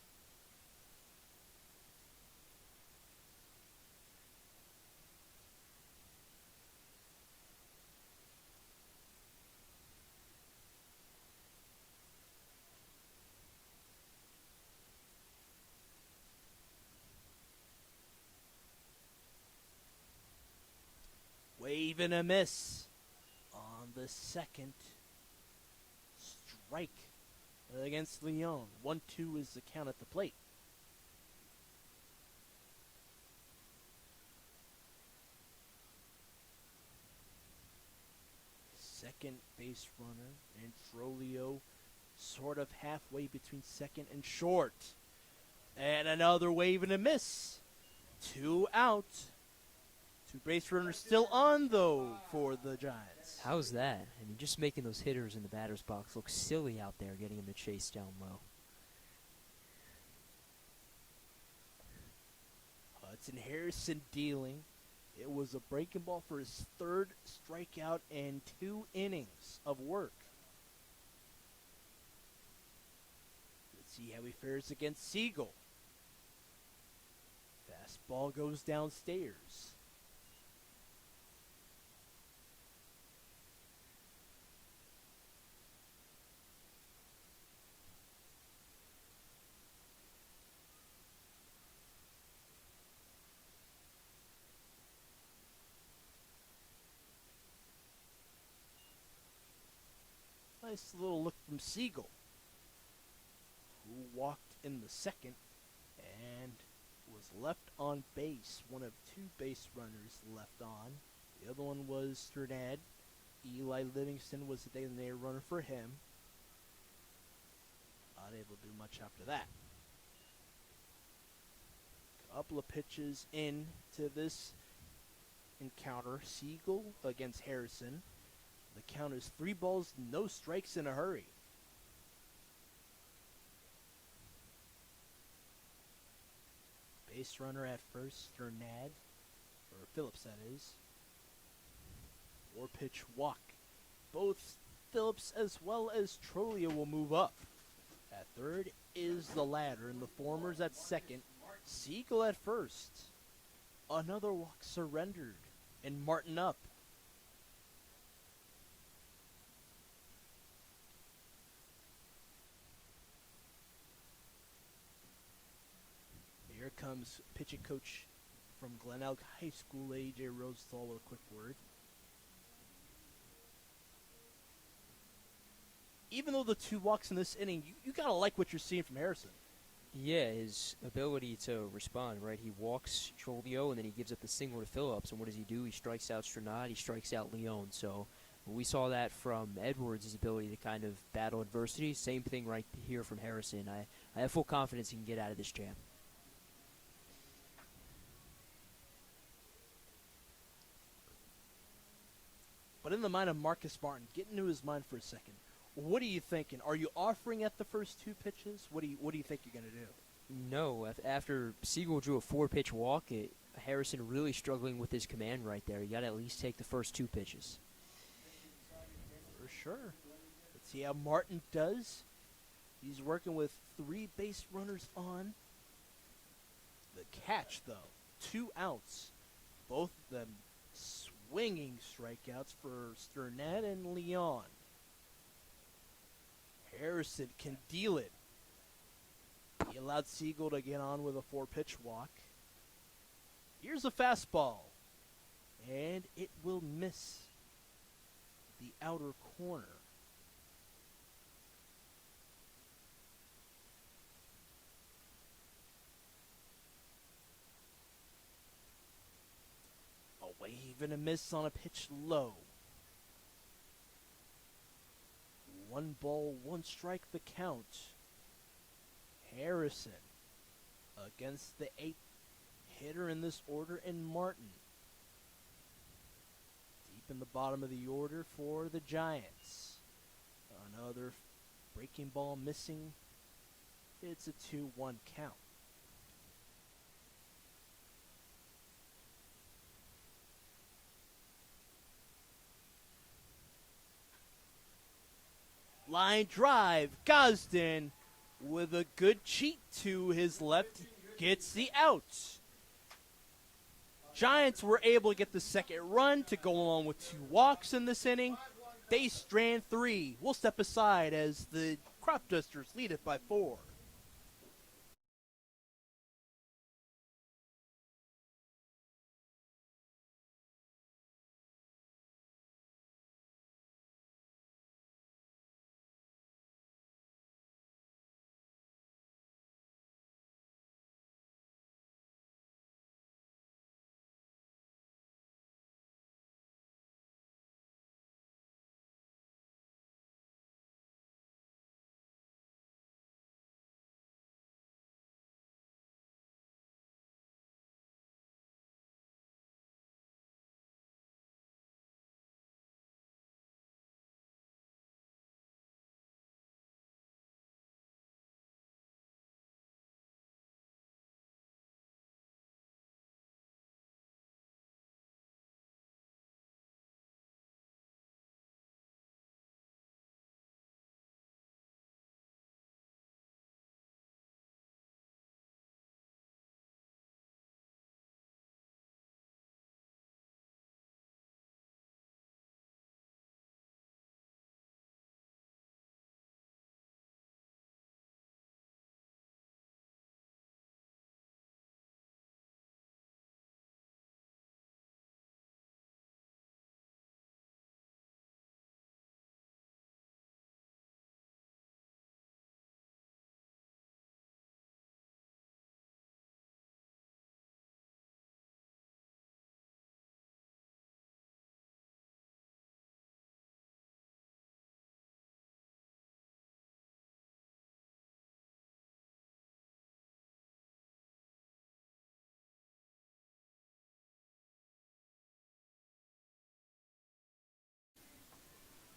Wave and a miss on the second strike against Leone. 1-2 is the count at the plate. Second base runner and Trolio sort of halfway between second and short. And another wave and a miss. 2 out. 2 base runners still on, though, for the Giants. How's that? I mean, just making those hitters in the batter's box look silly out there, getting them to chase down low. Hudson Harrison dealing. It was a breaking ball for his 3rd strikeout and 2 innings of work. Let's see how he fares against Siegel. Fastball goes downstairs. Nice little look from Siegel, who walked in the second and was left on base. One of 2 base runners left on. The other one was Sternad. Eli Livingston was the day-to-day runner for him. Not able to do much after that. Couple of pitches into this encounter. Siegel against Harrison. The count is 3 balls, no strikes in a hurry. Base runner at first, Sternad, or Phillips that is. 4-pitch walk. Both Phillips as well as Trolio will move up. At third is the latter, and the former's at second. Siegel at first. Another walk surrendered, and Martin up. Here comes pitching coach from Glen Elk High School, A.J. Rosenthal, with a quick word. Even though the 2 walks in this inning, you gotta like what you're seeing from Harrison. Yeah, his ability to respond, right? He walks Trolio, and then he gives up the single to Phillips, and what does he do? He strikes out Sternad, he strikes out Leone. So We saw that from Edwards' ability to kind of battle adversity. Same thing right here from Harrison. I have full confidence he can get out of this jam. But in the mind of Marcus Martin, get into his mind for a second. What are you thinking? Are you offering at the first 2 pitches? What do you think you're going to do? No, after Siegel drew a 4-pitch walk, Harrison really struggling with his command right there. You got to at least take the first 2 pitches. For sure. Let's see how Martin does. He's working with 3 base runners on. The catch, though, 2 outs. Both of them swinging strikeouts for Sternett and Leon. Harrison can deal it. He allowed Siegel to get on with a 4-pitch walk. Here's a fastball. And it will miss the outer corner. A wave and a miss on a pitch low. 1 ball, 1 strike the count. Harrison against the 8th hitter in this order in Martin. Deep in the bottom of the order for the Giants. Another breaking ball missing. It's a 2-1 count. Line drive, Gosden with a good cheat to his left, gets the out. Giants were able to get the second run to go along with 2 walks in this inning. They strand 3. We'll step aside as the Cropdusters lead it by 4.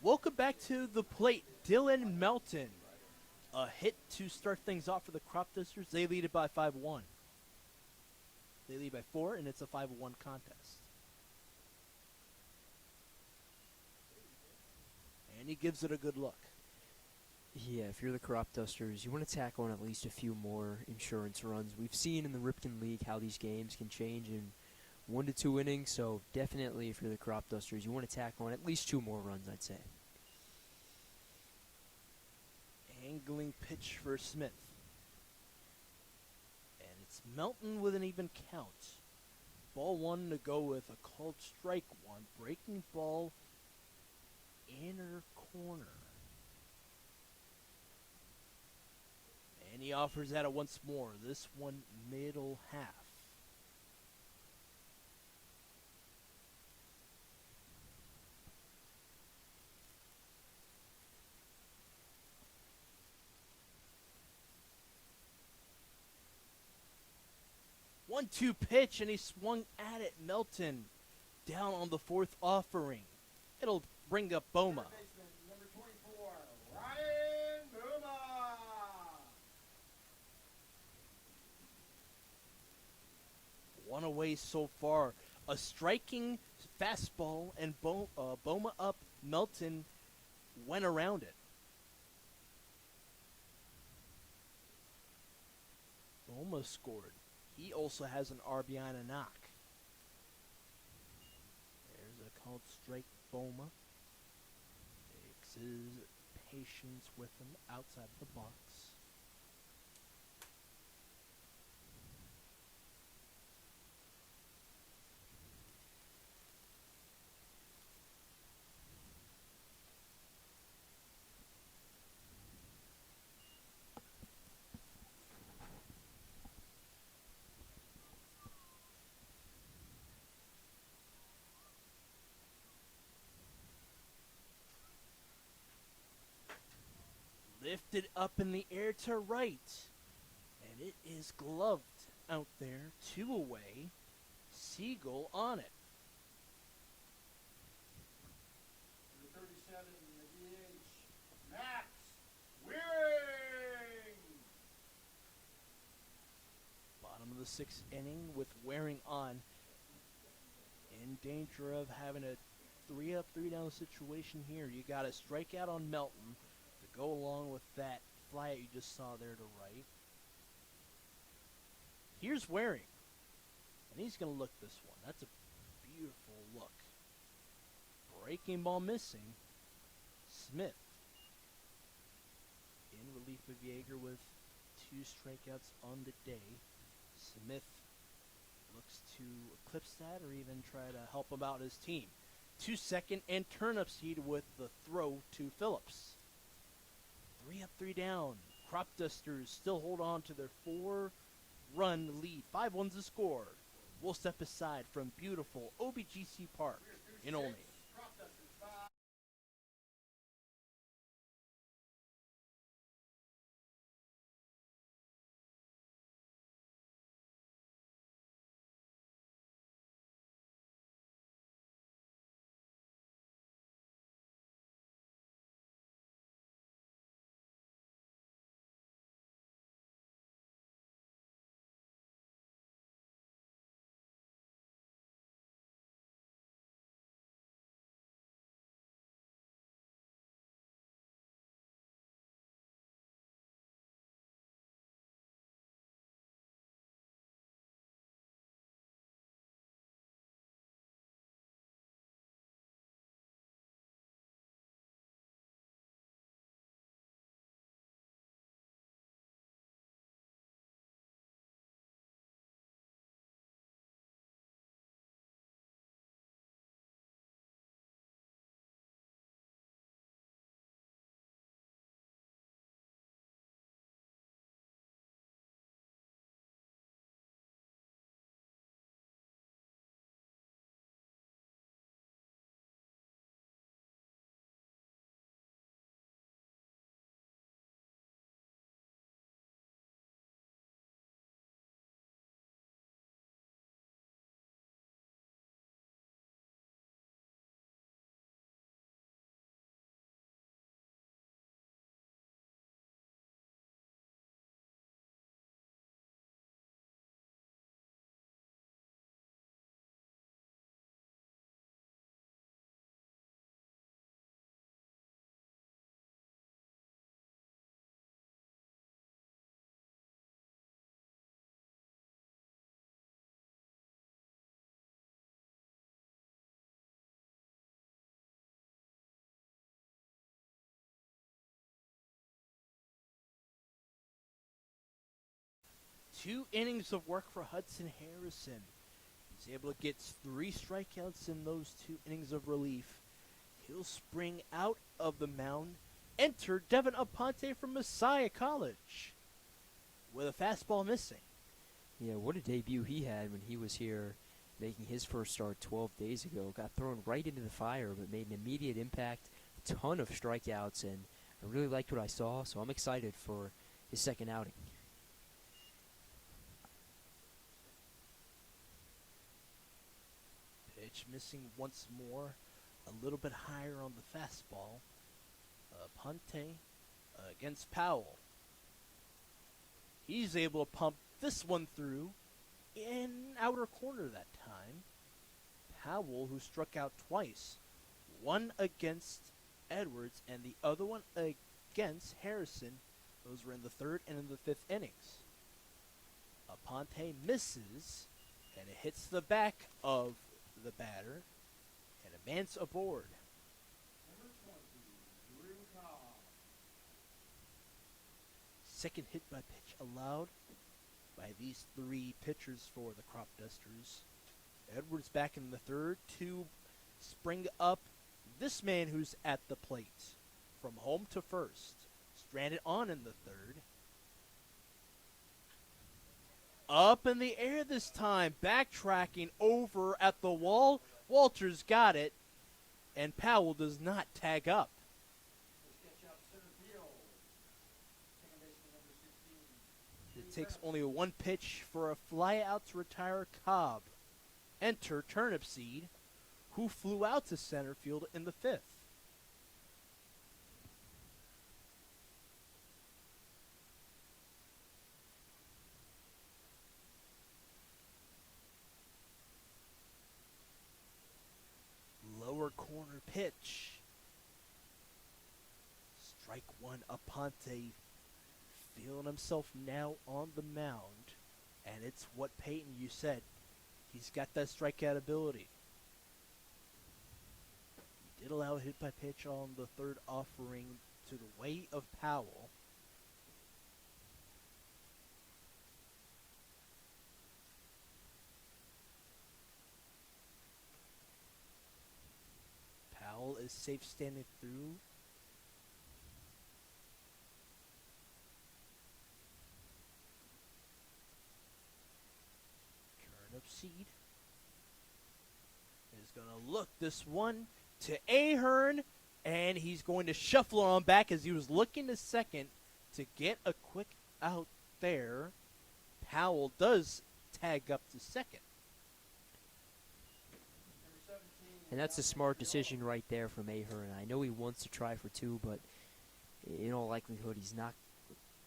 Welcome back to the plate, Dylan Melton. A hit to start things off for the Cropdusters. They lead it by 5-1. They lead by 4, and it's a 5-1 contest. And he gives it a good look. Yeah, if you're the Cropdusters, you want to tack on at least a few more insurance runs. We've seen in the Ripken League how these games can change in 1 to 2 innings, so definitely if you're the Cropdusters, you want to tack on at least 2 more runs, I'd say. Angling pitch for Smith. And it's Melton with an even count. Ball 1 to go with a called strike 1. Breaking ball, inner corner. And he offers at it once more. This one middle half. 1-2 pitch, and he swung at it. Melton down on the fourth offering. It'll bring up Boma. Third baseman, number 24, Ryan Buma. 1 away so far. A striking fastball, and Boma up. Melton went around it. Boma scored. He also has an RBI and a knock. There's a called strike. Boma takes his patience with him outside the box. Lifted up in the air to right. And it is gloved out there. 2 away. Siegel on it. Number 37, the DH, Max Wearing. Bottom of the 6th inning with Waring on. In danger of having a 3 up, 3 down situation here. You got a strikeout on Melton to go along with that flyout you just saw there to right. Here's Waring. And he's going to look this one. That's a beautiful look. Breaking ball missing. Smith. In relief of Yeager with 2 strikeouts on the day. Smith looks to eclipse that or even try to help him out his team. 2 second and turn-up seed with the throw to Phillips. 3 up, 3 down. Cropdusters still hold on to their 4-run lead. 5-1 to score. We'll step aside from beautiful OBGC Park in Olney. Cropdusters 5. Two innings of work for Hudson Harrison. He's able to get 3 strikeouts in those 2 innings of relief. He'll spring out of the mound. Enter Devin Aponte from Messiah College with a fastball missing. Yeah, what a debut he had when he was here making his first start 12 days ago. Got thrown right into the fire, but made an immediate impact, a ton of strikeouts, and I really liked what I saw, so I'm excited for his second outing. pitch missing once more. A little bit higher on the fastball. Ponte against Powell. He's able to pump this one through in outer corner that time. Powell, who struck out twice, one against Edwards and the other one against Harrison. Those were in the third and in the fifth innings. Aponte misses, and it hits the back of the batter, and a man's aboard. Number 20, Drew Cobb. Second hit by pitch allowed by these three pitchers for the Cropdusters. Edwards back in the third to spring up this man who's at the plate from home to first. Stranded on in the third. Up in the air this time, backtracking over at the wall. Walters got it, and Powell does not tag up. Sketch out center field. Second baseman number 16. It takes only one pitch for a fly out to retire Cobb. Enter Turnipseed, who flew out to center field in the fifth. Lower corner pitch. Strike one. Aponte feeling himself now on the mound. And it's what Peyton, you said. He's got that strikeout ability. He did allow a hit by pitch on the third offering to the way of Powell. Powell is safe standing through. Turnipseed is going to look this one to Ahern, and he's going to shuffle it on back as he was looking to second to get a quick out there. Powell does tag up to second. Number 17. And that's a smart decision right there from Ahern. I know he wants to try for two, but in all likelihood he's not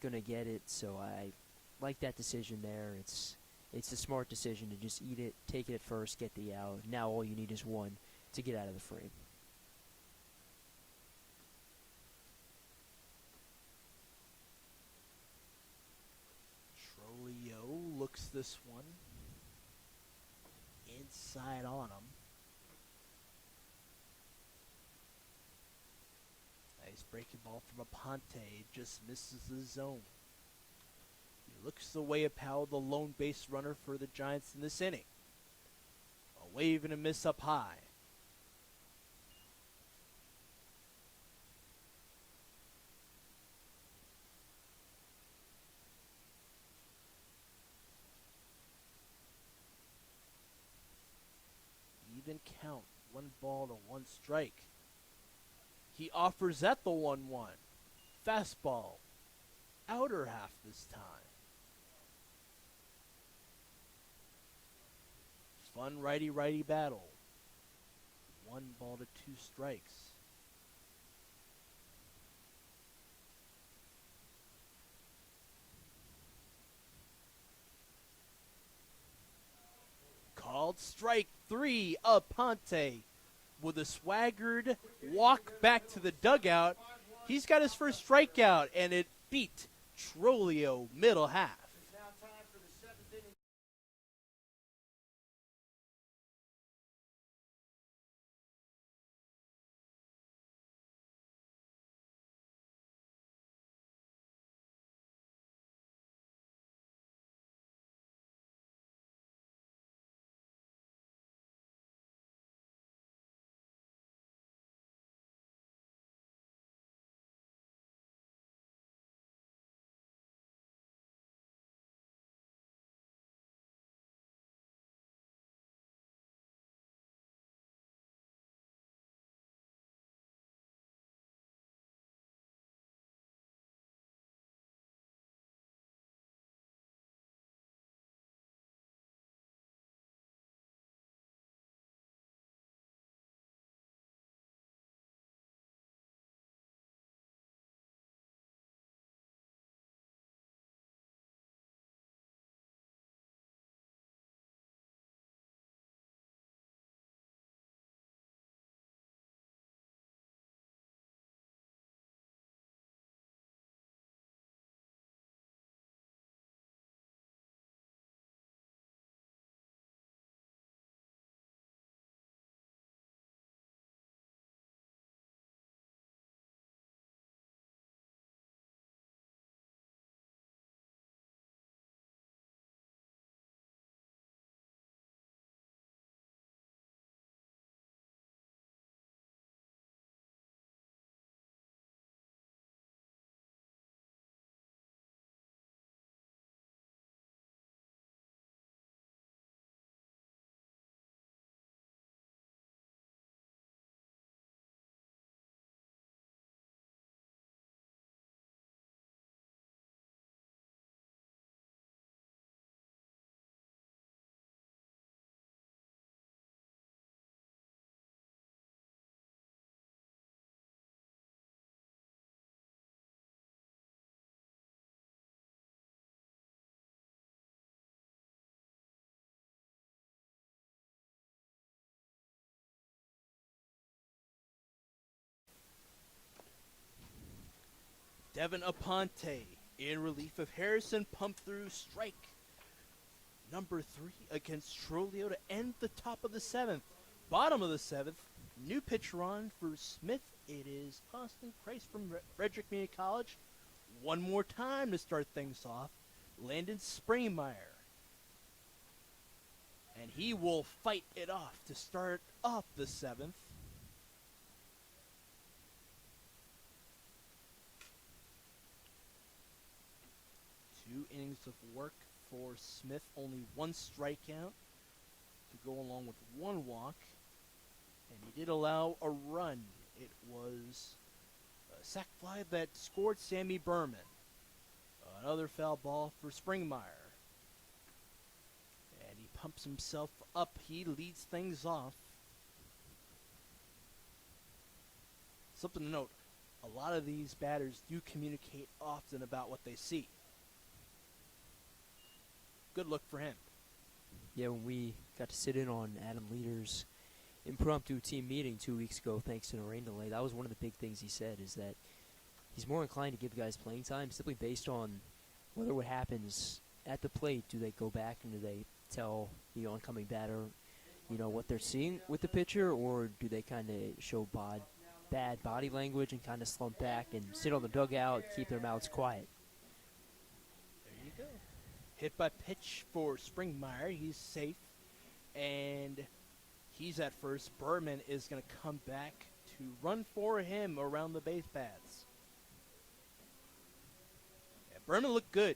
going to get it, so I like that decision there. It's a smart decision to just eat it, take it at first, get the out. Now all you need is one to get out of the frame. Trolio looks this one inside on him. Nice breaking ball from Aponte, just misses the zone. He looks the way of Powell, the lone base runner for the Giants in this inning. A wave and a miss up high. Even count, 1 ball to 1 strike. He offers at the 1-1. Fastball, outer half this time. Fun righty-righty battle. 1 ball to 2 strikes. Called strike 3. Aponte with a swaggered walk back to the dugout. He's got his first strikeout, and it beat Trolio middle half. Devin Aponte in relief of Harrison pumped through strike number 3 against Trolio to end the top of the 7th. Bottom of the 7th, new pitcher on for Smith. It is Austin Price from Frederick Community College. One more time to start things off, Landon Springmeyer. And he will fight it off to start off the 7th. Two innings of work for Smith, only one strikeout to go along with one walk. And he did allow a run. It was a sac fly that scored Sammy Berman. Another foul ball for Springmeyer. And he pumps himself up. He leads things off. Something to note, a lot of these batters do communicate often about what they see. Good look for him. Yeah, when we got to sit in on Adam Leader's impromptu team meeting 2 weeks ago, thanks to the rain delay, that was one of the big things he said, is that he's more inclined to give guys playing time simply based on whether what happens at the plate. Do they go back and do they tell the oncoming batter, what they're seeing with the pitcher, or do they kind of show bad body language and kind of slump back and sit on the dugout, keep their mouths quiet? There you go. Hit by pitch for Springmeyer. He's safe. And he's at first. Berman is going to come back to run for him around the base paths. And Berman looked good.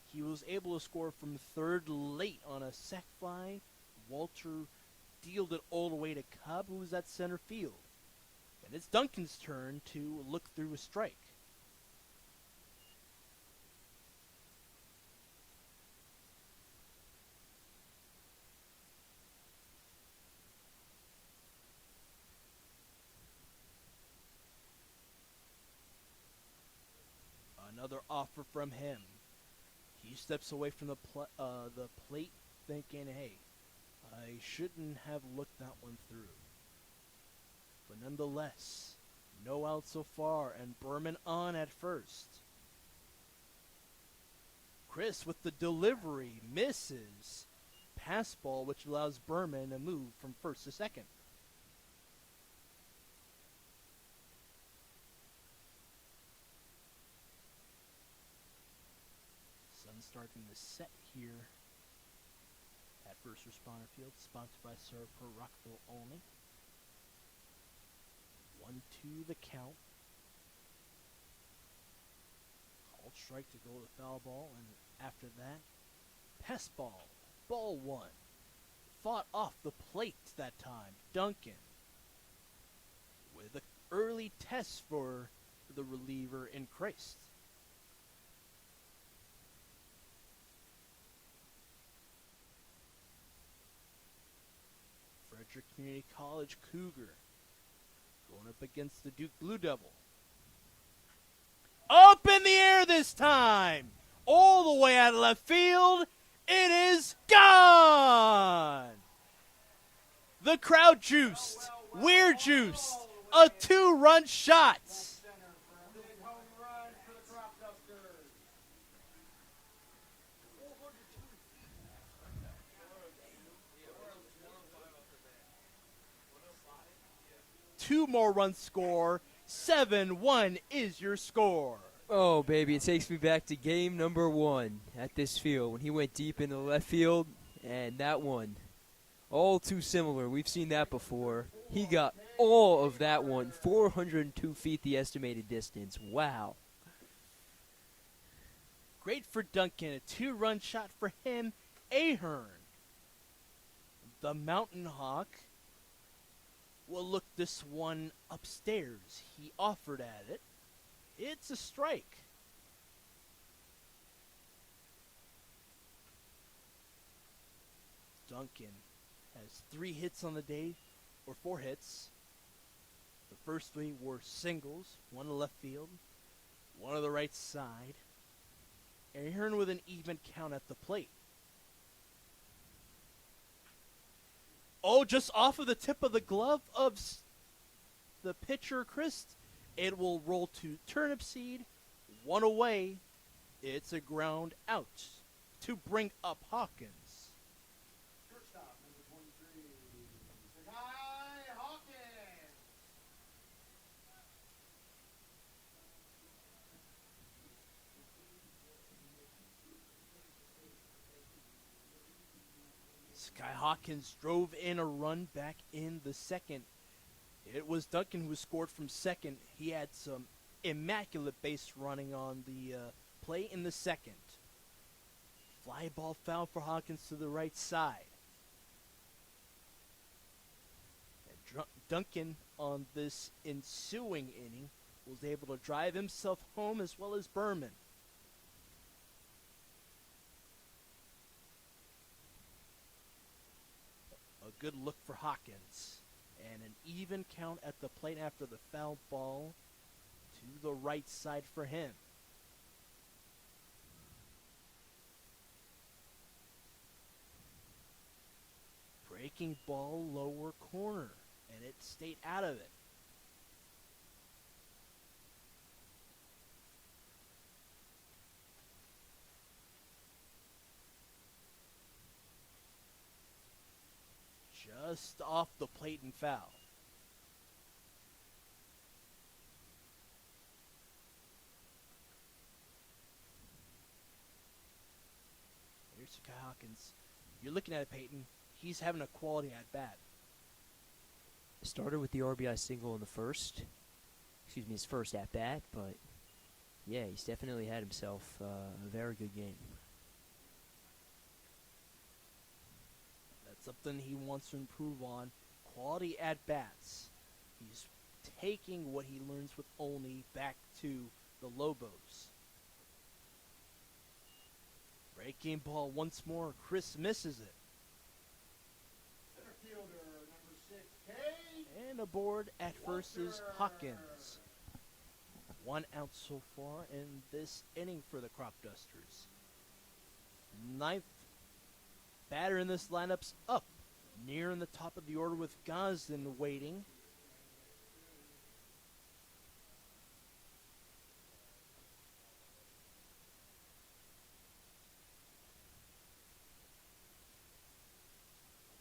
He was able to score from third late on a sac fly. Walter dealed it all the way to Cobb, who was at center field. And it's Duncan's turn to look through a strike. Another offer from him. He steps away from the plate thinking, hey, I shouldn't have looked that one through. But nonetheless, no out so far, and Berman on at first. Chris with the delivery misses. Pass ball, which allows Berman to move from first to second. Sun starting to set here at First Responder Field, sponsored by Sir Per Rockville Olney. 1-2 the count. Called strike to go to foul ball, and after that, pass ball, ball 1. Fought off the plate that time. Duncan with an early test for the reliever in Christ. Frederick Community College Cougar going up against the Duke Blue Devil. Up in the air this time! All the way out of left field. It is gone! The crowd juiced. We're juiced. A 2-run shot. Center for a big home run for the Cropdusters. 2 more runs score. 7-1 is your score. Oh, baby, it takes me back to game number 1 at this field when he went deep into the left field, and that one, all too similar. We've seen that before. He got all of that one, 402 feet the estimated distance. Wow. Great for Duncan. A 2-run shot for him. Ahern, the Mountain Hawk, will look this one upstairs. He offered at it. It's a strike. Duncan has 3 hits on the day, or 4 hits. The first 3 were singles, 1 to left field, 1 to the right side. Ahern with an even count at the plate. Oh, just off of the tip of the glove of the pitcher, Chris. It will roll to turnip seed One away. It's a ground out to bring up Hawkins. Shortstop, number 23, Sakai Hawkins. Sky Hawkins drove in a run back in the second. It was Duncan who scored from second. He had some immaculate base running on the play in the second. Fly ball foul for Hawkins to the right side. And Duncan on this ensuing inning was able to drive himself home as well as Berman. A good look for Hawkins. And an even count at the plate after the foul ball to the right side for him. Breaking ball lower corner, and it stayed out of it. Just off the plate and foul. Here's Sky Hawkins. You're looking at it, Peyton. He's having a quality at bat. Started with the RBI single in the first. Excuse me, his first at bat, but yeah, he's definitely had himself a very good game. That's something he wants to improve on. Quality at bats. He's taking what he learns with Olney back to the Lobos. Breaking ball once more. Chris misses it. Center fielder, number 6, Cade. And aboard at first is Hawkins. One out so far in this inning for the Cropdusters. Ninth batter in this lineup's up. Near in the top of the order with Gosden waiting.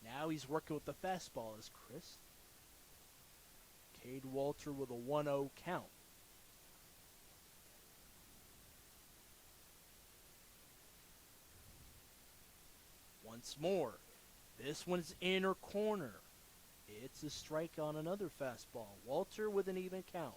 Now he's working with the fastball as Chris. Cade Walter with a 1-0 count. Once more. This one's inner corner. It's a strike on another fastball. Walter with an even count.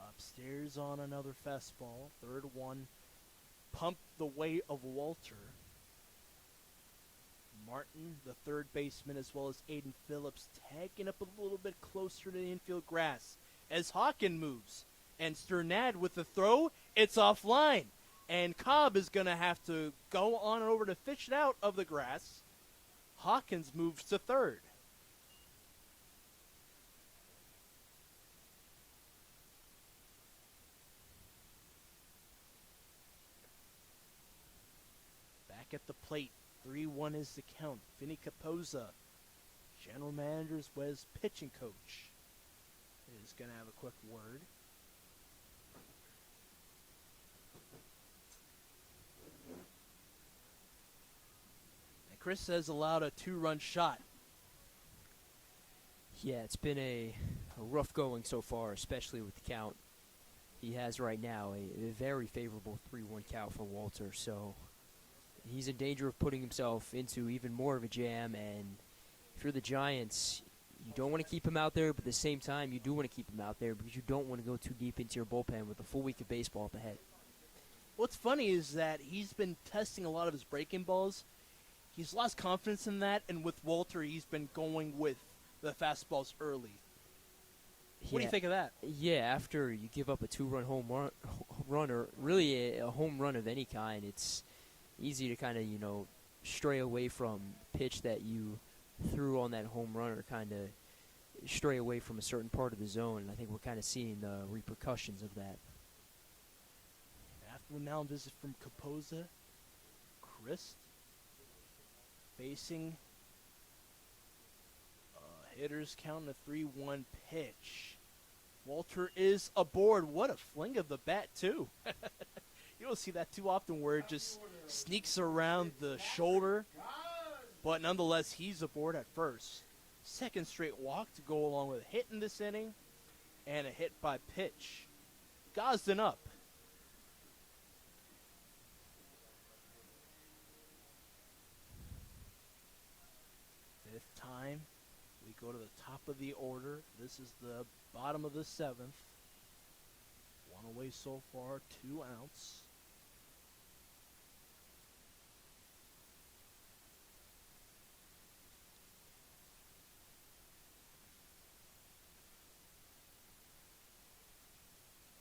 Upstairs on another fastball. Third one. Pumped the way of Walter. Martin, the third baseman, as well as Aiden Phillips, tagging up a little bit closer to the infield grass as Hawkins moves. And Sternad with the throw, it's offline. And Cobb is going to have to go on over to fish it out of the grass. Hawkins moves to third. Back at the plate. 3-1 is the count. Vinny Capozza, general manager as well as pitching coach, is going to have a quick word. And Chris has allowed a 2-run shot. Yeah, it's been a rough going so far, especially with the count he has right now. A very favorable 3-1 count for Walter, so he's in danger of putting himself into even more of a jam, and if you're the Giants, you don't want to keep him out there, but at the same time, you do want to keep him out there because you don't want to go too deep into your bullpen with a full week of baseball up ahead. What's funny is that he's been testing a lot of his breaking balls. He's lost confidence in that, and with Walter, he's been going with the fastballs early. What do you think of that? Yeah, after you give up a 2-run home run, or really a home run of any kind, it's easy to kind of, stray away from pitch that you threw on that home run, or kind of stray away from a certain part of the zone. And I think we're kind of seeing the repercussions of that. After a mound visit from Capozza, Chris. facing hitters counting a 3-1 pitch. Walter is aboard. What a fling of the bat, too. You don't see that too often where it just sneaks around the shoulder. But nonetheless, he's aboard at first. Second straight walk to go along with a hit in this inning and a hit by pitch. Gosden up. Fifth time. We go to the top of the order. This is the bottom of the seventh. One away so far, 2 outs.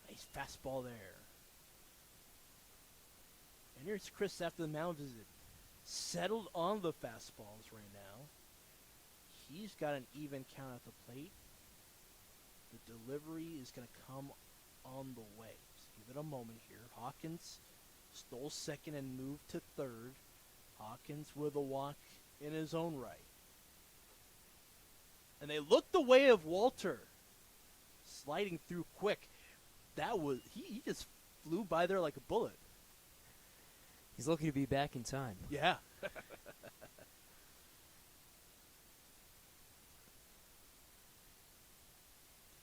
Nice fastball there. And here's Chris after the mound visit. Settled on the fastballs right now. He's got an even count at the plate. The delivery is going to come on the way. Just give it a moment here. Hawkins stole second and moved to third. Hawkins with a walk in his own right. And they looked the way of Walter. Sliding through quick. That was, he just flew by there like a bullet. He's lucky to be back in time. Yeah.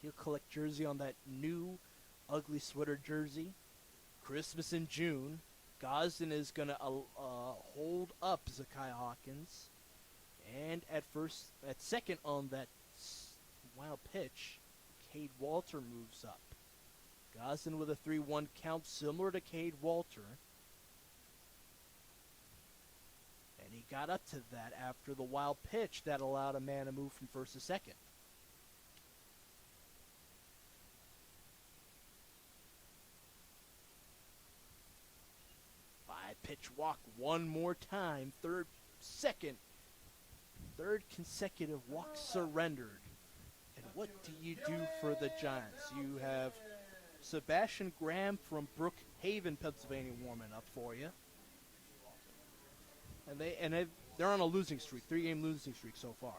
He'll collect jersey on that new ugly sweater jersey. Christmas in June. Gosden is going to hold up Zakai Hawkins. And at second on that wild pitch, Cade Walter moves up. Gosden with a 3-1 count similar to Cade Walter. And he got up to that after the wild pitch that allowed a man to move from first to second. Pitch walk one more time. Third consecutive walk surrendered. And what do you do for the Giants? You have Sebastian Graham from Brookhaven, Pennsylvania warming up for you. And they're on a losing streak, 3-game losing streak so far.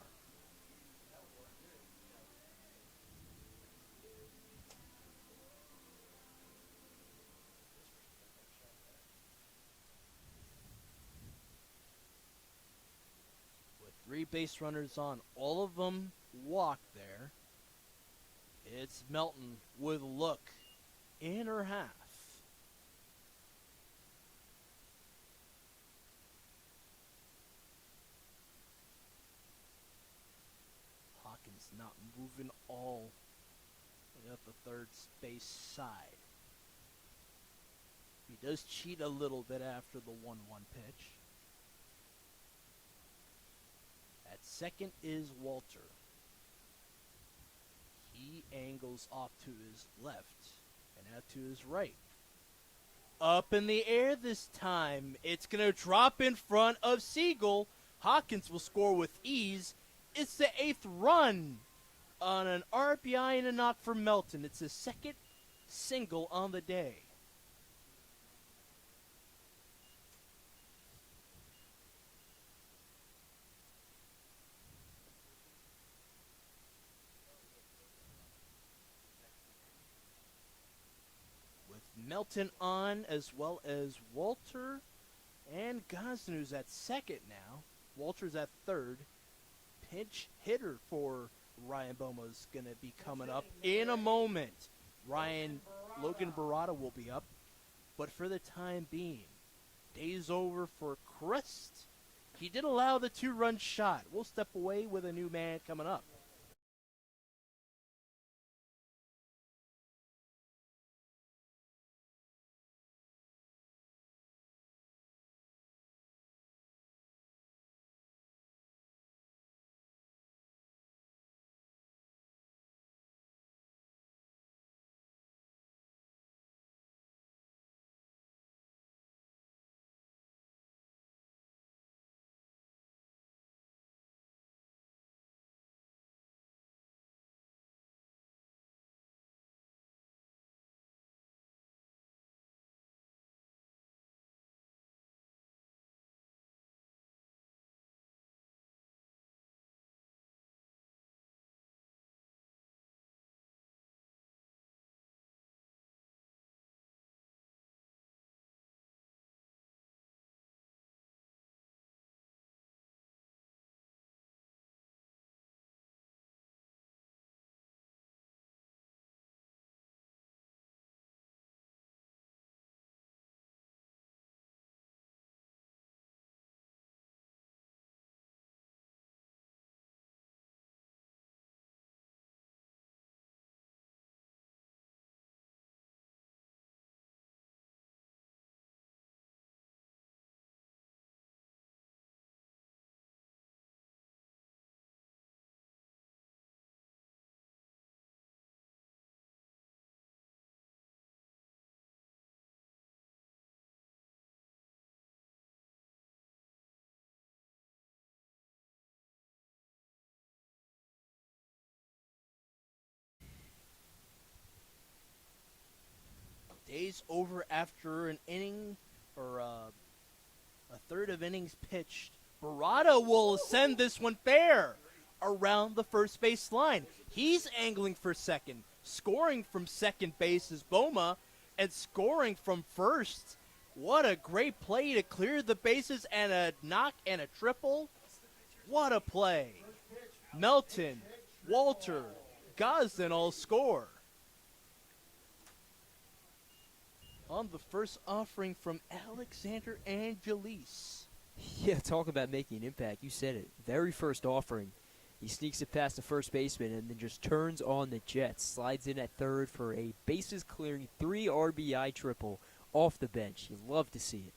With 3 base runners on, all of them walk there. It's Melton with a look, inner half. Hawkins not moving all the way up the third base side. He does cheat a little bit after the 1-1 pitch. At second is Walter. He angles off to his left and out to his right. Up in the air this time. It's going to drop in front of Siegel. Hawkins will score with ease. It's the 8th run on an RBI and a knock for Melton. It's his second single on the day. Melton on, as well as Walter and Gosden, who's at second now. Walter's at third. Pinch hitter for Ryan Boma is going to be coming up in a moment. Logan Barada will be up. But for the time being, day's over for Crest. He did allow the 2-run shot. We'll step away with a new man coming up. Day's over after an inning or a third of innings pitched. Barada will send this one fair around the first base line. He's angling for second. Scoring from second base is Boma, and scoring from first. What a great play to clear the bases and a knock and a triple. What a play. Melton, Walter, Gosden all score. On the first offering from Alexander Angelis. Yeah, talk about making an impact. You said it. Very first offering. He sneaks it past the first baseman and then just turns on the Jets. Slides in at third for a bases-clearing 3 RBI triple off the bench. You love to see it.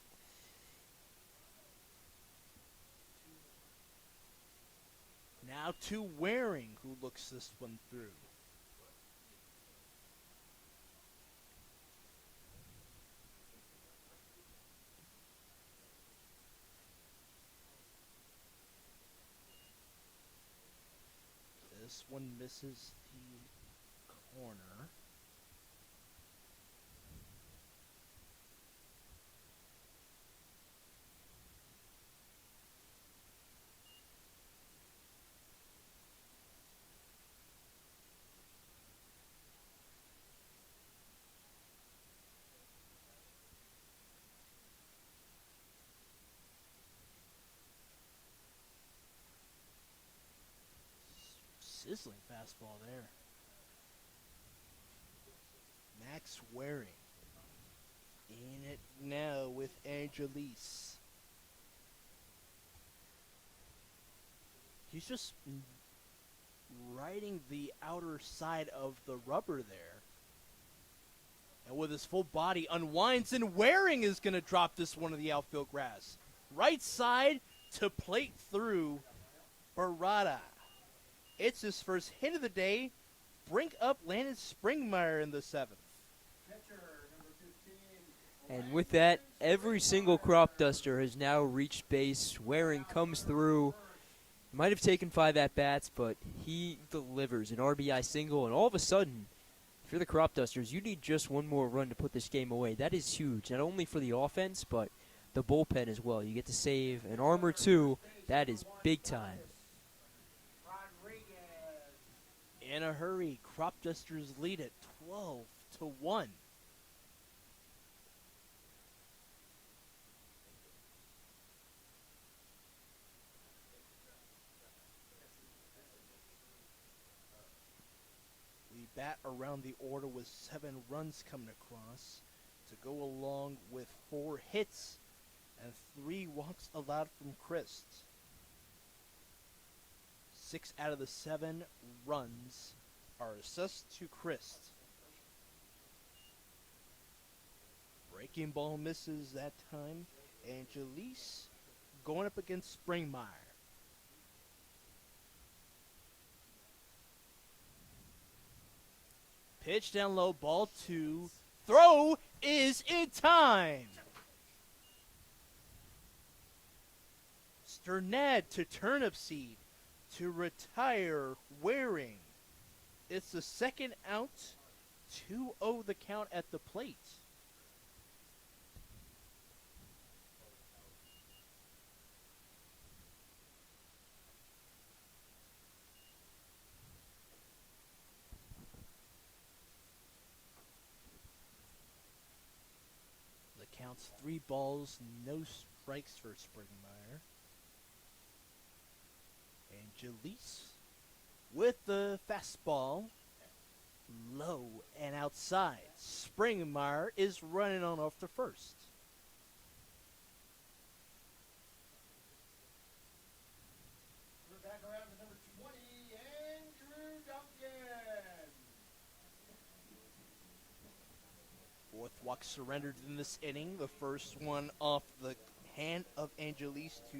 Now to Waring, who looks this one through. This one misses the corner. Sizzling fastball there. Max Waring in it now with Angelis. He's just riding the outer side of the rubber there. And with his full body unwinds, and Waring is going to drop this one to the outfield grass. Right side to plate through Barada. It's his first hit of the day. Bring up Landon Springmeyer in the 7th. And with that, every single Cropduster has now reached base. Waring comes through. Might have taken 5 at-bats, but he delivers an RBI single. And all of a sudden, if you're the Cropdusters, you need just one more run to put this game away. That is huge, not only for the offense, but the bullpen as well. You get to save an arm or two. That is big time. In a hurry, Cropdusters lead at 12-1. We bat around the order with 7 runs coming across to go along with 4 hits and 3 walks allowed from Christ. 6 out of the 7 runs are assessed to Christ. Breaking ball misses that time. Angelis going up against Springmeyer. Pitch down low, ball 2. Throw is in time. Sternad to turnip seed to retire Waring. It's the second out. 2-0 the count at the plate. The count's 3 balls, no strikes for Springmeyer. Angelis with the fastball, low and outside. Springmeyer is running on off the first. We're back around to number 20, Andrew Duncan. 4th walk surrendered in this inning. The first one off the hand of Angelis to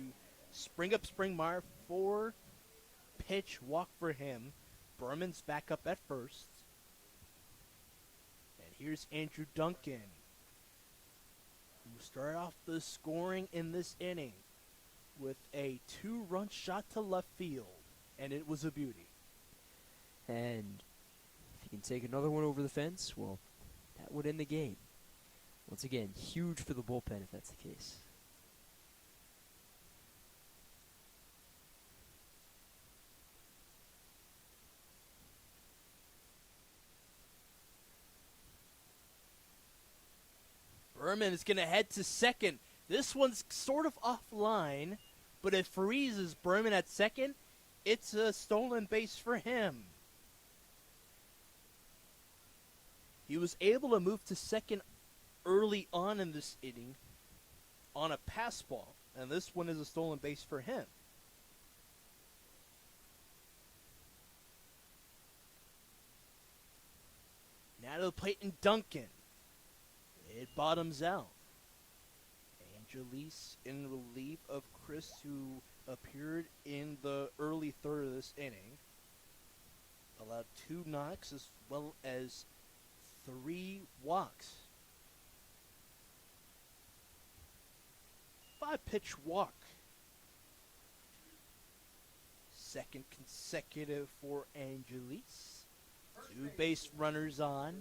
spring up Springmeyer. 4 pitch walk for him. Berman's back up at first. And here's Andrew Duncan, who started off the scoring in this inning with a 2-run shot to left field. And it was a beauty. And if you can take another one over the fence, well, that would end the game. Once again, huge for the bullpen if that's the case. Berman is going to head to second. This one's sort of offline, but if freezes Berman at second, it's a stolen base for him. He was able to move to second early on in this inning on a pass ball, and this one is a stolen base for him. Now to the plate in Duncan. It bottoms out. Angelis in relief of Chris, who appeared in the early third of this inning. Allowed 2 knocks as well as 3 walks. 5-pitch walk. Second consecutive for Angelis. 2 base runners on.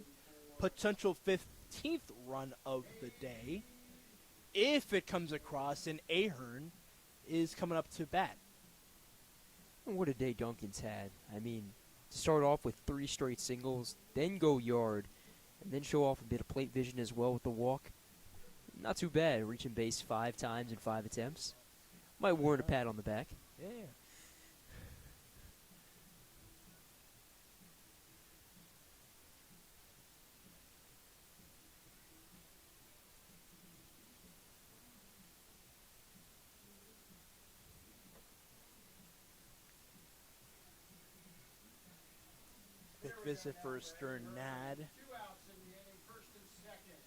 Potential 15th run of the day. If it comes across, and Ahern is coming up to bat. What a day Duncan's had. I mean, to start off with 3 straight singles, then go yard, and then show off a bit of plate vision as well with the walk. Not too bad, reaching base 5 times in 5 attempts. Might warrant a pat on the back. Yeah. Quick visit for Stern Nad. 2 outs in the inning, first and second.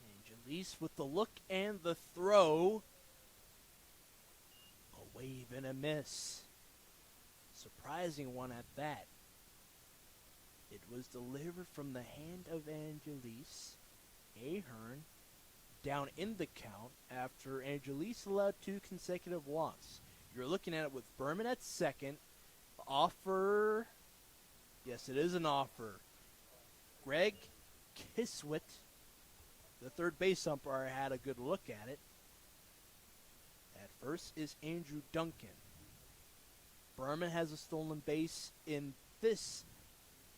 Angelis with the look and the throw. A wave and a miss. Surprising one at that. It was delivered from the hand of Angelis. Ahern down in the count after Angelis allowed 2 consecutive walks. You're looking at it with Berman at second. Offer. Yes, it is an offer. Greg Kiswit, the third base umpire, had a good look at it. At first is Andrew Duncan. Berman has a stolen base in this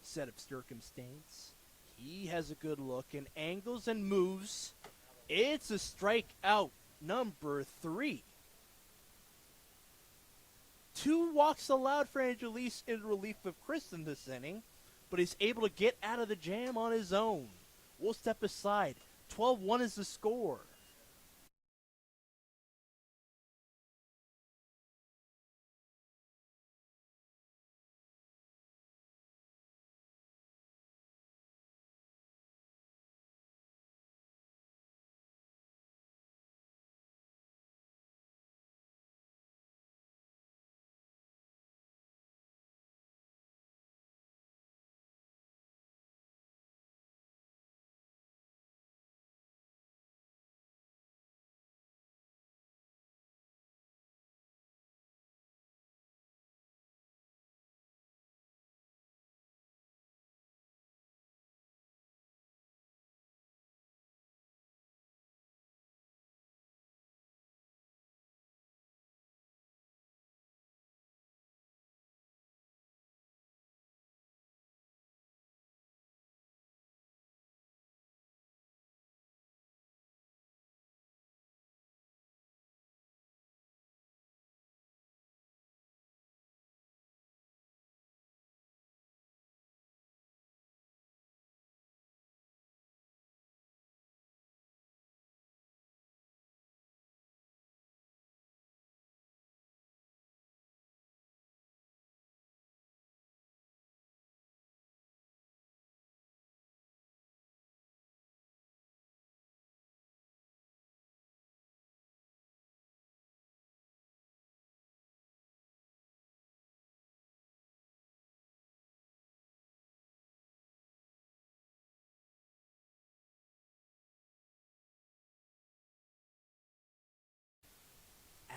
set of circumstance. He has a good look and angles and moves. It's a strikeout number 3. 2 walks allowed for Angelis in relief of Chris in this inning, but he's able to get out of the jam on his own. We'll step aside. 12-1 is the score.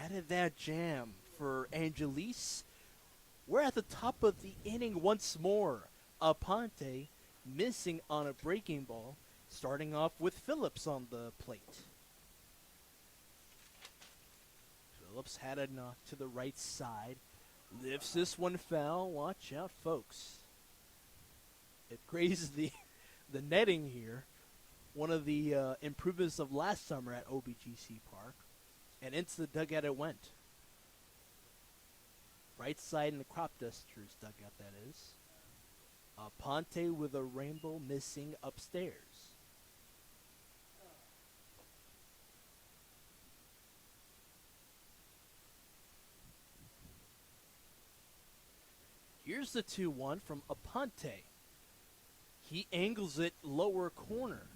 added that jam for Angelis. We're at the top of the inning once more. Aponte missing on a breaking ball, starting off with Phillips on the plate. Phillips had a knock to the right side. Lifts this one foul. Watch out, folks. It grazes the netting here. One of the improvements of last summer at OBGC Park. And into the dugout it went. Right side in the Cropdusters dugout, that is. Aponte with a rainbow missing upstairs. Here's the 2-1 from Aponte. He angles it lower corner.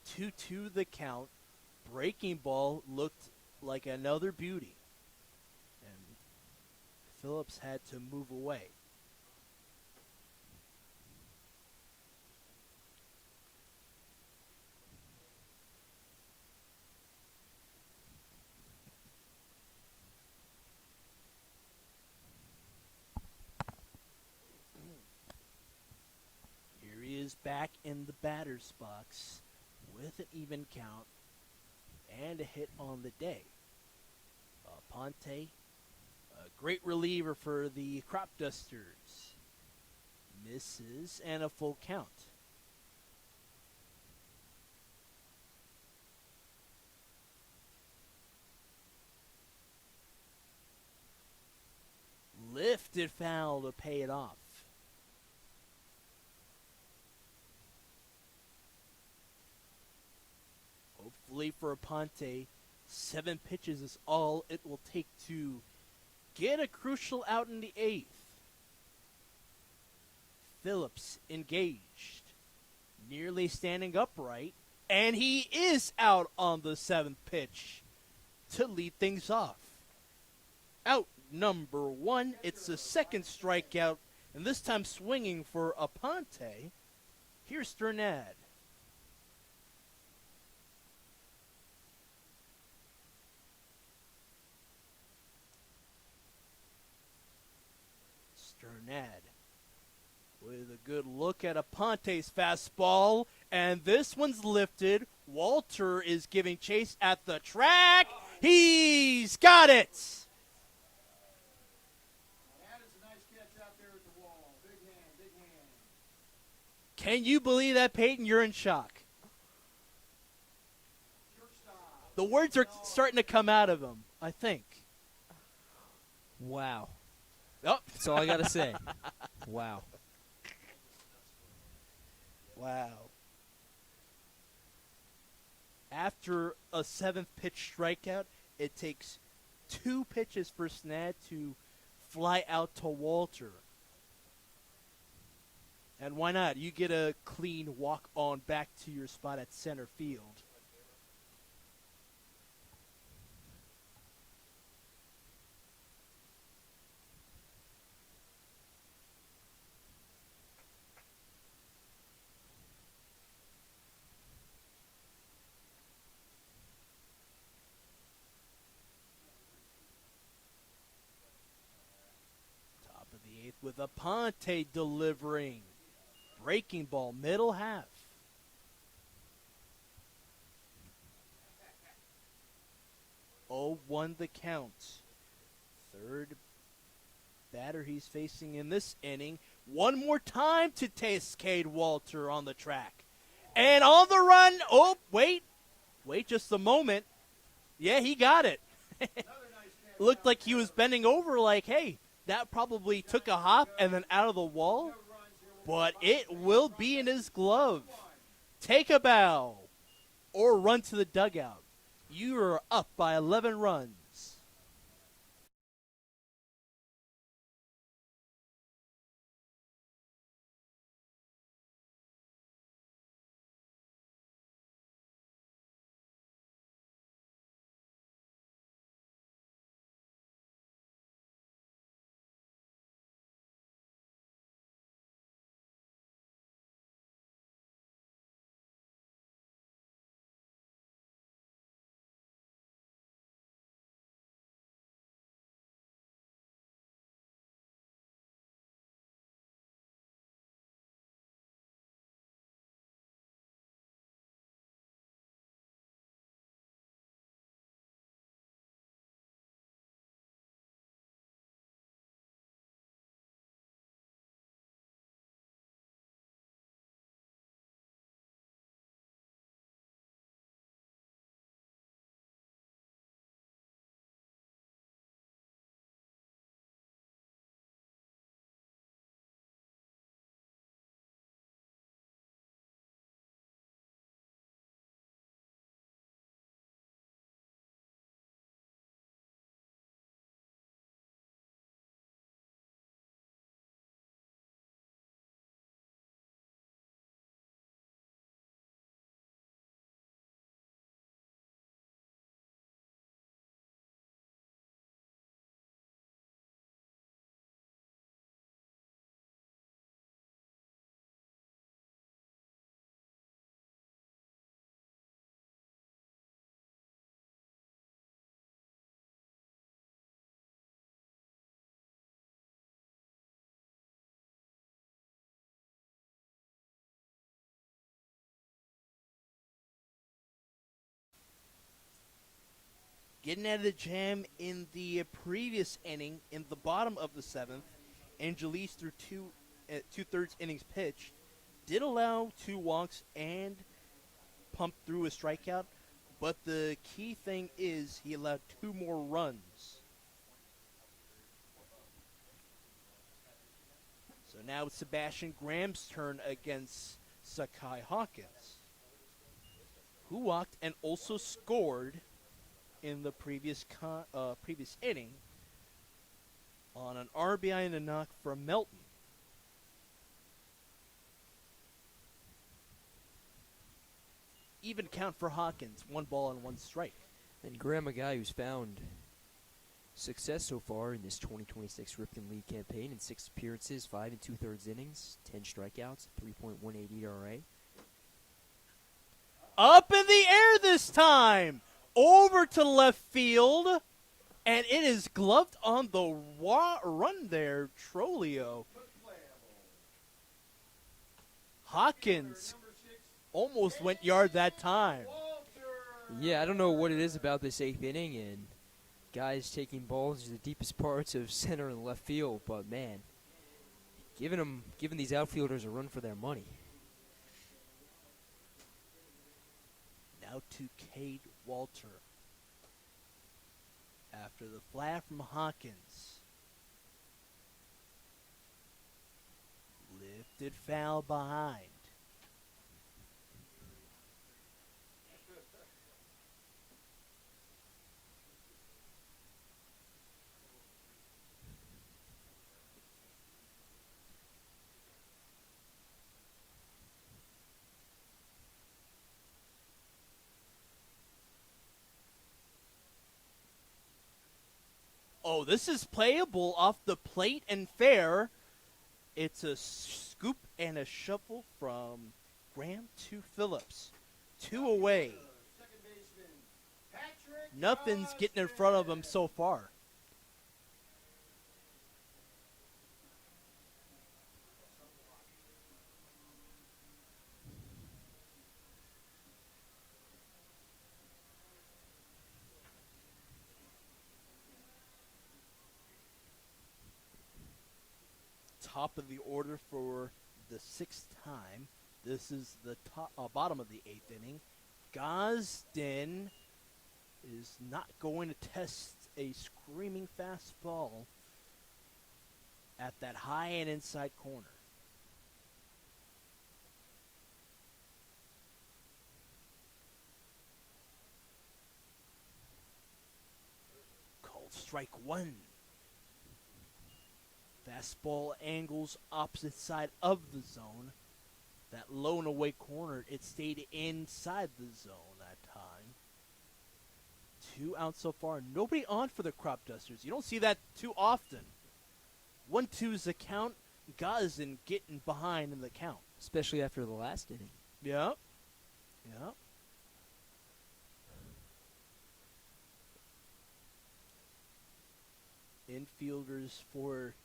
2-2 the count. Breaking ball looked like another beauty. And Phillips had to move away. Here he is back in the batter's box with an even count and a hit on the day. Aponte, a great reliever for the Cropdusters. Misses and a full count. Lifted foul to pay it off. Hopefully for Aponte, 7 pitches is all it will take to get a crucial out in the 8th. Phillips engaged, nearly standing upright, and he is out on the 7th pitch to lead things off. Out number 1, it's the second strikeout, and this time swinging for Aponte. Here's Sternad. Sternad with a good look at Aponte's fastball, and this one's lifted. Walter is giving chase at the track. He's got it! That is a nice catch out there at the wall. Big hand, big hand. Can you believe that, Peyton? You're in shock. Shortstop. The words are starting to come out of him, I think. Wow. Oh. That's all I got to say. Wow. Wow. After a 7th pitch strikeout, it takes 2 pitches for Snad to fly out to Walter. And why not? You get a clean walk on back to your spot at center field. Top of the 8th with Aponte delivering. Breaking ball, middle half. 0-1 the count. Third batter he's facing in this inning. One more time to Cade Walter on the track. And on the run. Oh, wait. Wait just a moment. Yeah, he got it. Looked like he was bending over like, hey, that probably took a hop and then out of the wall. But it will be in his glove. Take a bow or run to the dugout. You are up by 11 runs. getting out of the jam in the previous inning in the bottom of the seventh. Angelis through two-thirds innings pitched, did allow 2 walks and pumped through a strikeout, but the key thing is he allowed 2 more runs. So now it's Sebastian Graham's turn against Sakai Hawkins, who walked and also scored in the previous inning on an RBI and a knock from Melton. Even count for Hawkins, 1 ball and 1 strike. And Graham, a guy who's found success so far in this 2026 Ripken League campaign in 6 appearances, 5 and 2/3 innings, 10 strikeouts, 3.18 ERA. Up in the air this time, over to left field, and it is gloved on the run there, Trolio. Hawkins almost went yard that time. Yeah, I don't know what it is about this 8th inning and guys taking balls to the deepest parts of center and left field, but man, giving these outfielders a run for their money. Now to Cade Walter. After the flat from Hawkins. Lifted foul behind. Oh, this is playable off the plate and fair. It's a scoop and a shuffle from Graham to Phillips. 2 away. Nothing's getting in front of him so far. Top of the order for the 6th time. This is the bottom of the 8th inning. Gosden is not going to test a screaming fastball at that high and inside corner. Called strike 1. Fastball angles opposite side of the zone. That low and away corner, it stayed inside the zone that time. 2 out so far. Nobody on for the Cropdusters. You don't see that too often. 1-2 is the count. Gosden getting behind in the count. Especially after the last inning. Yep. Infielders for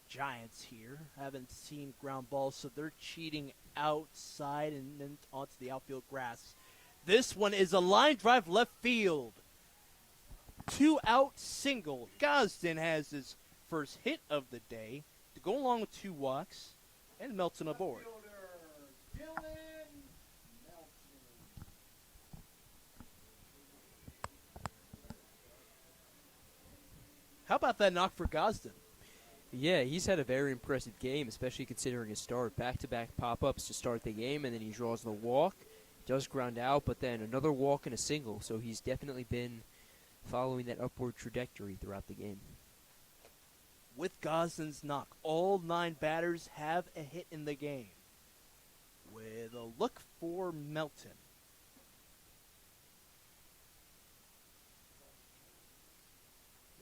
Giants here. Haven't seen ground balls, so they're cheating outside and then onto the outfield grass. This one is a line drive left field. 2-out single. Gosden has his first hit of the day to go along with 2 walks and Melton aboard. How about that knock for Gosden? Yeah, he's had a very impressive game, especially considering his start. Back-to-back pop-ups to start the game, and then he draws the walk. Does ground out, but then another walk and a single. So he's definitely been following that upward trajectory throughout the game. With Gosden's knock, all 9 batters have a hit in the game. With a look for Melton.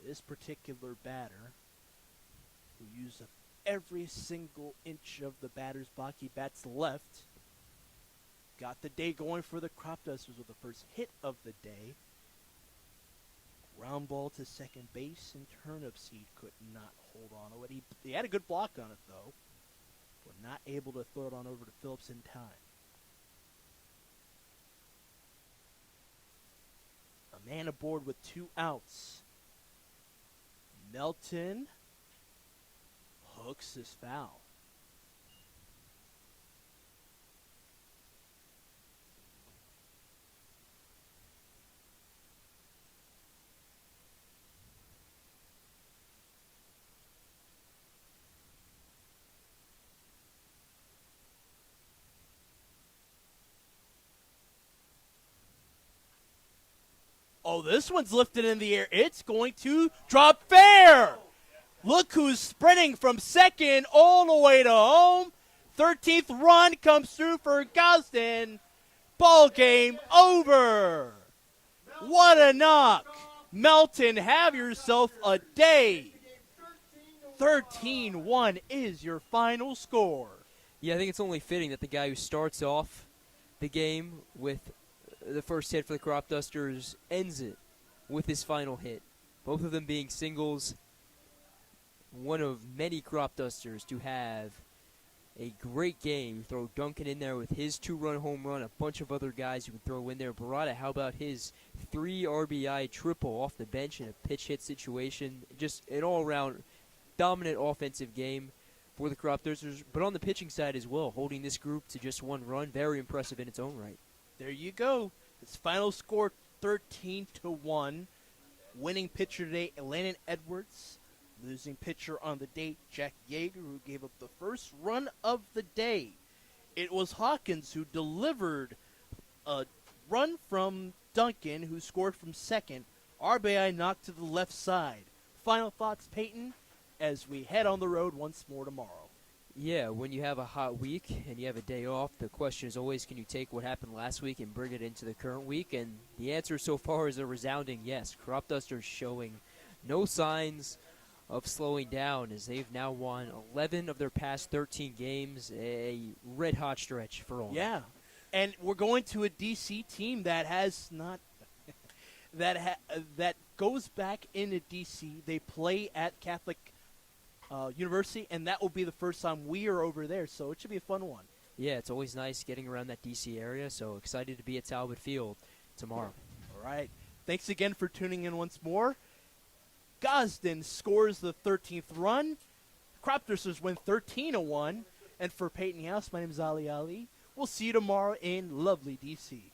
This particular batter, who used up every single inch of the batter's block, he bats left. Got the day going for the Cropdusters with the first hit of the day. Ground ball to second base, and Turnipseed could not hold on to it. He had a good block on it, though, but not able to throw it on over to Phillips in time. A man aboard with 2 outs. Melton hooks his foul. Oh, this one's lifted in the air. It's going to drop fair. Look who's sprinting from second all the way to home. 13th run comes through for Gosden. Ball game over. What a knock. Melton, have yourself a day. 13-1 is your final score. Yeah, I think it's only fitting that the guy who starts off the game with the first hit for the Cropdusters ends it with his final hit. Both of them being singles. One of many Cropdusters to have a great game. You throw Duncan in there with his 2-run home run, a bunch of other guys you can throw in there. Barada, how about his 3 RBI triple off the bench in a pitch hit situation? Just an all-around dominant offensive game for the Cropdusters, but on the pitching side as well, holding this group to just 1 run. Very impressive in its own right. There you go. Its final score 13-1. Winning pitcher today, Landon Edwards. Losing pitcher on the day, Jack Yeager, who gave up the first run of the day. It was Hawkins who delivered a run from Duncan, who scored from second. RBI knocked to the left side. Final thoughts, Peyton, as we head on the road once more tomorrow. Yeah, when you have a hot week and you have a day off, the question is always, can you take what happened last week and bring it into the current week? And the answer so far is a resounding yes. Cropdusters showing no signs of slowing down as they've now won 11 of their past 13 games, a red-hot stretch for all. Yeah, and we're going to a D.C. team that has not that goes back into D.C. They play at Catholic University, and that will be the first time we are over there, so it should be a fun one. Yeah, it's always nice getting around that D.C. area, so excited to be at Talbot Field tomorrow. All right. Thanks again for tuning in once more. Gosden scores the 13th run. Cropdusters win 13-1. And for Peyton House, my name is Ali Ali. We'll see you tomorrow in lovely D.C.